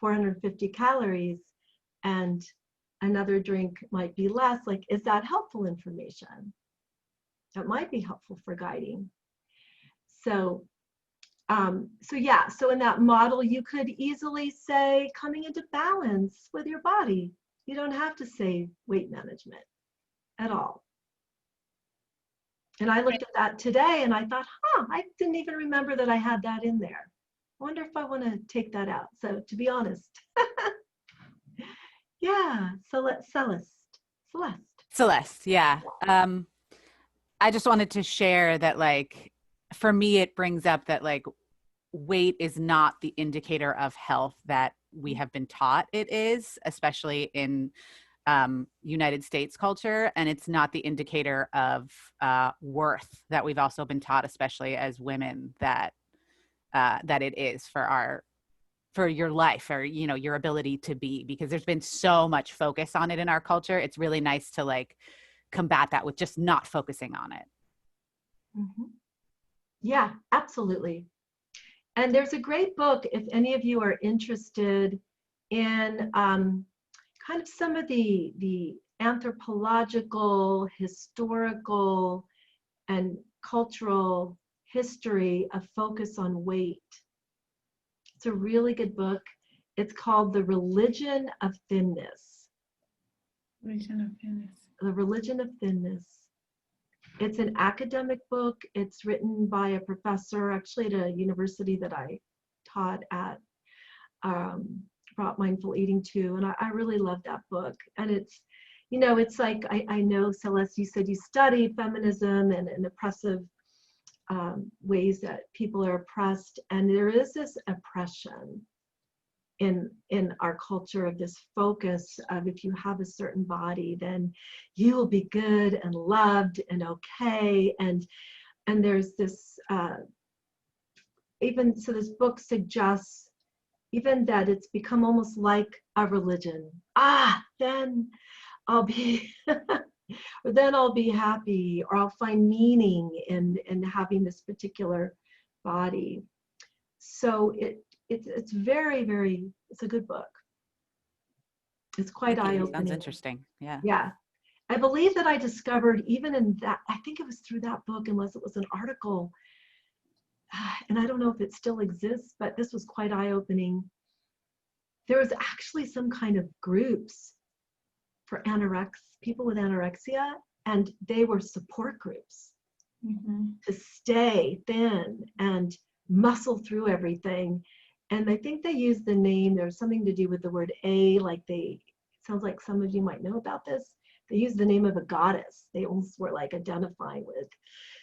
450 calories and another drink might be less, like, is that helpful information? That might be helpful for guiding. So in that model, you could easily say coming into balance with your body. You don't have to say weight management at all. And I looked at that today and I thought, I didn't even remember that I had that in there. I wonder if I want to take that out. So to be honest, yeah, Celeste, yeah. I just wanted to share that, like, for me, it brings up that, like, weight is not the indicator of health that we have been taught it is, especially in United States culture, and it's not the indicator of worth that we've also been taught, especially as women, that it is for your life, or, you know, your ability to be, because there's been so much focus on it in our culture. It's really nice to, like, combat that with just not focusing on it. Mm-hmm. Yeah, absolutely. And there's a great book, if any of you are interested in kind of some of the anthropological, historical, and cultural history of focus on weight. It's a really good book. It's called The Religion of Thinness. Religion of Thinness. The Religion of Thinness. It's an academic book. It's written by a professor, actually at a university that I taught at, brought mindful eating to, and I really love that book. And it's, you know, it's like, I know, Celeste, you said you study feminism and oppressive ways that people are oppressed, and there is this oppression in our culture of this focus of, if you have a certain body, then you will be good and loved and okay, and there's this even so this book suggests even that it's become almost like a religion. Then I'll be or then I'll be happy, or I'll find meaning in having this particular body. So it's very, very, it's a good book. It's quite eye-opening. Sounds interesting. Yeah. Yeah. I believe that I discovered even in that, I think it was through that book, unless it was an article, and I don't know if it still exists, but this was quite eye-opening. There was actually some kind of groups for people with anorexia, and they were support groups to stay thin and muscle through everything. And I think they used the name, there's something to do with the word like it sounds like some of you might know about this. They used the name of a goddess they almost were like identifying with.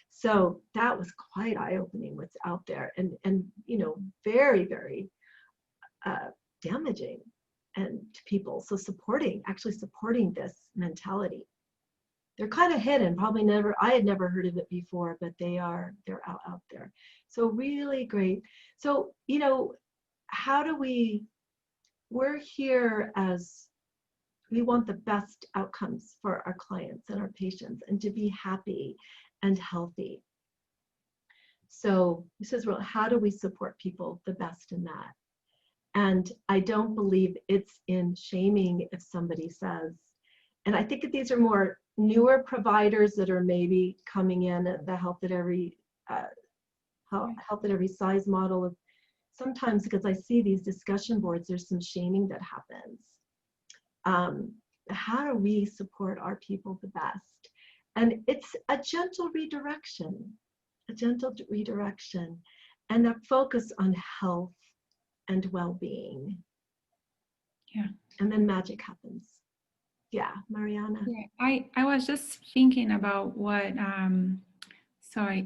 So that was quite eye-opening what's out there, and you know, very, very damaging and to people. So actually supporting this mentality. They're kind of hidden, I had never heard of it before, but they're out there. So really great. So, you know, we're here as we want the best outcomes for our clients and our patients, and to be happy and healthy. So he says, well, how do we support people the best in that? And I don't believe it's in shaming if somebody says, and I think that these are more newer providers that are maybe coming in at the health at every size model of, sometimes because I see these discussion boards, there's some shaming that happens. How do we support our people the best? And it's a gentle redirection, and a focus on health and well-being. Yeah. And then magic happens. Yeah, Mariana. Yeah, I was just thinking about what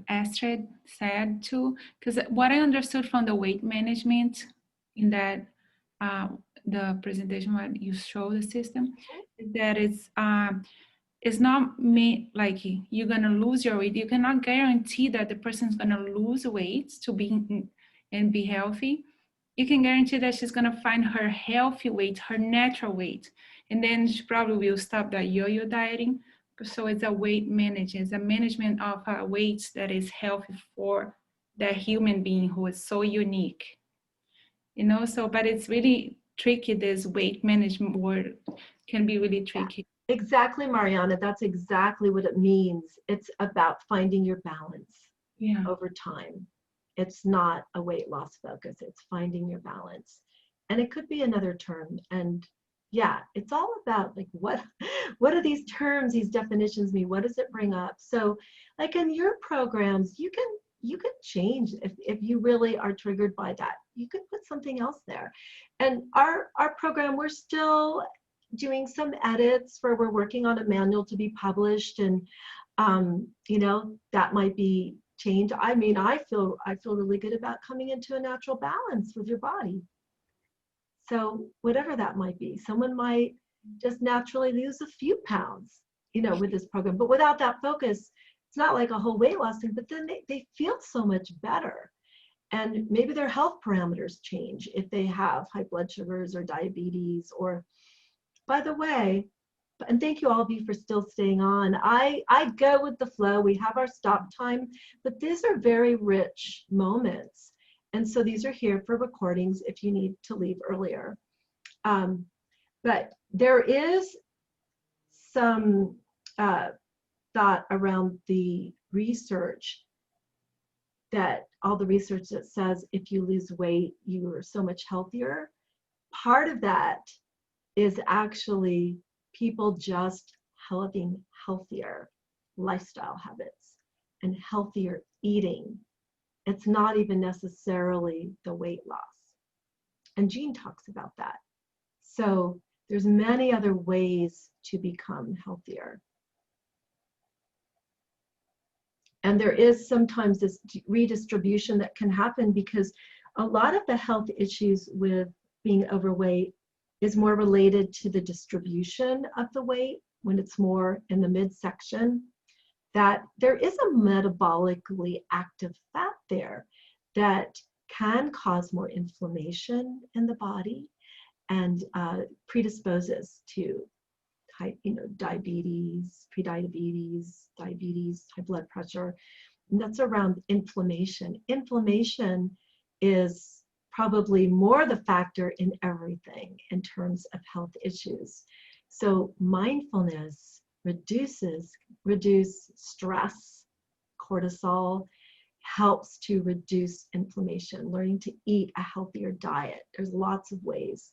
Astrid said too, because what I understood from the weight management in that the presentation when you show the system, is that it's not like you're gonna lose your weight. You cannot guarantee that the person's gonna lose weight to be and be healthy. you can guarantee that she's gonna find her healthy weight, her natural weight. And then she probably will stop that yo-yo dieting. So it's a weight management, it's a management of weights that is healthy for that human being who is so unique. You know, so, but it's really tricky, this weight management word can be really tricky. Exactly, Mariana, that's exactly what it means. It's about finding your balance over time. It's not a weight loss focus, it's finding your balance. And it could be another term. And yeah, it's all about like, what do these terms, these definitions mean? What does it bring up? So like in your programs, you can change if you really are triggered by that. You could put something else there. And our program, we're still doing some edits where we're working on a manual to be published, and you know, that might be changed. I mean, I feel really good about coming into a natural balance with your body. So whatever that might be, someone might just naturally lose a few pounds, you know, with this program, but without that focus, it's not like a whole weight loss thing, but then they feel so much better. And maybe their health parameters change if they have high blood sugars or diabetes. Or, by the way, and thank you all of you for still staying on. I go with the flow. We have our stop time, but these are very rich moments. And so these are here for recordings if you need to leave earlier. But there is some thought around the research, that all the research that says if you lose weight, you are so much healthier. Part of that is actually people just having healthier lifestyle habits and healthier eating. It's not even necessarily the weight loss. And Jean talks about that. So there's many other ways to become healthier. And there is sometimes this redistribution that can happen, because a lot of the health issues with being overweight is more related to the distribution of the weight when it's more in the midsection, that there is a metabolically active fat there that can cause more inflammation in the body and predisposes to diabetes, prediabetes, diabetes, high blood pressure. And that's around inflammation. Inflammation is probably more the factor in everything in terms of health issues. So mindfulness reduce stress, cortisol, helps to reduce inflammation, learning to eat a healthier diet. There's lots of ways.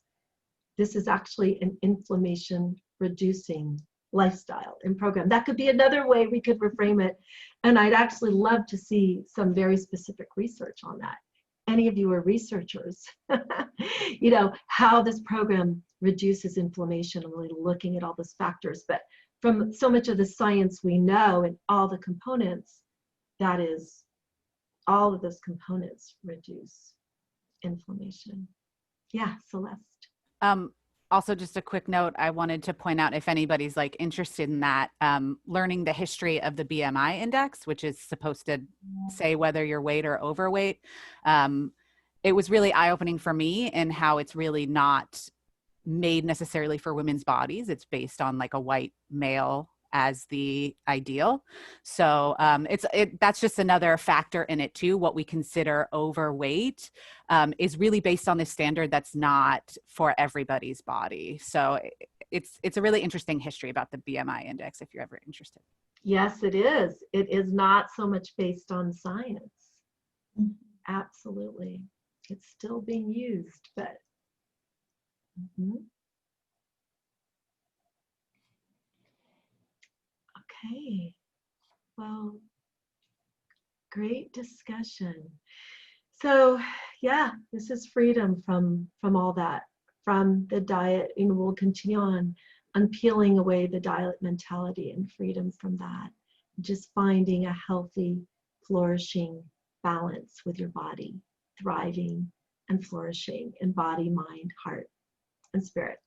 This is actually an inflammation reducing lifestyle and program. That could be another way we could reframe it. And I'd actually love to see some very specific research on that. Any of you are researchers, you know, how this program reduces inflammation and really looking at all those factors. But from so much of the science we know and all the components, that is, all of those components reduce inflammation. Yeah, Celeste. Also, just a quick note, I wanted to point out, if anybody's like interested in that, learning the history of the BMI index, which is supposed to say whether you're weight or overweight. It was really eye-opening for me in how it's really not made necessarily for women's bodies. It's based on like a white male as the ideal. So that's just another factor in it too. What we consider overweight is really based on this standard that's not for everybody's body. So it's a really interesting history about the BMI index if you're ever interested. Yes, it is. It is not so much based on science. Absolutely. It's still being used, but Okay, well, great discussion. So yeah, this is freedom from all that, from the diet, and we'll continue on peeling away the diet mentality and freedom from that. Just finding a healthy, flourishing balance with your body, thriving and flourishing in body, mind, heart, and spirit.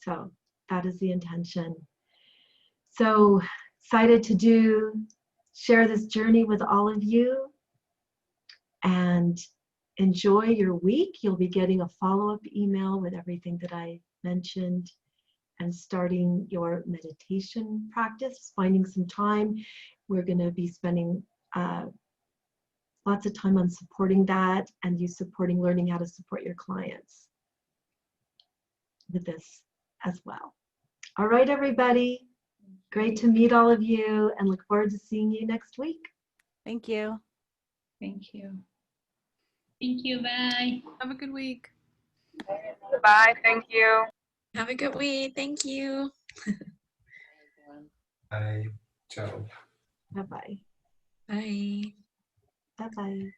So that is the intention. So excited to share this journey with all of you. And enjoy your week. You'll be getting a follow-up email with everything that I mentioned, and starting your meditation practice, finding some time. We're going to be spending lots of time on supporting that, and you supporting learning how to support your clients with this as well. All right, everybody. Great to meet all of you, and look forward to seeing you next week. Thank you. Thank you. Thank you. Bye. Have a good week. Bye. Thank you. Have a good week. Thank you. Bye. Ciao. Bye-bye. Bye. Bye-bye.